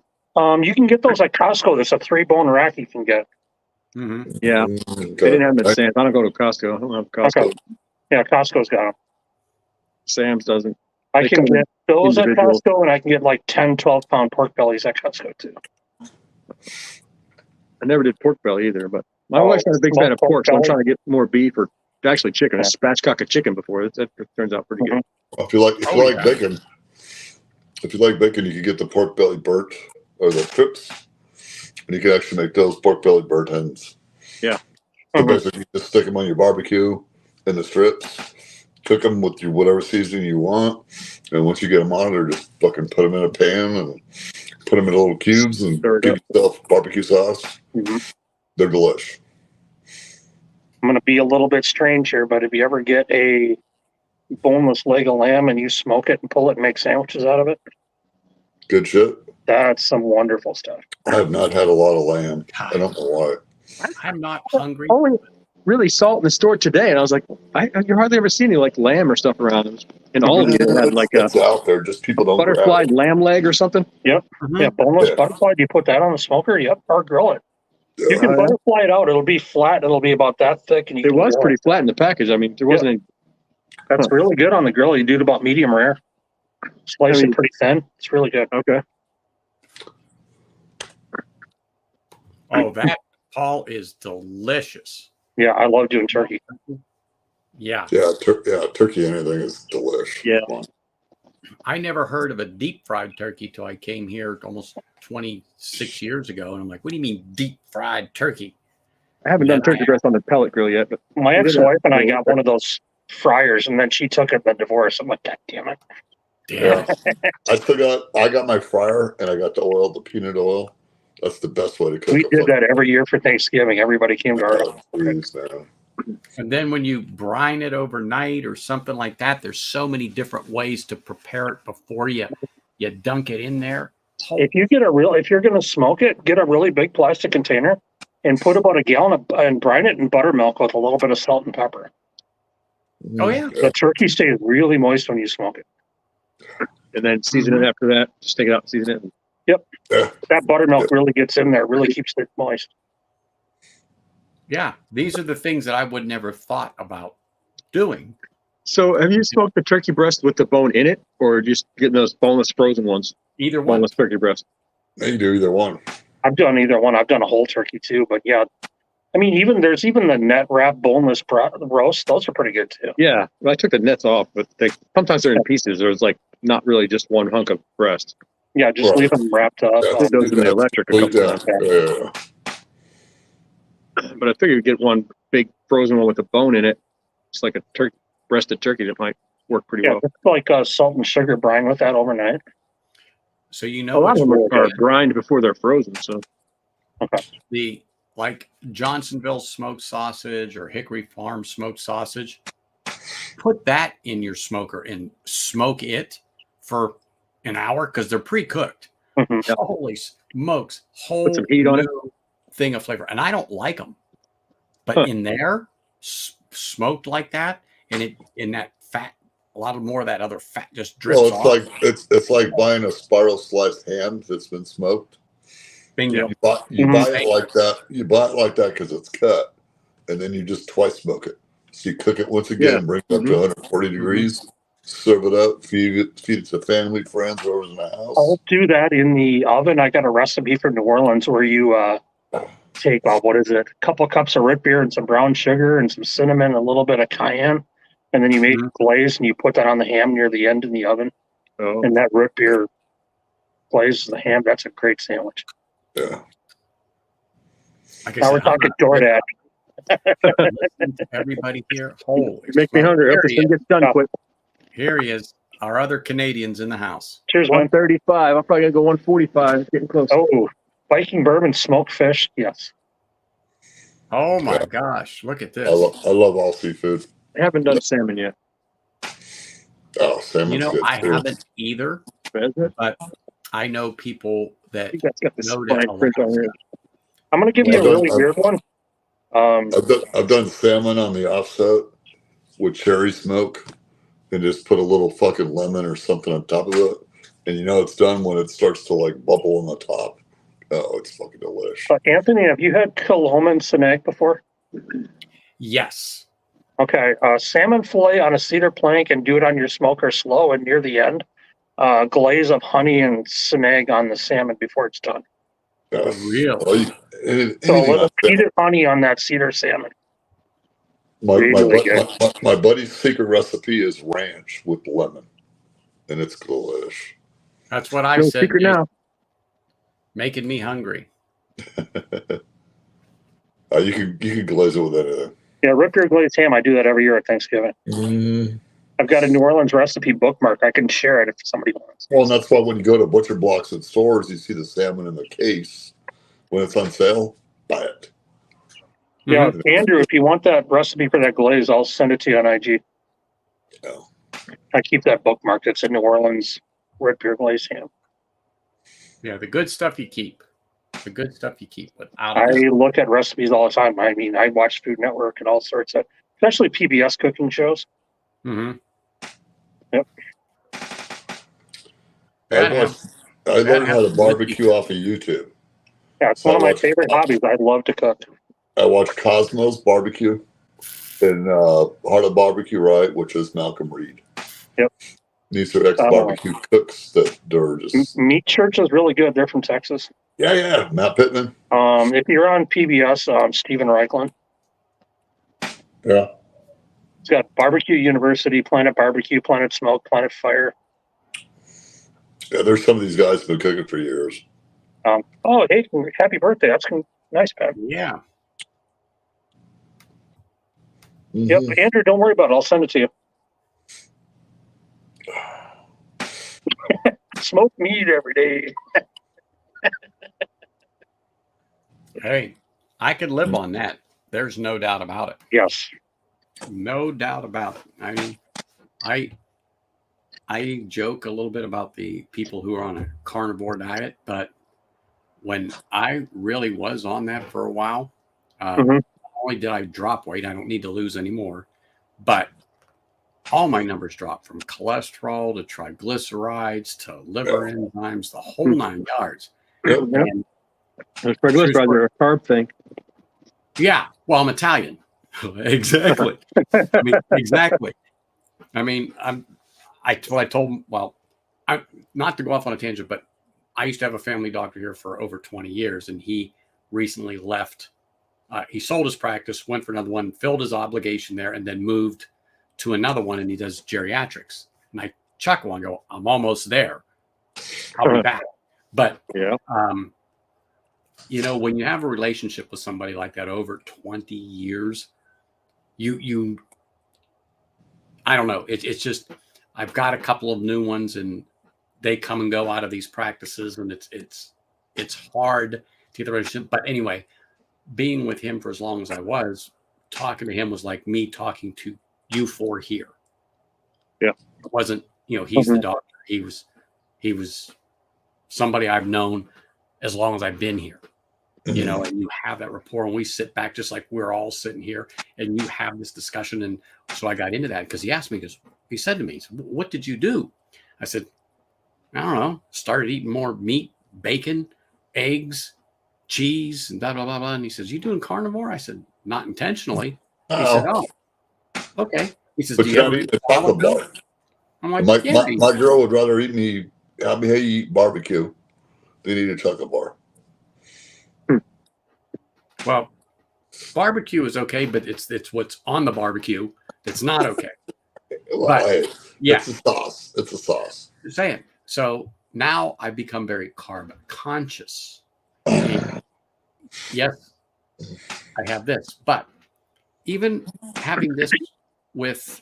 [SPEAKER 4] You can get those at Costco. There's a 3-bone rack you can get.
[SPEAKER 5] Mm-hmm. Yeah. Okay. They didn't have them at Sam's. I don't go to Costco. I don't have Costco.
[SPEAKER 4] Okay. Yeah, Costco's got them.
[SPEAKER 5] Sam's doesn't.
[SPEAKER 4] I can get those at Costco, and I can get like 10, 12-pound pork bellies at Costco, too.
[SPEAKER 5] I never did pork belly either, but my wife's not a big fan of pork, so I'm trying to get more beef or actually chicken. I spatchcock a chicken before. That turns out pretty good.
[SPEAKER 3] If you like bacon, you can get the pork belly burnt or the strips, and you can actually make those pork belly burnt ends.
[SPEAKER 5] Yeah.
[SPEAKER 3] So basically, you just stick them on your barbecue in the strips, cook them with your whatever seasoning you want, and once you get them on it, just fucking put them in a pan and put them in little cubes and give yourself barbecue sauce.
[SPEAKER 4] Mm-hmm.
[SPEAKER 3] They're delish.
[SPEAKER 4] I'm going to be a little bit strange here, but if you ever get a boneless leg of lamb and you smoke it and pull it and make sandwiches out of it,
[SPEAKER 3] good shit.
[SPEAKER 4] That's some wonderful stuff.
[SPEAKER 3] I have not had a lot of lamb. I don't know why.
[SPEAKER 1] I'm not hungry.
[SPEAKER 5] really salt in the store today, and I was like, you hardly ever see any like lamb or stuff around. And all of them had like
[SPEAKER 3] it's out there, just people don't grab
[SPEAKER 5] butterfly
[SPEAKER 3] it.
[SPEAKER 5] lamb leg or something.
[SPEAKER 4] Yep.
[SPEAKER 2] Mhm.
[SPEAKER 4] Yeah, boneless
[SPEAKER 3] Yeah.
[SPEAKER 4] butterfly. Do you put that on the smoker? Yep, or grill it. You
[SPEAKER 3] Yeah.
[SPEAKER 4] can
[SPEAKER 5] Oh, yeah.
[SPEAKER 4] butterfly it out. It'll be flat. It'll be about that thick, and you
[SPEAKER 5] It
[SPEAKER 4] can
[SPEAKER 5] was
[SPEAKER 4] grill
[SPEAKER 5] pretty flat in the package. I mean, there wasn't any.
[SPEAKER 4] That's really good on the grill. You do it about medium rare. Slice it pretty thin. It's really good.
[SPEAKER 5] Okay.
[SPEAKER 1] Oh, that, Paul, is delicious.
[SPEAKER 4] Yeah, I love doing turkey.
[SPEAKER 1] Yeah.
[SPEAKER 3] Yeah, turkey anything is delicious.
[SPEAKER 5] Yeah.
[SPEAKER 1] I never heard of a deep fried turkey till I came here almost 26 years ago. And I'm like, what do you mean deep fried turkey?
[SPEAKER 5] I haven't done turkey breast on the pellet grill yet, but
[SPEAKER 4] My ex-wife and I got one of those fryers, and then she took it in the divorce. I'm like, God damn it.
[SPEAKER 1] Damn.
[SPEAKER 3] I got my fryer and I got the oil, the peanut oil. That's the best way to cook.
[SPEAKER 4] We did that every year for Thanksgiving. Everybody came to our house.
[SPEAKER 3] Please, man.
[SPEAKER 1] And then when you brine it overnight or something like that, there's so many different ways to prepare it before you dunk it in there.
[SPEAKER 4] If you're going to smoke it, get a really big plastic container and put about a gallon and brine it in buttermilk with a little bit of salt and pepper.
[SPEAKER 1] Oh, yeah.
[SPEAKER 4] The turkey stays really moist when you smoke it.
[SPEAKER 5] and then season it after that. Just take it out and season it.
[SPEAKER 4] Yep.
[SPEAKER 3] Yeah.
[SPEAKER 4] That buttermilk really gets in there, really keeps it moist.
[SPEAKER 1] Yeah. These are the things that I would never thought about doing.
[SPEAKER 5] So have you smoked the turkey breast with the bone in it, or just getting those boneless frozen ones?
[SPEAKER 1] Either one.
[SPEAKER 5] Boneless turkey breast.
[SPEAKER 3] You can do either one.
[SPEAKER 4] I've done either one. I've done a whole turkey too, but yeah. I mean, there's even the net wrap boneless roast. Those are pretty good too.
[SPEAKER 5] Yeah, well, I took the nets off, but sometimes they're in pieces. There's like not really just one hunk of breast.
[SPEAKER 4] Yeah, just
[SPEAKER 3] Right.
[SPEAKER 4] leave them wrapped up.
[SPEAKER 3] Yeah.
[SPEAKER 5] Did those in the electric a couple times.
[SPEAKER 3] Yeah.
[SPEAKER 5] But I figured you'd get one big frozen one with a bone in it. It's like a breasted turkey that might work pretty well.
[SPEAKER 4] It's like salt and sugar brine with that overnight.
[SPEAKER 1] So you
[SPEAKER 5] A
[SPEAKER 1] know
[SPEAKER 5] lot of them
[SPEAKER 1] which
[SPEAKER 5] are brined before they're frozen. So
[SPEAKER 1] the like Johnsonville smoked sausage or Hickory Farm smoked sausage, put that in your smoker and smoke it for an hour because they're pre-cooked.
[SPEAKER 4] Mm-hmm.
[SPEAKER 1] Holy smokes, whole
[SPEAKER 5] Put some heat on it.
[SPEAKER 1] thing of flavor. And I don't like them, but in there, smoked like that, and it in that fat, a lot more of that other fat just drips
[SPEAKER 3] Well,
[SPEAKER 1] off.
[SPEAKER 3] it's like buying a spiral sliced ham that's been smoked.
[SPEAKER 1] Bingo.
[SPEAKER 3] You buy it like that. You buy it like that because it's cut, and then you just twice smoke it. So you cook it once again, bring it up to 140 degrees, serve it up, feed it to family, friends, whoever's in the house.
[SPEAKER 4] I'll do that in the oven. I got a recipe from New Orleans where you take a couple cups of root beer and some brown sugar and some cinnamon, a little bit of cayenne, and then you make a glaze and you put that on the ham near the end in the oven.
[SPEAKER 5] Oh.
[SPEAKER 4] And that root beer glazes the ham. That's a great sandwich.
[SPEAKER 3] Yeah.
[SPEAKER 1] Like I
[SPEAKER 4] Now
[SPEAKER 1] said,
[SPEAKER 4] we're talking
[SPEAKER 1] I'm not
[SPEAKER 4] DoorDash.
[SPEAKER 1] listening to everybody here. Holy
[SPEAKER 5] You make me hungry. I hope this thing gets done quick.
[SPEAKER 1] Here he is. Our other Canadians in the house.
[SPEAKER 4] Cheers, man.
[SPEAKER 5] 135. I'm probably gonna go 145. It's getting close.
[SPEAKER 4] Oh, Viking bourbon smoked fish. Yes.
[SPEAKER 1] Oh my
[SPEAKER 3] Yeah.
[SPEAKER 1] gosh! Look at this.
[SPEAKER 3] I love all seafood.
[SPEAKER 5] I haven't done salmon yet.
[SPEAKER 3] Oh, salmon's
[SPEAKER 1] You know,
[SPEAKER 3] good
[SPEAKER 1] I
[SPEAKER 3] too.
[SPEAKER 1] haven't either,
[SPEAKER 5] Is it?
[SPEAKER 1] but I know people
[SPEAKER 5] I
[SPEAKER 1] that
[SPEAKER 5] think that's got the
[SPEAKER 1] know
[SPEAKER 5] fine
[SPEAKER 1] that.
[SPEAKER 5] print on here.
[SPEAKER 4] I'm going to give you a really weird one.
[SPEAKER 3] I've done salmon on the offset with cherry smoke, and just put a little fucking lemon or something on top of it, and you know it's done when it starts to like bubble on the top. Oh, it's fucking delicious.
[SPEAKER 4] Anthony, have you had Coloma and Sinag before?
[SPEAKER 1] Yes.
[SPEAKER 4] Okay, salmon fillet on a cedar plank and do it on your smoker slow and near the end. Glaze of honey and Sinag on the salmon before it's done.
[SPEAKER 3] Yes.
[SPEAKER 1] Really?
[SPEAKER 3] Well,
[SPEAKER 4] So a
[SPEAKER 3] anything
[SPEAKER 4] little
[SPEAKER 3] like that.
[SPEAKER 4] peanut honey on that cedar salmon.
[SPEAKER 3] My buddy's secret recipe is ranch with lemon, and it's delish.
[SPEAKER 1] That's what I
[SPEAKER 5] No
[SPEAKER 1] said.
[SPEAKER 5] secret now.
[SPEAKER 1] Making me hungry.
[SPEAKER 3] You can glaze it with anything.
[SPEAKER 4] Yeah, root beer glazed ham. I do that every year at Thanksgiving. I've got a New Orleans recipe bookmark. I can share it if somebody wants.
[SPEAKER 3] Well, and that's why when you go to butcher blocks and stores, you see the salmon in the case. When it's on sale, buy it.
[SPEAKER 4] Yeah, Andrew, if you want that recipe for that glaze, I'll send it to you on IG.
[SPEAKER 3] Yeah.
[SPEAKER 4] I keep that bookmarked. It's a New Orleans root beer glazed ham.
[SPEAKER 1] Yeah, the good stuff you keep. The good stuff you keep without
[SPEAKER 4] I
[SPEAKER 1] a doubt.
[SPEAKER 4] look at recipes all the time. I mean, I watch Food Network and all sorts of, especially PBS cooking shows.
[SPEAKER 1] Mm-hmm.
[SPEAKER 4] Yep.
[SPEAKER 3] I learned how to barbecue off of YouTube.
[SPEAKER 4] Yeah, it's
[SPEAKER 3] So
[SPEAKER 4] one of my favorite hobbies. I love to cook.
[SPEAKER 3] I watch Cosmos Barbecue and Heart of Barbecue, right, which is Malcolm Reed.
[SPEAKER 4] Yep.
[SPEAKER 3] These are ex-barbecue cooks that are just...
[SPEAKER 4] Meat Church is really good. They're from Texas.
[SPEAKER 3] Yeah, Matt Pittman.
[SPEAKER 4] If you're on PBS, Stephen Reichlin.
[SPEAKER 3] Yeah.
[SPEAKER 4] It's got Barbecue University, Planet Barbecue, Planet Smoke, Planet Fire.
[SPEAKER 3] Yeah, there's some of these guys who've been cooking for years.
[SPEAKER 4] Oh, hey, happy birthday. That's nice, Pat.
[SPEAKER 1] Yeah.
[SPEAKER 3] Mm-hmm.
[SPEAKER 4] Yep, Andrew, don't worry about it. I'll send it to you. Smoke meat every day.
[SPEAKER 1] Hey, I could live on that. There's no doubt about it.
[SPEAKER 4] Yes.
[SPEAKER 1] No doubt about it. I mean, I joke a little bit about the people who are on a carnivore diet, but when I really was on that for a while, not only did I drop weight, I don't need to lose anymore, but all my numbers dropped, from cholesterol to triglycerides to liver enzymes, the whole 9 yards.
[SPEAKER 5] And triglycerides are a carb thing.
[SPEAKER 1] Yeah, well, I'm Italian. Exactly. I mean, exactly. I mean, I told, well, not to go off on a tangent, but I used to have a family doctor here for over 20 years, and he recently left. He sold his practice, went for another one, filled his obligation there, and then moved to another one, and he does geriatrics. And I chuckle and go, I'm almost there. I'll be back. But,
[SPEAKER 5] yeah,
[SPEAKER 1] you know, when you have a relationship with somebody like that over 20 years, you I don't know. It's just, I've got a couple of new ones, and they come and go out of these practices, and it's hard to get the relationship. But anyway, being with him for as long as I was, talking to him was like me talking to you four here.
[SPEAKER 5] Yeah.
[SPEAKER 1] It wasn't, you know, he's the doctor. He was somebody I've known as long as I've been here. You know, and you have that rapport, and we sit back just like we're all sitting here, and you have this discussion. And so I got into that because he asked me, he said to me, what did you do? I said, I don't know, started eating more meat, bacon, eggs, cheese, and blah, blah, blah, blah. And he says, you doing carnivore? I said, not intentionally. He said, oh, okay. He says,
[SPEAKER 3] But
[SPEAKER 1] do
[SPEAKER 3] you
[SPEAKER 1] you
[SPEAKER 3] gotta
[SPEAKER 1] ever
[SPEAKER 3] eat the chocolate bar.
[SPEAKER 1] I'm like, yeah.
[SPEAKER 3] My girl would rather have me eat barbecue than eat a chocolate bar.
[SPEAKER 1] Well, barbecue is okay, but it's what's on the barbecue that's not okay.
[SPEAKER 3] Well,
[SPEAKER 1] but
[SPEAKER 3] hey,
[SPEAKER 1] yeah,
[SPEAKER 3] it's a sauce. It's a sauce.
[SPEAKER 1] Just saying. So now I've become very carb conscious. And yes, I have this, but even having this with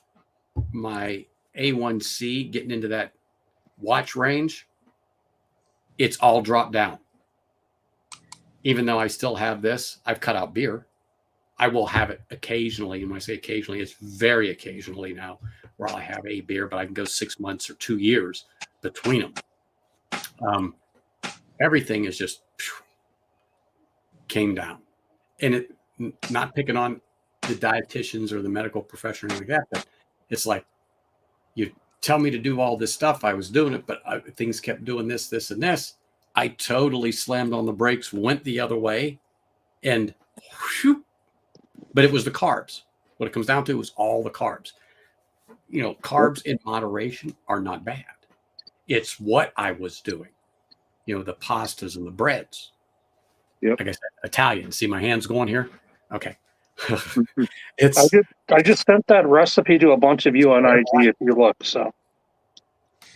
[SPEAKER 1] my A1C getting into that watch range, it's all dropped down. Even though I still have this, I've cut out beer. I will have it occasionally. And when I say occasionally, it's very occasionally now where I'll have a beer, but I can go 6 months or 2 years between them. Everything is just came down. And it, not picking on the dietitians or the medical profession or anything like that, but it's like, you tell me to do all this stuff. I was doing it, but things kept doing this, this, and this. I totally slammed on the brakes, went the other way, and whew, but it was the carbs. What it comes down to is all the carbs. You know, carbs in moderation are not bad. It's what I was doing. You know, the pastas and the breads.
[SPEAKER 5] Yep.
[SPEAKER 1] Like I said, Italian. See my hands going here? Okay.
[SPEAKER 4] I just sent that recipe to a bunch of you on IG if you look. So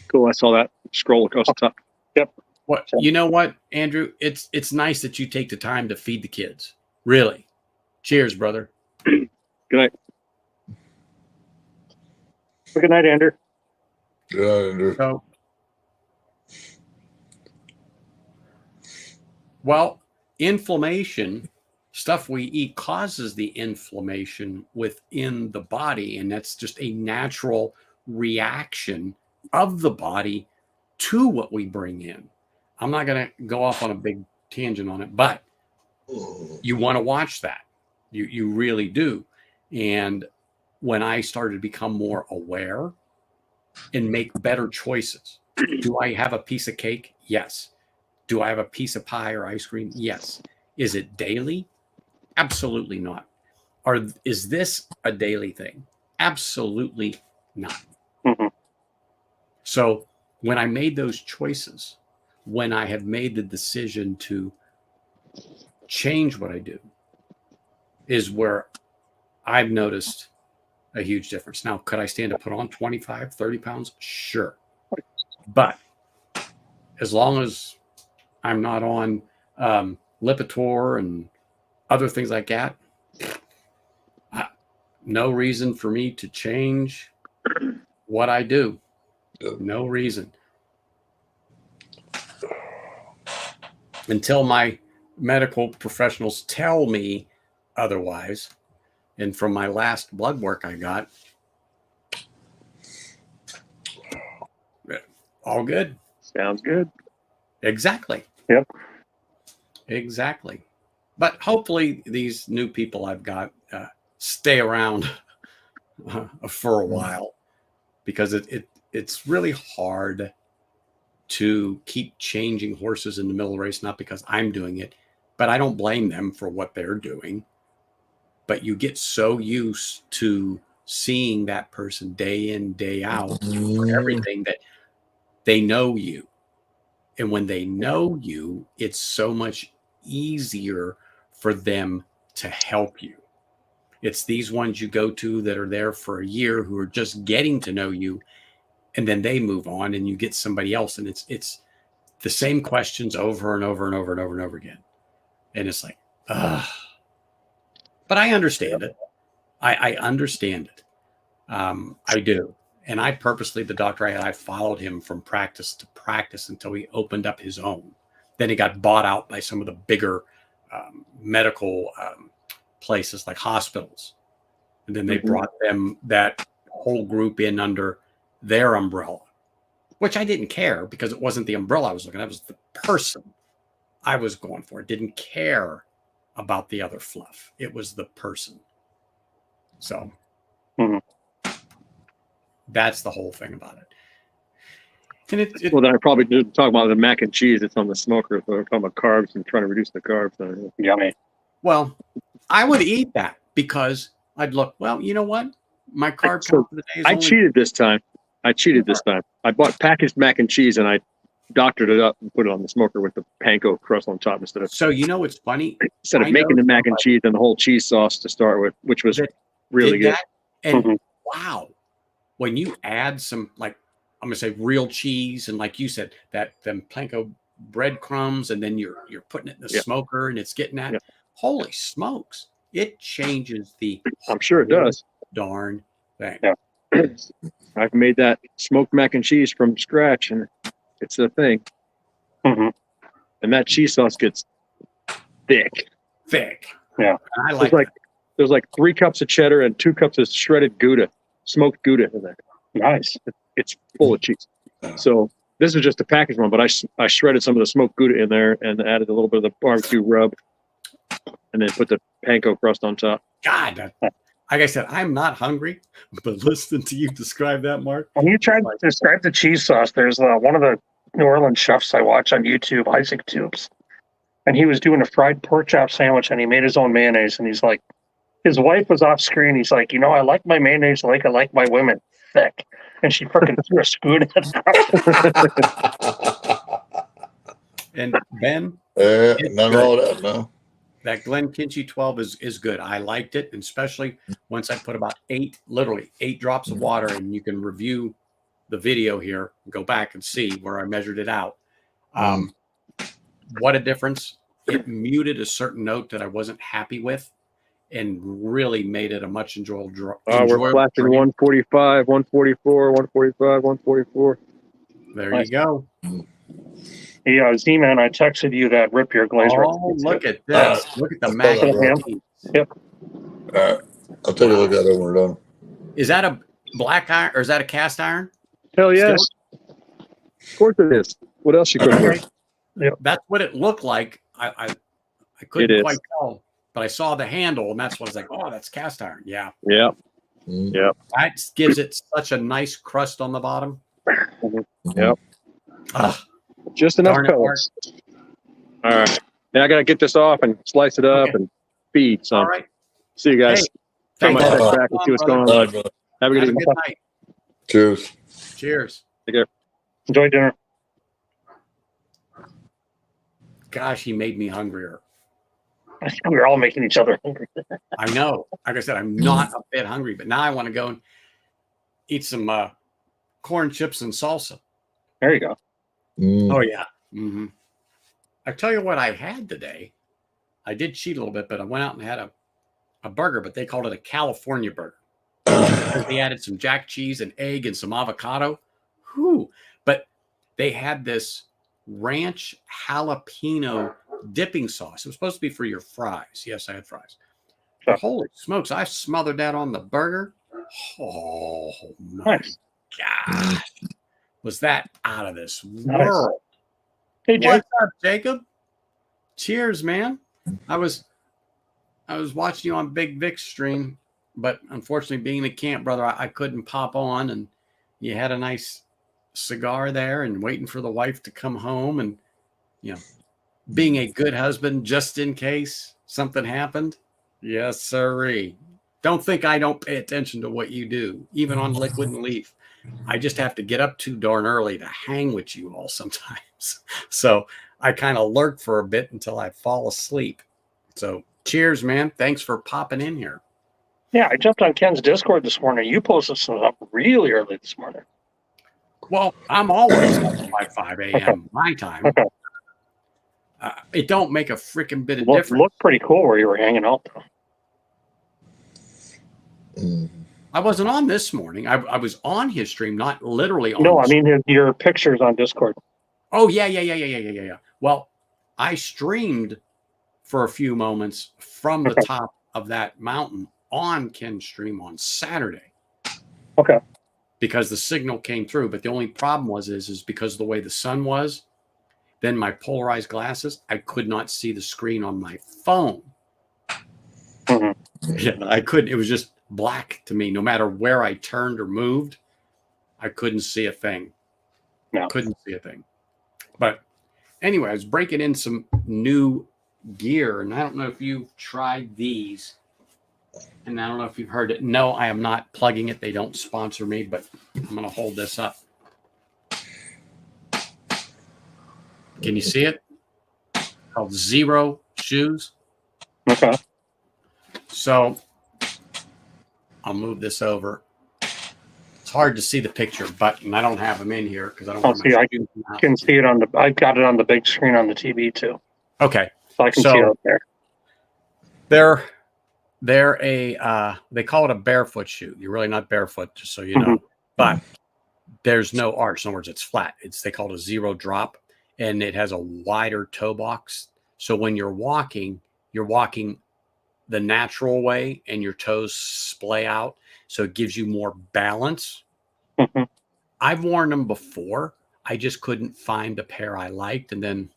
[SPEAKER 5] cool. I saw that scroll across the top.
[SPEAKER 4] Yep.
[SPEAKER 1] What, you know what, Andrew? It's nice that you take the time to feed the kids. Really. Cheers, brother.
[SPEAKER 5] Good night.
[SPEAKER 4] Good night, Andrew.
[SPEAKER 3] Yeah, Andrew.
[SPEAKER 1] So, well, inflammation, stuff we eat causes the inflammation within the body, and that's just a natural reaction of the body to what we bring in. I'm not going to go off on a big tangent on it, but you want to watch that. You really do. And when I started to become more aware and make better choices, do I have a piece of cake? Yes. Do I have a piece of pie or ice cream? Yes. Is it daily? Absolutely not. Is this a daily thing? Absolutely not.
[SPEAKER 4] Mhm.
[SPEAKER 1] So when I made those choices, when I have made the decision to change what I do, is where I've noticed a huge difference. Now, could I stand to put on 25, 30 pounds? Sure. But as long as I'm not on Lipitor and other things like that, no reason for me to change what I do. No reason. Until my medical professionals tell me otherwise. And from my last blood work I got, all good.
[SPEAKER 5] Sounds good.
[SPEAKER 1] Exactly.
[SPEAKER 4] Yep.
[SPEAKER 1] Exactly. But hopefully these new people I've got stay around for a while, because it's really hard to keep changing horses in the middle of the race, not because I'm doing it, but I don't blame them for what they're doing. But you get so used to seeing that person day in, day out for everything that they know you. And when they know you, it's so much easier for them to help you. It's these ones you go to that are there for a year who are just getting to know you, and then they move on and you get somebody else, and it's the same questions over and over and over and over and over again. And it's like, ugh. But I understand it. I understand it. I do. And I purposely, the doctor I followed him from practice to practice until he opened up his own. Then he got bought out by some of the bigger medical places like hospitals. And then they brought them, that whole group, in under their umbrella, which I didn't care, because it wasn't the umbrella I was looking at. It was the person I was going for. I didn't care about the other fluff. It was the person. So that's the whole thing about it. And
[SPEAKER 5] Well, then I probably did talk about the mac and cheese. It's on the smoker. So we're talking about carbs and trying to reduce the carbs.
[SPEAKER 4] Yummy.
[SPEAKER 1] well, I would eat that because I'd look, well, you know what? My carb
[SPEAKER 5] So
[SPEAKER 1] count for the day is
[SPEAKER 5] I
[SPEAKER 1] only
[SPEAKER 5] cheated this time. I bought packaged mac and cheese and I doctored it up and put it on the smoker with the panko crust on top instead of
[SPEAKER 1] So you know what's funny?
[SPEAKER 5] making the mac and cheese and the whole cheese sauce to start with, which was really good.
[SPEAKER 1] And wow, when you add some, like, I'm gonna say real cheese, and like you said, that them panko breadcrumbs, and then you're putting it in the smoker and it's getting that. Holy smokes! It changes the.
[SPEAKER 5] I'm sure it does.
[SPEAKER 1] Darn thing.
[SPEAKER 4] Yeah.
[SPEAKER 5] I've made that smoked mac and cheese from scratch, and it's a thing. And that cheese sauce gets thick.
[SPEAKER 1] Yeah, I like.
[SPEAKER 5] There's like 3 cups of cheddar and 2 cups of shredded Gouda, smoked Gouda in there.
[SPEAKER 4] Nice.
[SPEAKER 5] It's full of cheese. So this is just a packaged one, but I shredded some of the smoked Gouda in there and added a little bit of the barbecue rub, and then put the panko crust on top.
[SPEAKER 1] God, like I said, I'm not hungry, but listening to you describe that, Mark.
[SPEAKER 4] When you try to describe the cheese sauce, there's one of the New Orleans chefs I watch on YouTube, Isaac Tubes, and he was doing a fried pork chop sandwich, and he made his own mayonnaise, and he's like, his wife was off screen. He's like, I like my mayonnaise like I like my women, thick. And she freaking threw a spoon at him.
[SPEAKER 1] And Ben?
[SPEAKER 3] Nothing wrong with that, no.
[SPEAKER 1] That Glenkinchie 12 is good. I liked it, and especially once I put about 8 drops of water, and you can review the video here, go back and see where I measured it out. What a difference. It muted a certain note that I wasn't happy with, and really made it a much enjoyable
[SPEAKER 5] We're flashing 145, 144, 145, 144.
[SPEAKER 1] There you go.
[SPEAKER 4] Yeah, Z-Man, I texted you that Rip Your Glaze.
[SPEAKER 1] Oh, look at this. Look at the mac and cheese.
[SPEAKER 4] Yep.
[SPEAKER 3] All right. I'll take a look at it when we're done.
[SPEAKER 1] Is that a black iron, or is that a cast iron?
[SPEAKER 5] Hell yes. Of course it is. What else you could do?
[SPEAKER 1] That's what it looked like I couldn't
[SPEAKER 5] is.
[SPEAKER 1] quite tell, but I saw the handle, and that's what I was like, oh, that's cast iron. Yeah.
[SPEAKER 5] Yeah.
[SPEAKER 3] Mm.
[SPEAKER 5] Yep.
[SPEAKER 1] That gives it such a nice crust on the bottom.
[SPEAKER 5] Yep.
[SPEAKER 1] Ugh,
[SPEAKER 5] Just enough
[SPEAKER 1] darn it, Art.
[SPEAKER 5] pellets. All right. Now I got to get this off and slice it up
[SPEAKER 1] Okay.
[SPEAKER 5] and feed some.
[SPEAKER 1] All right.
[SPEAKER 5] See you guys.
[SPEAKER 1] Hey,
[SPEAKER 5] Throw
[SPEAKER 1] thanks
[SPEAKER 5] my
[SPEAKER 1] for
[SPEAKER 5] head
[SPEAKER 3] coming
[SPEAKER 5] back and see what's
[SPEAKER 1] brother.
[SPEAKER 5] going
[SPEAKER 3] All
[SPEAKER 5] on.
[SPEAKER 3] right, brother.
[SPEAKER 5] Have a good
[SPEAKER 1] Have a
[SPEAKER 5] evening.
[SPEAKER 1] good night.
[SPEAKER 3] Cheers.
[SPEAKER 1] Cheers.
[SPEAKER 5] Take care.
[SPEAKER 4] Enjoy dinner.
[SPEAKER 1] Gosh, he made me hungrier.
[SPEAKER 4] We're all making each other hungry.
[SPEAKER 1] I know. Like I said, I'm not a bit hungry, but now I want to go and eat some corn chips and salsa.
[SPEAKER 4] There you go.
[SPEAKER 3] Mm.
[SPEAKER 1] Oh, yeah. Mm-hmm. I tell you what I had today. I did cheat a little bit, but I went out and had a burger, but they called it a California burger. They added some jack cheese and egg and some avocado. Whew. But they had this ranch jalapeno dipping sauce. It was supposed to be for your fries. Yes, I had fries.
[SPEAKER 4] Sure.
[SPEAKER 1] But holy smokes, I smothered that on the burger. Oh, my
[SPEAKER 4] Nice.
[SPEAKER 1] gosh. Was that out of this
[SPEAKER 4] Nice.
[SPEAKER 1] world?
[SPEAKER 4] Hey, Jay.
[SPEAKER 1] What's up, Jacob? Cheers, man. I was watching you on Big Vic's stream, but unfortunately, being a camp brother, I couldn't pop on. And you had a nice cigar there, and waiting for the wife to come home, and being a good husband just in case something happened. Yes, sirree. Don't think I don't pay attention to what you do, even on Liquid and Leaf. I just have to get up too darn early to hang with you all sometimes. So I kind of lurk for a bit until I fall asleep. So cheers, man. Thanks for popping in here.
[SPEAKER 4] Yeah, I jumped on Ken's Discord this morning. You posted some up really early this morning.
[SPEAKER 1] Well, I'm always up by 5 a.m. my time.
[SPEAKER 4] Okay.
[SPEAKER 1] It don't make a freaking bit of
[SPEAKER 4] Looked
[SPEAKER 1] difference.
[SPEAKER 4] pretty cool where you were hanging out, though.
[SPEAKER 3] Mm.
[SPEAKER 1] I wasn't on this morning. I was on his stream, not literally on.
[SPEAKER 4] No, I mean your pictures on Discord.
[SPEAKER 1] Oh, yeah. Well, I streamed for a few moments from the top of that mountain on Ken's stream on Saturday.
[SPEAKER 4] Okay.
[SPEAKER 1] Because the signal came through, but the only problem is because of the way the sun was, then my polarized glasses, I could not see the screen on my phone.
[SPEAKER 4] Mm-hmm.
[SPEAKER 1] Yeah, I couldn't. It was just black to me. No matter where I turned or moved, I couldn't see a thing.
[SPEAKER 4] No.
[SPEAKER 1] Couldn't see a thing. But anyway, I was breaking in some new gear, and I don't know if you've tried these, and I don't know if you've heard it. No, I am not plugging it. They don't sponsor me, but I'm going to hold this up. Can you see it? It's called Zero Shoes.
[SPEAKER 4] Okay.
[SPEAKER 1] So I'll move this over. It's hard to see the picture, but I don't have them in here because I don't
[SPEAKER 4] I'll
[SPEAKER 1] want
[SPEAKER 4] see.
[SPEAKER 1] my
[SPEAKER 4] I
[SPEAKER 1] shoes in the house.
[SPEAKER 4] can see it on the. I've got it on the big screen on the TV too,
[SPEAKER 1] Okay.
[SPEAKER 4] so I can
[SPEAKER 1] So-
[SPEAKER 4] see it up there.
[SPEAKER 1] They're a they call it a barefoot shoe. You're really not barefoot, just so you know. But there's no arch. In other words, it's flat. They call it a zero drop, and it has a wider toe box. So when you're walking the natural way, and your toes splay out, so it gives you more balance.
[SPEAKER 4] Mm-hmm.
[SPEAKER 1] I've worn them before. I just couldn't find a pair I liked, and then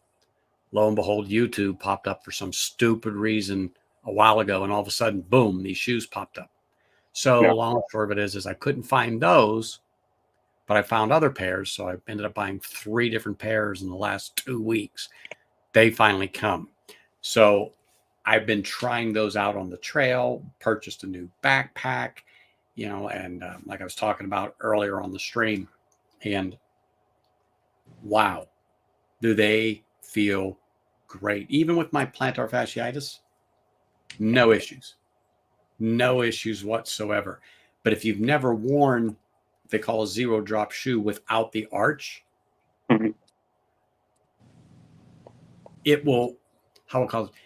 [SPEAKER 1] lo and behold, YouTube popped up for some stupid reason a while ago, and all of a sudden, boom, these shoes popped up. So long and short of it is I couldn't find those, but I found other pairs. So I ended up buying 3 different pairs in the last 2 weeks. They finally come. So I've been trying those out on the trail, purchased a new backpack, and like I was talking about earlier on the stream, and wow, do they feel great. Even with my plantar fasciitis, no issues whatsoever. But if you've never worn what they call a zero drop shoe without the arch, it will,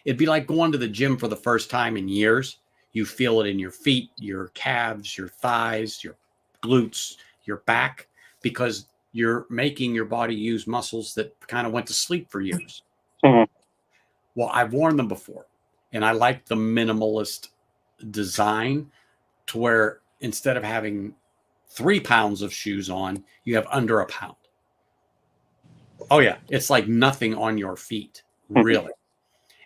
[SPEAKER 1] it'd be like going to the gym for the first time in years. You feel it in your feet, your calves, your thighs, your glutes, your back, because you're making your body use muscles that kind of went to sleep for years. Well, I've worn them before, and I like the minimalist design to where instead of having 3 pounds of shoes on, you have under a pound. Oh yeah, it's like nothing on your feet, really.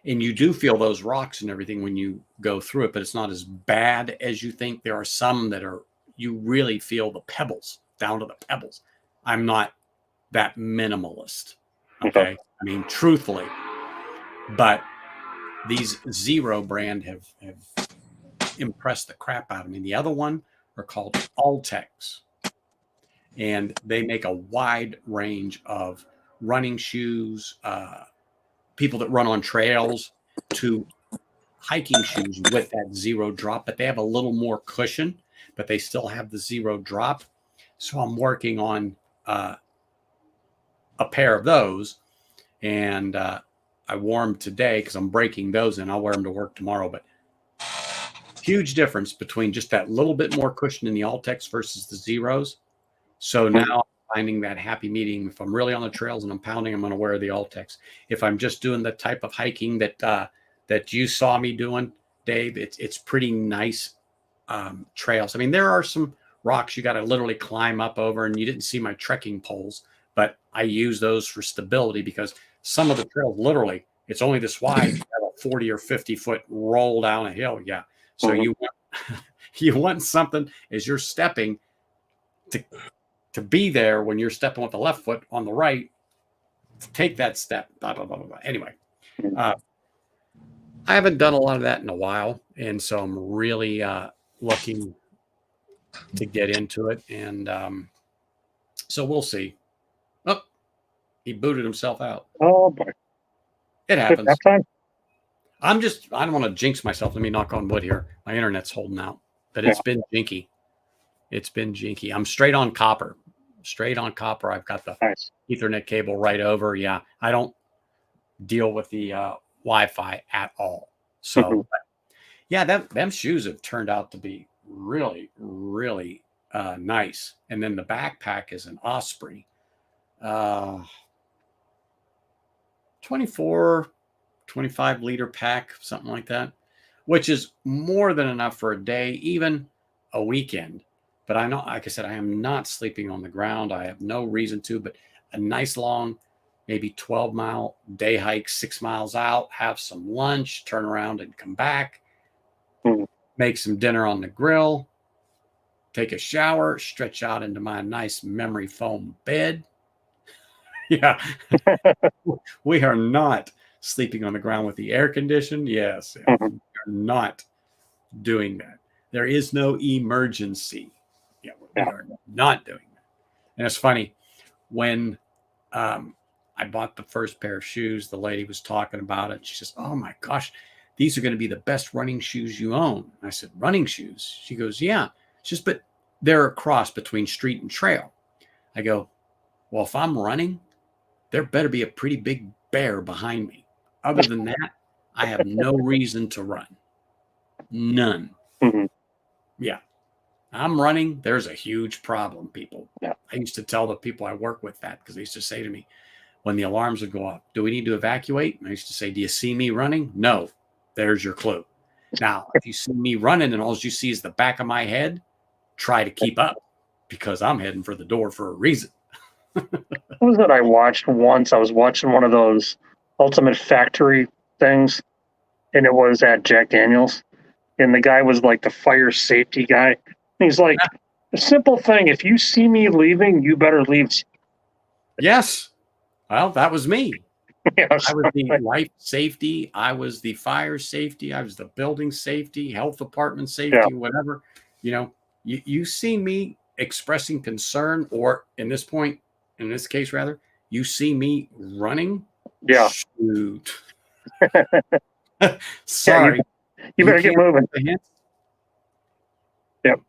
[SPEAKER 1] And you do feel those rocks and everything when you go through it, but it's not as bad as you think. There are some that are, you really feel the pebbles down to the pebbles. I'm not that minimalist. Okay. I mean, truthfully, but these Zero brand have impressed the crap out of me. The other one are called Altex, and they make a wide range of running shoes, people that run on trails, to hiking shoes with that zero drop, but they have a little more cushion, but they still have the zero drop. So I'm working on a pair of those, and I wore them today because I'm breaking those in. I'll wear them to work tomorrow, but huge difference between just that little bit more cushion in the Altex versus the Zeros. So now I'm finding that happy medium. If I'm really on the trails and I'm pounding, I'm going to wear the Altex. If I'm just doing the type of hiking that you saw me doing, Dave, it's pretty nice trails. I mean, there are some rocks you got to literally climb up over, and you didn't see my trekking poles, but I use those for stability because some of the trails, literally, it's only this wide. You have a 40 or 50 foot roll down a hill. Yeah. So you want something as you're stepping to be there when you're stepping with the left foot on the right, take that step, blah, blah, blah, blah, blah. Anyway, I haven't done a lot of that in a while. And so I'm really looking to get into it. And so we'll see. Oh, he booted himself out.
[SPEAKER 4] Oh, boy.
[SPEAKER 1] It happens.
[SPEAKER 4] That time?
[SPEAKER 1] I don't want to jinx myself. Let me knock on wood here. My internet's holding out, but it's been jinky. It's been jinky. I'm straight on copper. I've got the Ethernet cable right over. Yeah. I don't deal with the Wi-Fi at all. So yeah, them shoes have turned out to be really, really nice. And then the backpack is an Osprey. 24, 25 liter pack, something like that, which is more than enough for a day, even a weekend. But I know, like I said, I am not sleeping on the ground. I have no reason to, but a nice long, maybe 12-mile day hike, 6 miles out, have some lunch, turn around and come back, make some dinner on the grill, take a shower, stretch out into my nice memory foam bed. Yeah. We are not sleeping on the ground with the air conditioned. Yes. We are not doing that. There is no emergency. Yeah, we are not doing that. And it's funny, when I bought the first pair of shoes, the lady was talking about it. She says, "Oh my gosh, these are going to be the best running shoes you own." I said, "Running shoes?" She goes, "Yeah." She says, "But they're a cross between street and trail." I go, "Well, if I'm running, there better be a pretty big bear behind me. Other than that, I have no reason to run. None." Yeah. I'm running. There's a huge problem, people. I used to tell the people I work with that because they used to say to me when the alarms would go off, "Do we need to evacuate?" And I used to say, "Do you see me running?" No. There's your clue. Now, if you see me running and all you see is the back of my head, try to keep up because I'm heading for the door for a reason.
[SPEAKER 4] What was it I watched once? I was watching one of those Ultimate Factory things, and it was at Jack Daniels. And the guy was like the fire safety guy. And he's like, a simple thing, if you see me leaving, you better leave.
[SPEAKER 1] Yes. Well, that was me.
[SPEAKER 4] Yes.
[SPEAKER 1] I was the life safety. I was the fire safety. I was the building safety, health department safety, whatever. You know, you see me expressing concern, or in this case, rather, you see me running.
[SPEAKER 4] Yeah.
[SPEAKER 1] Shoot. Sorry.
[SPEAKER 4] You better get moving.
[SPEAKER 1] Yep.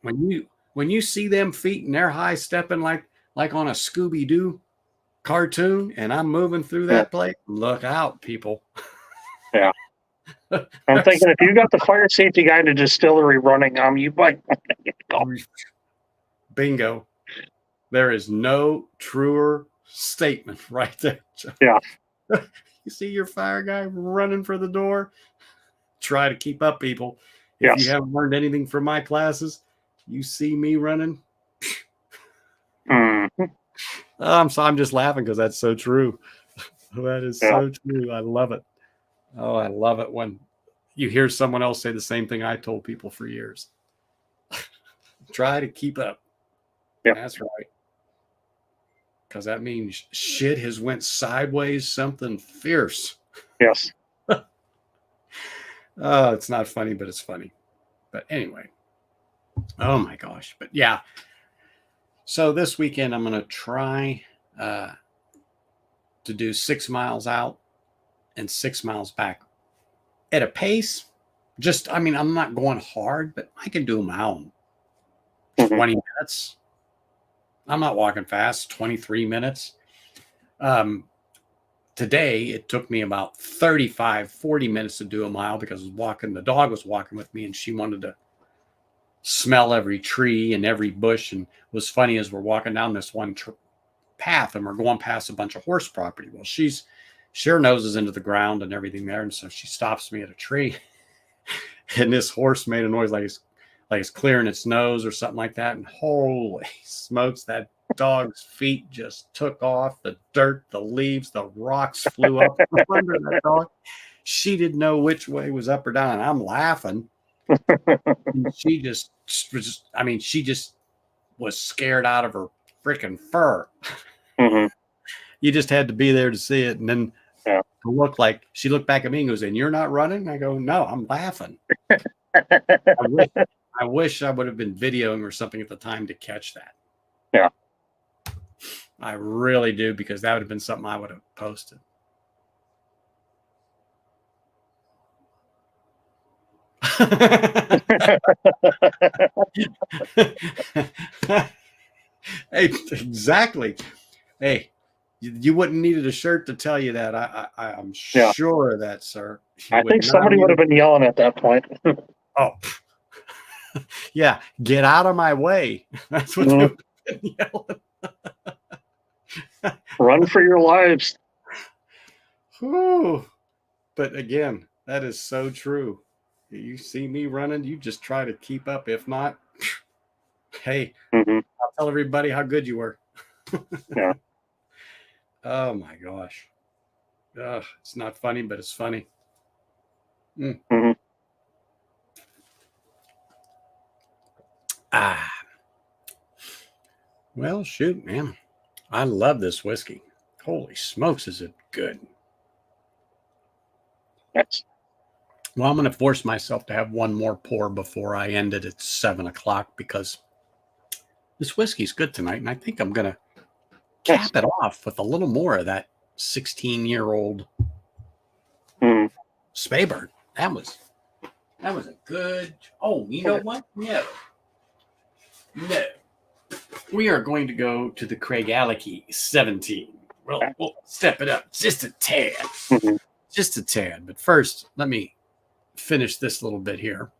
[SPEAKER 1] When you see them feet and they're high stepping like on a Scooby-Doo cartoon, and I'm moving through that place, look out, people.
[SPEAKER 4] Yeah. I'm thinking if you got the fire safety guy in the distillery running, you might go.
[SPEAKER 1] Bingo. There is no truer statement right there.
[SPEAKER 4] Yeah.
[SPEAKER 1] You see your fire guy running for the door? Try to keep up, people. If you haven't learned anything from my classes, you see me running. I'm just laughing because that's so true. That is so true. I love it. Oh, I love it when you hear someone else say the same thing I told people for years. Try to keep up.
[SPEAKER 4] Yep.
[SPEAKER 1] That's right. Because that means shit has went sideways, something fierce.
[SPEAKER 4] Yes.
[SPEAKER 1] It's not funny, but it's funny. But anyway. Oh my gosh. But yeah. So this weekend I'm going to try to do 6 miles out and 6 miles back at a pace. I'm not going hard, but I can do a mile in 20 minutes. I'm not walking fast, 23 minutes. Today, it took me about 35, 40 minutes to do a mile because I was walking. The dog was walking with me and she wanted to smell every tree and every bush. And it was funny as we're walking down this one path and we're going past a bunch of horse property. Well, her nose is into the ground and everything there. And so she stops me at a tree and this horse made a noise like it's clearing its nose or something like that. And holy smokes, that dog's feet just took off. The dirt, the leaves, the rocks flew up from under that dog. She didn't know which way was up or down. I'm laughing. And she just was scared out of her freaking fur.
[SPEAKER 4] Mm-hmm.
[SPEAKER 1] You just had to be there to see it. And then she looked back at me and goes, "And you're not running?" I go, "No, I'm laughing." I wish I would have been videoing or something at the time to catch that.
[SPEAKER 4] Yeah.
[SPEAKER 1] I really do, because that would have been something I would have posted. Hey, exactly. Hey, you wouldn't needed a shirt to tell you that. I'm sure of that, sir.
[SPEAKER 4] I think somebody would have been yelling at that point.
[SPEAKER 1] Oh, yeah. Get out of my way. That's what they would have been yelling.
[SPEAKER 4] Run for your lives.
[SPEAKER 1] Whew. But again, that is so true. You see me running, you just try to keep up. If not, hey, I'll tell everybody how good you were.
[SPEAKER 4] Yeah.
[SPEAKER 1] Oh my gosh. It's not funny, but it's funny. Well, shoot, man. I love this whiskey. Holy smokes, is it good?
[SPEAKER 4] Yes.
[SPEAKER 1] Well, I'm going to force myself to have one more pour before I end it at 7 o'clock, because this whiskey's good tonight. And I think I'm going to cap it off with a little more of that 16-year-old Speyburn. That was a good. Oh, you know what? No. We are going to go to the Craigellachie 17. Well, we'll step it up just a tad. Just a tad. But first, let me finish this little bit here.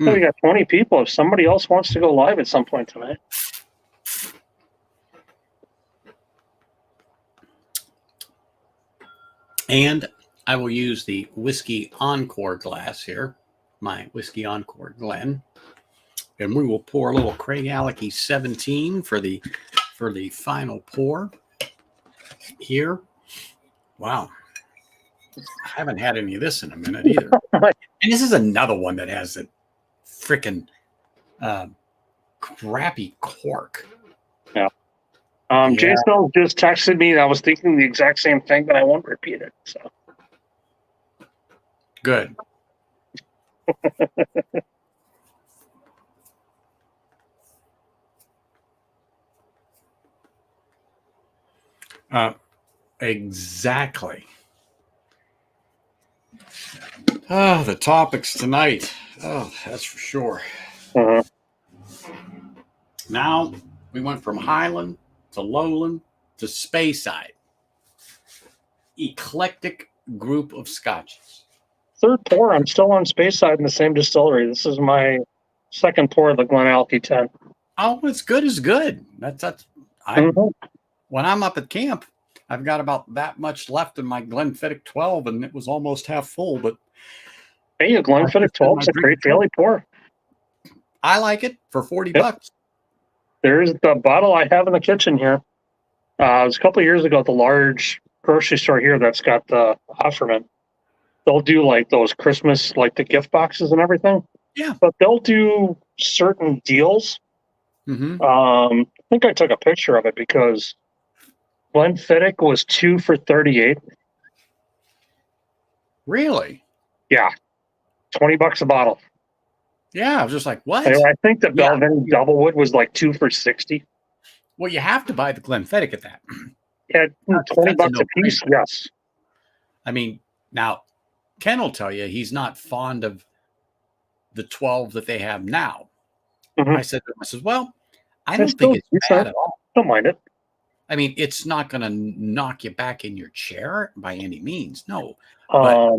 [SPEAKER 4] So we got 20 people. If somebody else wants to go live at some point tonight.
[SPEAKER 1] And I will use the Whiskey Encore glass here, my Whiskey Encore Glen. And we will pour a little Craigellachie 17 for the final pour here. Wow. I haven't had any of this in a minute either. And this is another one that has a freaking crappy cork.
[SPEAKER 4] Yeah. Jason just texted me, and I was thinking the exact same thing, but I won't repeat it. So
[SPEAKER 1] good. Exactly. Oh, the topics tonight. Oh, that's for sure. Now we went from Highland to Lowland to Speyside. Eclectic group of scotches.
[SPEAKER 4] Third pour, I'm still on Speyside in the same distillery. This is my second pour of the Glenkinchie 10.
[SPEAKER 1] Oh, it's good as good. When I'm up at camp, I've got about that much left in my Glenfiddich 12, and it was almost half full. But
[SPEAKER 4] hey, a Glenfiddich 12 is a great daily pour.
[SPEAKER 1] I like it for $40.
[SPEAKER 4] There's the bottle I have in the kitchen here. It was a couple of years ago, the large grocery store here that's got the Offerman. They'll do like those Christmas, like the gift boxes and everything.
[SPEAKER 1] Yeah.
[SPEAKER 4] But they'll do certain deals.
[SPEAKER 1] Mm-hmm.
[SPEAKER 4] I think I took a picture of it because Glenfiddich was 2 for 38.
[SPEAKER 1] Really?
[SPEAKER 4] Yeah, $20 a bottle.
[SPEAKER 1] Yeah, I was just like, what?
[SPEAKER 4] And I think the
[SPEAKER 1] Yeah.
[SPEAKER 4] Belvin Doublewood was like 2 for 60.
[SPEAKER 1] Well, you have to buy the Glenfiddich at that.
[SPEAKER 4] At $20
[SPEAKER 1] That's a
[SPEAKER 4] a piece,
[SPEAKER 1] no-brainer.
[SPEAKER 4] yes.
[SPEAKER 1] I mean, now Ken will tell you he's not fond of the 12 that they have now.
[SPEAKER 4] Mhm.
[SPEAKER 1] I said to him, I said, well, I
[SPEAKER 4] It's
[SPEAKER 1] don't think
[SPEAKER 4] still
[SPEAKER 1] it's bad at all.
[SPEAKER 4] Don't mind it.
[SPEAKER 1] I mean, it's not going to knock you back in your chair by any means. No. But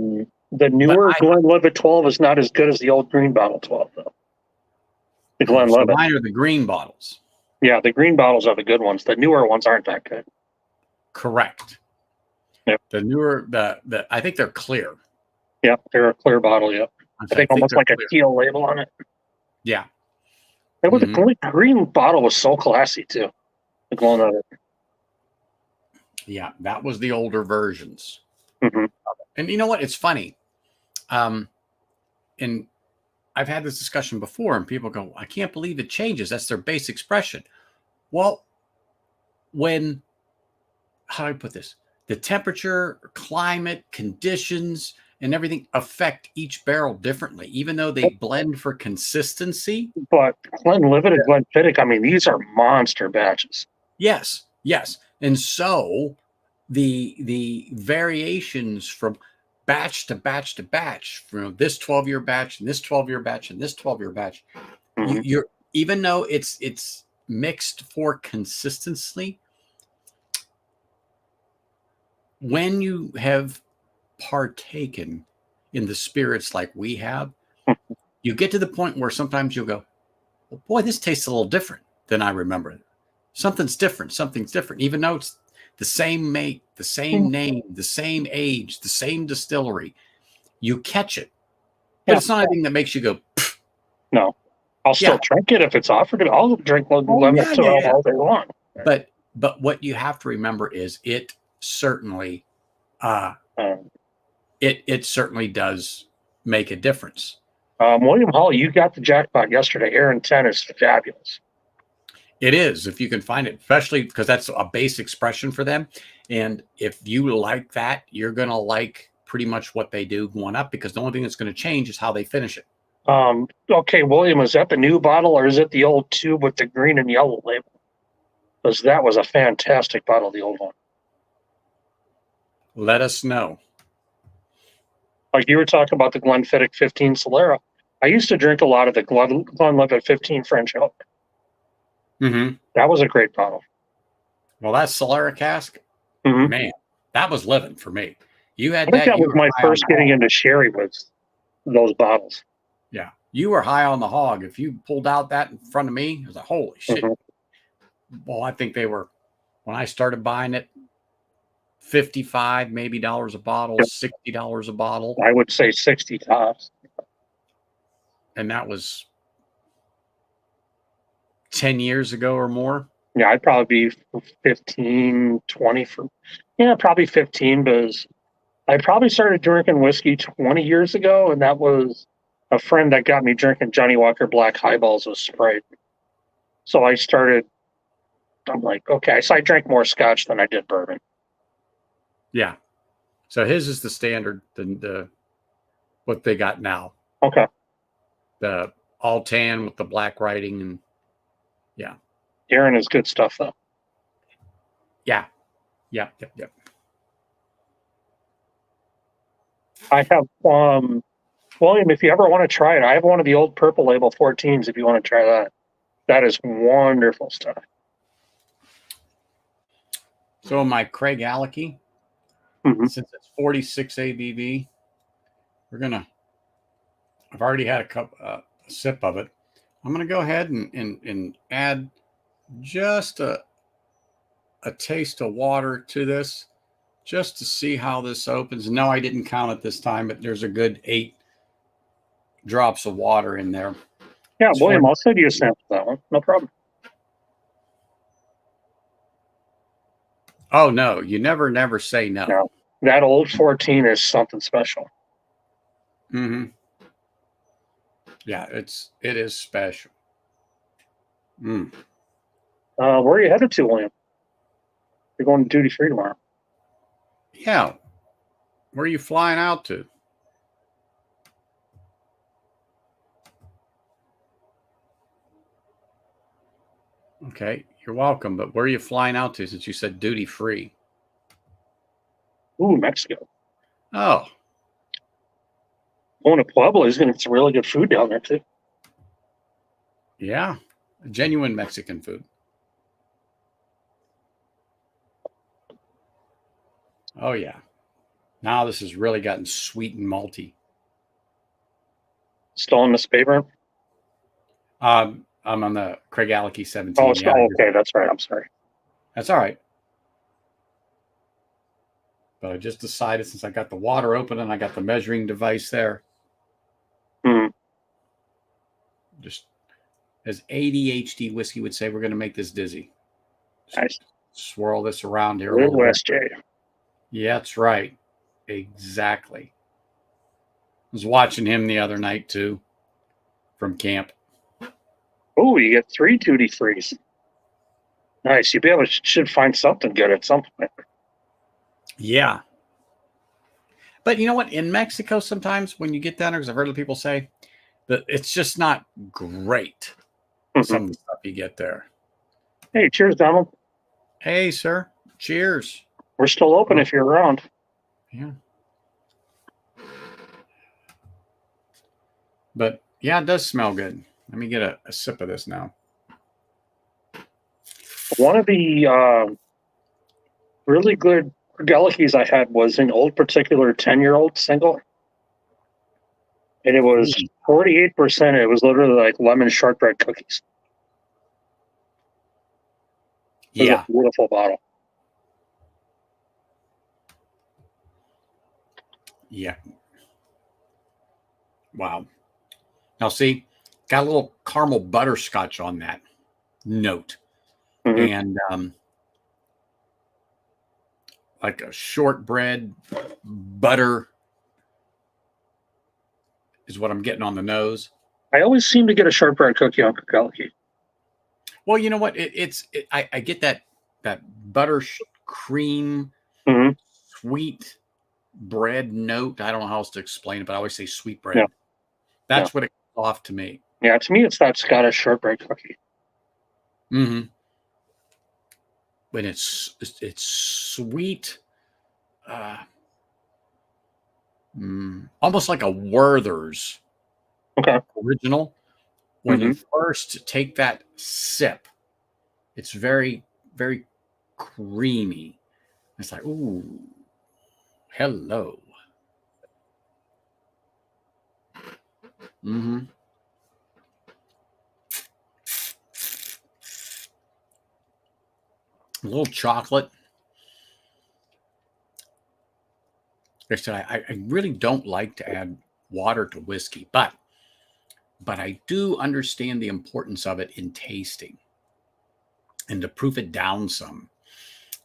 [SPEAKER 4] The newer
[SPEAKER 1] I-
[SPEAKER 4] Glenlivet 12 is not as good as the old green bottle 12, though. The
[SPEAKER 1] so
[SPEAKER 4] Glenlivet.
[SPEAKER 1] mine are the green bottles.
[SPEAKER 4] Yeah, the green bottles are the good ones. The newer ones aren't that good.
[SPEAKER 1] Correct.
[SPEAKER 4] Yep.
[SPEAKER 1] The newer, the I think they're clear.
[SPEAKER 4] Yeah, they're a clear bottle. Yeah, I think almost
[SPEAKER 1] they're
[SPEAKER 4] like a
[SPEAKER 1] clear.
[SPEAKER 4] teal label on it.
[SPEAKER 1] Yeah.
[SPEAKER 4] It was
[SPEAKER 1] Mhm.
[SPEAKER 4] the green bottle was so classy too. The Glenlivet.
[SPEAKER 1] Yeah, that was the older versions.
[SPEAKER 4] Mhm.
[SPEAKER 1] And you know what? It's funny. And I've had this discussion before, and people go, I can't believe it changes. That's their base expression. Well, how do I put this? The temperature, climate, conditions, and everything affect each barrel differently, even though they blend for consistency.
[SPEAKER 4] But Glenlivet and Glenfiddich, I mean, these are monster batches.
[SPEAKER 1] Yes. And so the variations from batch to batch to batch, from this 12-year batch and this 12-year batch and this 12-year batch,
[SPEAKER 4] Mhm.
[SPEAKER 1] you're even though it's mixed for consistency, when you have partaken in the spirits like we have, you get to the point where sometimes you'll go, well, boy, this tastes a little different than I remember. Something's different, even though it's the same make, the same name, the same age, the same distillery. You catch it. But
[SPEAKER 4] Yeah.
[SPEAKER 1] it's not anything that makes you go, pfft.
[SPEAKER 4] No, I'll still drink it if it's offered. I'll drink Glenlivet 12 all day long.
[SPEAKER 1] But what you have to remember is it certainly it certainly does make a difference.
[SPEAKER 4] William Hall, you got the jackpot yesterday. Aaron 10 is fabulous.
[SPEAKER 1] It is, if you can find it, especially because that's a base expression for them. And if you like that, you're going to like pretty much what they do going up, because the only thing that's going to change is how they finish it.
[SPEAKER 4] Okay, William, is that the new bottle or is it the old tube with the green and yellow label? Because that was a fantastic bottle, the old one.
[SPEAKER 1] Let us know.
[SPEAKER 4] Like you were talking about the Glenfiddich 15 Solera. I used to drink a lot of the Glenlivet 15 French Oak.
[SPEAKER 1] Mm-hmm.
[SPEAKER 4] That was a great bottle.
[SPEAKER 1] Well, that Solera cask, man, that was living for me. You had
[SPEAKER 4] I think that was my first getting into sherry was those bottles.
[SPEAKER 1] Yeah, you were high on the hog. If you pulled out that in front of me, it was like, holy shit. Well, I think they were, when I started buying it, $55 maybe a bottle, $60 a bottle.
[SPEAKER 4] I would say 60 tops.
[SPEAKER 1] And that was 10 years ago or more.
[SPEAKER 4] Yeah, I'd probably be 15, 20 probably 15, because I probably started drinking whiskey 20 years ago, and that was a friend that got me drinking Johnny Walker Black Highballs with Sprite. So I'm like, okay, so I drank more Scotch than I did bourbon.
[SPEAKER 1] Yeah. So his is the standard, the what they got now.
[SPEAKER 4] Okay.
[SPEAKER 1] The all tan with the black writing, and yeah.
[SPEAKER 4] Aaron is good stuff, though.
[SPEAKER 1] Yeah. Yep.
[SPEAKER 4] I have, William, if you ever want to try it, I have one of the old Purple Label 14s if you want to try that. That is wonderful stuff.
[SPEAKER 1] So my Craig Alecky, since it's 46 ABV, I've already had a sip of it. I'm going to go ahead and add just a taste of water to this, just to see how this opens. No, I didn't count it this time, but there's a good 8 drops of water in there.
[SPEAKER 4] Yeah, William, I'll send you a sample of that one. No problem.
[SPEAKER 1] Oh no, you never say no.
[SPEAKER 4] No, that old 14 is something special.
[SPEAKER 1] Mm-hmm. Yeah, it is special. Mm.
[SPEAKER 4] Where are you headed to, William? You're going to duty free tomorrow.
[SPEAKER 1] Yeah. Where are you flying out to? Okay, you're welcome. But where are you flying out to since you said duty free?
[SPEAKER 4] Ooh, Mexico.
[SPEAKER 1] Oh,
[SPEAKER 4] Going to Puebla is going to get some really good food down there too.
[SPEAKER 1] yeah. Genuine Mexican food. Oh, yeah. Now this has really gotten sweet and malty.
[SPEAKER 4] Still in Miss Baber?
[SPEAKER 1] I'm on the Craig Alecky 17.
[SPEAKER 4] Oh,
[SPEAKER 1] Yeah,
[SPEAKER 4] okay. That's right. I'm sorry.
[SPEAKER 1] that's all right. But I just decided since I got the water open and I got the measuring device there, just as ADHD whiskey would say, we're going to make this dizzy.
[SPEAKER 4] Nice.
[SPEAKER 1] Swirl this around here a little bit.
[SPEAKER 4] Midwest J.
[SPEAKER 1] Yeah, that's right. Exactly. I was watching him the other night too from camp.
[SPEAKER 4] Oh, you get 3 duty frees. Nice. You'll be able to should find something good at some point.
[SPEAKER 1] Yeah. But you know what? In Mexico, sometimes when you get down there, because I've heard people say that it's just not great. Some of the stuff you get there.
[SPEAKER 4] Hey, cheers, Donald.
[SPEAKER 1] Hey, sir. Cheers.
[SPEAKER 4] We're still open if you're around.
[SPEAKER 1] Yeah. But yeah, it does smell good. Let me get a sip of this now.
[SPEAKER 4] One of the really good Gelikies I had was an old particular 10-year-old single. And it was 48%. It was literally like lemon shortbread cookies. It was
[SPEAKER 1] Yeah.
[SPEAKER 4] a beautiful bottle.
[SPEAKER 1] Yeah. Wow. Now, see, got a little caramel butterscotch on that note. And like a shortbread butter is what I'm getting on the nose.
[SPEAKER 4] I always seem to get a shortbread cookie on Geliki.
[SPEAKER 1] Well, you know what? I get that butter cream sweet bread note. I don't know how else to explain it, but I always say sweet bread.
[SPEAKER 4] Yeah.
[SPEAKER 1] That's what it comes off to me.
[SPEAKER 4] Yeah, to me, it's that Scottish shortbread cookie.
[SPEAKER 1] Mm-hmm. When it's sweet, almost like a Werther's original. When you first take that sip, it's very, very creamy. It's like, ooh, hello. Mm-hmm. A little chocolate. Like I said, I really don't like to add water to whiskey, but I do understand the importance of it in tasting and to proof it down some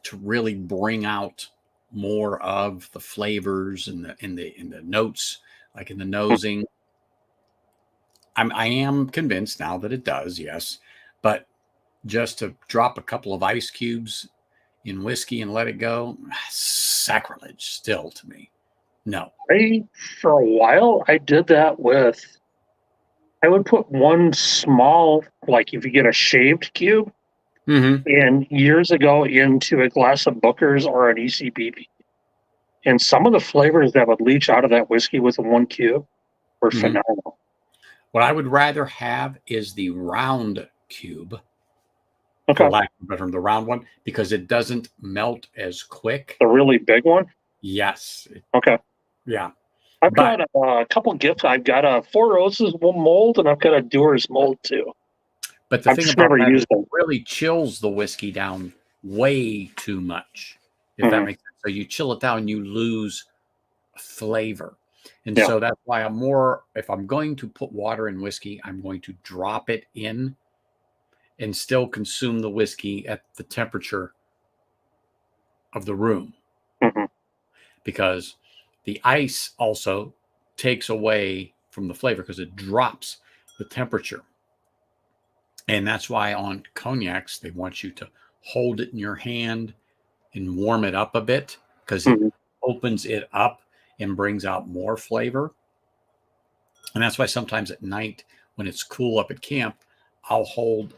[SPEAKER 1] to really bring out more of the flavors and the notes, like in the nosing. I am convinced now that it does, yes, but just to drop a couple of ice cubes in whiskey and let it go, sacrilege still to me. No.
[SPEAKER 4] For a while, I did that with, I would put one small, like if you get a shaved cube, and years ago into a glass of Booker's or an ECBB. And some of the flavors that would leach out of that whiskey with one cube were phenomenal.
[SPEAKER 1] What I would rather have is the round cube.
[SPEAKER 4] Okay.
[SPEAKER 1] For lack of a better term, the round one, because it doesn't melt as quick.
[SPEAKER 4] The really big one?
[SPEAKER 1] Yes.
[SPEAKER 4] Okay.
[SPEAKER 1] Yeah.
[SPEAKER 4] I've got a couple gifts. I've got a Four Roses mold, and I've got a Dewar's mold too.
[SPEAKER 1] But the
[SPEAKER 4] I've
[SPEAKER 1] thing
[SPEAKER 4] just
[SPEAKER 1] about
[SPEAKER 4] never
[SPEAKER 1] that
[SPEAKER 4] used
[SPEAKER 1] is
[SPEAKER 4] them.
[SPEAKER 1] it really chills the whiskey down way too much, if that makes sense. So you chill it down and you lose flavor. And so that's why I'm more, if I'm going to put water in whiskey, I'm going to drop it in and still consume the whiskey at the temperature of the room,
[SPEAKER 4] hmm
[SPEAKER 1] because the ice also takes away from the flavor because it drops the temperature. And that's why on cognacs, they want you to hold it in your hand and warm it up a bit, because it
[SPEAKER 4] hmm
[SPEAKER 1] opens it up and brings out more flavor. And that's why sometimes at night when it's cool up at camp, I'll hold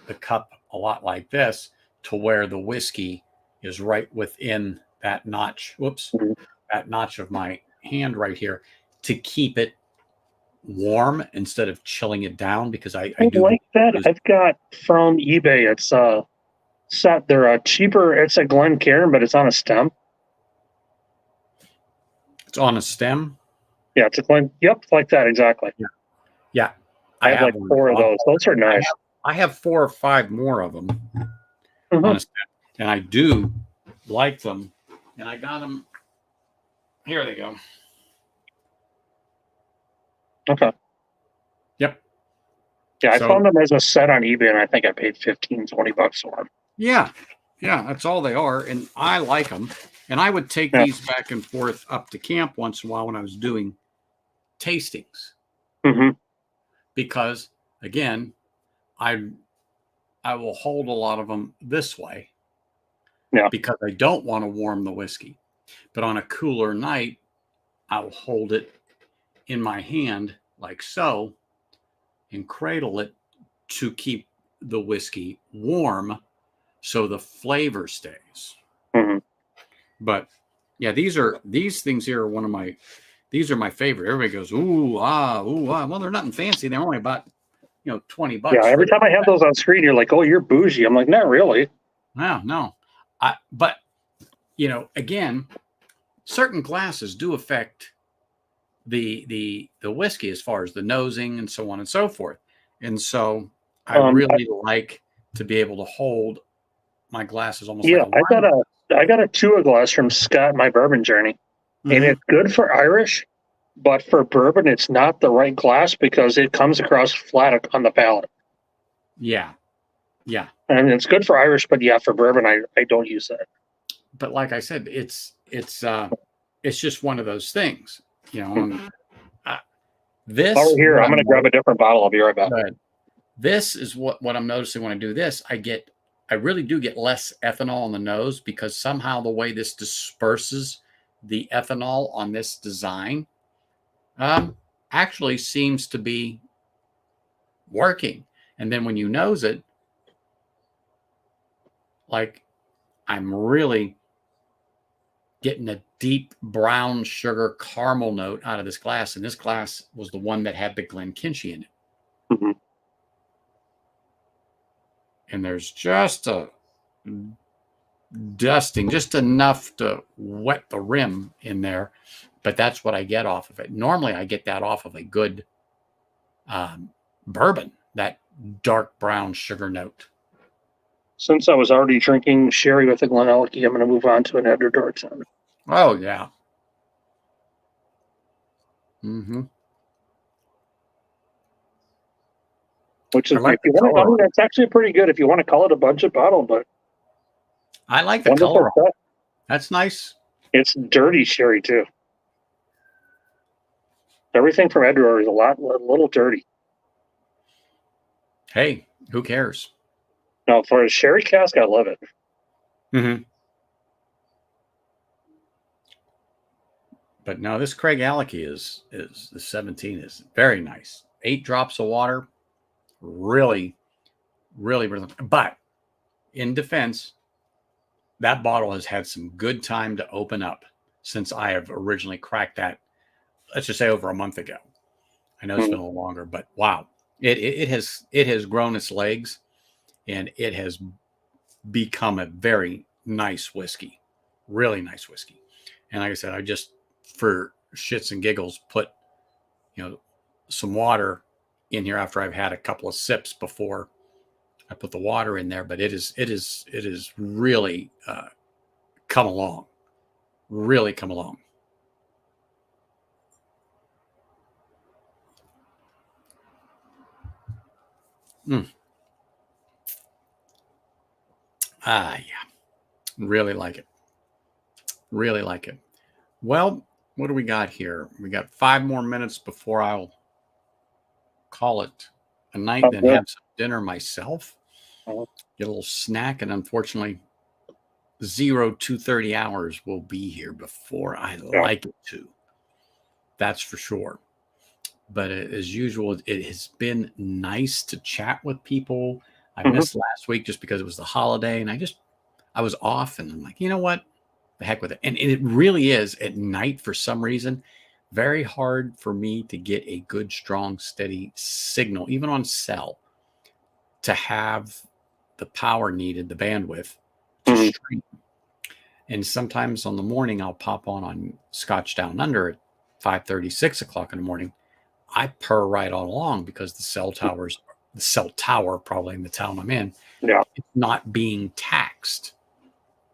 [SPEAKER 1] the cup a lot like this to where the whiskey is right within that notch. Whoops,
[SPEAKER 4] hmm
[SPEAKER 1] that notch of my hand right here, to keep it warm instead of chilling it down, because I
[SPEAKER 4] I
[SPEAKER 1] do
[SPEAKER 4] like that.
[SPEAKER 1] believe
[SPEAKER 4] I've got from eBay. It's set. They're cheaper. It's a Glencairn, but it's on a stem.
[SPEAKER 1] it's on a stem.
[SPEAKER 4] Yeah, it's a Glen. Yep, like that exactly.
[SPEAKER 1] Yeah, yeah,
[SPEAKER 4] I
[SPEAKER 1] I
[SPEAKER 4] have
[SPEAKER 1] have
[SPEAKER 4] like
[SPEAKER 1] one.
[SPEAKER 4] 4 of those. Those are
[SPEAKER 1] I
[SPEAKER 4] nice.
[SPEAKER 1] I have 4 or 5 more of them
[SPEAKER 4] hmm
[SPEAKER 1] on a stem, and I do like them. And I got them. Here they go.
[SPEAKER 4] Okay.
[SPEAKER 1] Yep.
[SPEAKER 4] Yeah, I
[SPEAKER 1] So
[SPEAKER 4] found them as a set on eBay, and I think I paid $15-20 for them.
[SPEAKER 1] yeah, yeah, that's all they are, and I like them. And I would take
[SPEAKER 4] Yeah.
[SPEAKER 1] these back and forth up to camp once in a while when I was doing tastings,
[SPEAKER 4] hmm
[SPEAKER 1] because again, I I will hold a lot of them this way
[SPEAKER 4] Yeah.
[SPEAKER 1] because I don't want to warm the whiskey. But on a cooler night, I'll hold it in my hand like so and cradle it to keep the whiskey warm so the flavor stays.
[SPEAKER 4] hmm
[SPEAKER 1] But yeah, these things here are one of my these are my favorite. Everybody goes, ooh, ah, ooh, ah. Well, they're nothing fancy. They're only about $20
[SPEAKER 4] Yeah.
[SPEAKER 1] for
[SPEAKER 4] Every
[SPEAKER 1] them.
[SPEAKER 4] time I have those on screen, you're like, "Oh, you're bougie." I'm like, "Not really."
[SPEAKER 1] No, no. But again, certain glasses do affect the whiskey as far as the nosing and so on and so forth. And so I
[SPEAKER 4] Um, I,
[SPEAKER 1] really like to be able to hold my glasses almost like
[SPEAKER 4] yeah,
[SPEAKER 1] a wine.
[SPEAKER 4] I got a Tua glass from Scott, my bourbon journey, and
[SPEAKER 1] Mm-hmm.
[SPEAKER 4] it's good for Irish, but for bourbon, it's not the right glass because it comes across flat on the palate.
[SPEAKER 1] Yeah, yeah.
[SPEAKER 4] And it's good for Irish, but yeah, for bourbon, I don't use that.
[SPEAKER 1] But like I said, it's just one of those things, And
[SPEAKER 4] While
[SPEAKER 1] this
[SPEAKER 4] we're here,
[SPEAKER 1] what
[SPEAKER 4] I'm
[SPEAKER 1] I'm
[SPEAKER 4] going to grab a different bottle. I'll be right back.
[SPEAKER 1] good. This is what I'm noticing when I do this. I really do get less ethanol on the nose because somehow the way this disperses the ethanol on this design actually seems to be working. And then when you nose it, like I'm really getting a deep brown sugar caramel note out of this glass. And this glass was the one that had the Glenkinchie in it.
[SPEAKER 4] hmm
[SPEAKER 1] And there's just a dusting, just enough to wet the rim in there. But that's what I get off of it. Normally, I get that off of a good bourbon, that dark brown sugar note.
[SPEAKER 4] Since I was already drinking sherry with a Glenelg, I'm going to move on to an Edinburgh Malt.
[SPEAKER 1] Oh, yeah. Mm-hmm.
[SPEAKER 4] Which
[SPEAKER 1] I
[SPEAKER 4] is,
[SPEAKER 1] like
[SPEAKER 4] if
[SPEAKER 1] the
[SPEAKER 4] you want to, I
[SPEAKER 1] color.
[SPEAKER 4] mean, that's actually pretty good if you want to call it a budget bottle, but
[SPEAKER 1] I like the
[SPEAKER 4] wonderful
[SPEAKER 1] color.
[SPEAKER 4] stuff.
[SPEAKER 1] That's nice.
[SPEAKER 4] It's dirty sherry too. Everything from Edinburgh is a little dirty.
[SPEAKER 1] Hey, who cares?
[SPEAKER 4] Now, for a sherry cask, I love it.
[SPEAKER 1] Mm-hmm. But no, this Craig Alecky is the 17 is very nice. 8 drops of water, really, really, really. But in defense, that bottle has had some good time to open up since I have originally cracked that. Let's just say over a month ago. I know it's
[SPEAKER 4] Mm.
[SPEAKER 1] been a little longer, but wow, it has grown its legs, and it has become a very nice whiskey, really nice whiskey. And like I said, I just for shits and giggles put some water in here after I've had a couple of sips before I put the water in there. But it is really come along, really come along. Mm. Yeah, really like it. Really like it. Well, what do we got here? We got 5 more minutes before I'll call it a night,
[SPEAKER 4] Oh,
[SPEAKER 1] then
[SPEAKER 4] good.
[SPEAKER 1] have some dinner myself, get a little snack, and unfortunately, 2:30 hours will be here before I like it to. That's for sure. But as usual, it has been nice to chat with people. I missed last week just because it was the holiday, and I was off, and I'm like, you know what? The heck with it. And it really is at night for some reason very hard for me to get a good, strong, steady signal, even on cell, to have the power needed, the bandwidth to stream. And sometimes on the morning, I'll pop on Scotch Down Under at 5:30, 6 o'clock in the morning. I purr right on along because the cell tower, probably in the town I'm in, it's not being taxed.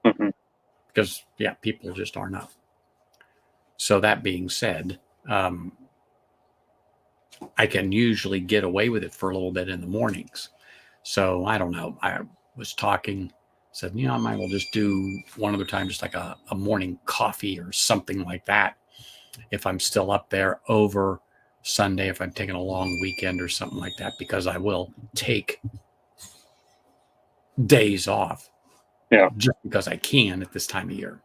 [SPEAKER 1] Because, people just aren't up. So that being said, I can usually get away with it for a little bit in the mornings. So I don't know. I was talking, said, I might well just do one other time, just like a morning coffee or something like that. If I'm still up there over Sunday, if I'm taking a long weekend or something like that, because I will take days off. Just because I can at this time of year.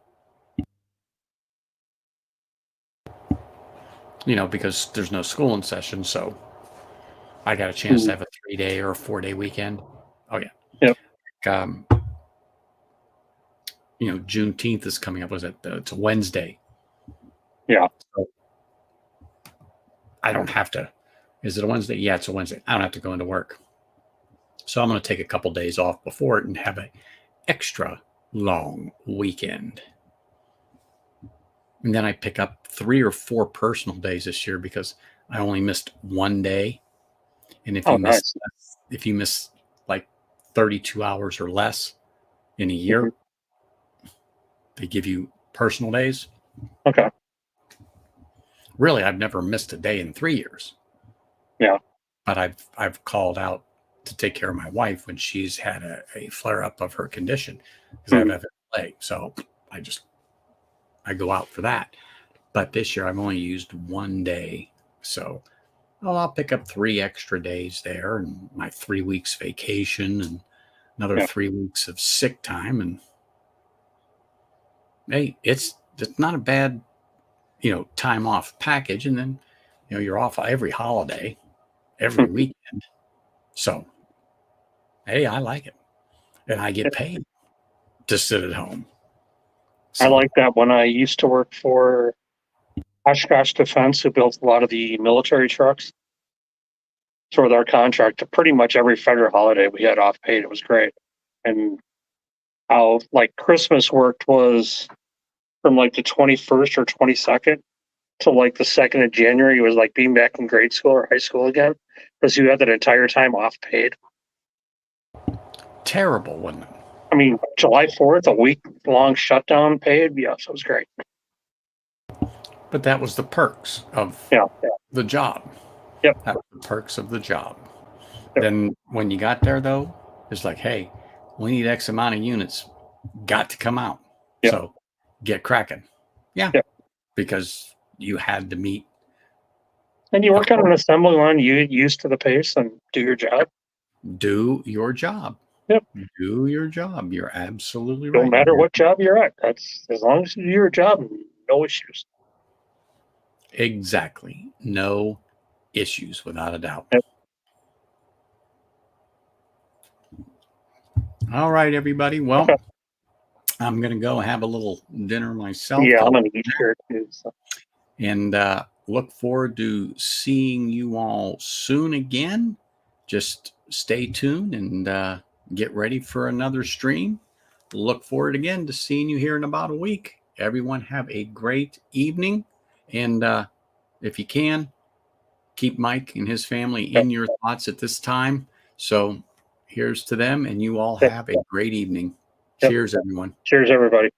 [SPEAKER 1] Because there's no school in session, so I got a chance to have a 3-day or a 4-day weekend. Oh yeah. Juneteenth is coming up. It's a Wednesday.
[SPEAKER 4] Yeah.
[SPEAKER 1] So I don't have to. Is it a Wednesday? Yeah, it's a Wednesday. I don't have to go into work. So I'm going to take a couple days off before it and have an extra long weekend. And then I pick up 3 or 4 personal days this year because I only missed 1 day. And if you miss like 32 hours or less in a year, they give you personal days.
[SPEAKER 4] Okay.
[SPEAKER 1] Really, I've never missed a day in 3 years.
[SPEAKER 4] Yeah.
[SPEAKER 1] But I've called out to take care of my wife when she's had a flare up of her condition because I have a leg. So I go out for that. But this year I've only used 1 day. So I'll pick up 3 extra days there and my 3 weeks vacation and another 3 weeks of sick time. And hey, it's not a bad, time off package. And then, you're off every holiday, every weekend. So, hey, I like it. And I get paid to sit at home.
[SPEAKER 4] So, I like that. When I used to work for Oshkosh Defense, who built a lot of the military trucks. So with our contract, pretty much every federal holiday we had off paid. It was great. And how Christmas worked was from the 21st or 22nd to the 2nd of January. It was like being back in grade school or high school again because you had that entire time off paid.
[SPEAKER 1] Terrible, wasn't it?
[SPEAKER 4] I mean, July 4th, a week-long shutdown paid. Yes, it was great.
[SPEAKER 1] But that was the perks of the job.
[SPEAKER 4] Yep.
[SPEAKER 1] That was the perks of the job. Yep. Then when you got there, though, it's like, hey, we need X amount of units. Got to come out. Yep. So get cracking. Yeah. Yep. Because you had to meet.
[SPEAKER 4] And you work on an assembly line, you get used to the pace and do your job.
[SPEAKER 1] Do your job.
[SPEAKER 4] Yep.
[SPEAKER 1] Do your job. You're absolutely right.
[SPEAKER 4] No matter what job you're at. That's as long as you do your job, no issues.
[SPEAKER 1] Exactly. No issues, without a doubt.
[SPEAKER 4] Yep.
[SPEAKER 1] All right, everybody. Well, I'm going to go have a little dinner myself.
[SPEAKER 4] Yeah, I'm going to eat here too. So.
[SPEAKER 1] And look forward to seeing you all soon again. Just stay tuned and get ready for another stream. Look forward again to seeing you here in about a week. Everyone have a great evening. And if you can, keep Mike and his family in your thoughts at this time. So here's to them, and you all have a great evening. Cheers, everyone.
[SPEAKER 4] Cheers, everybody.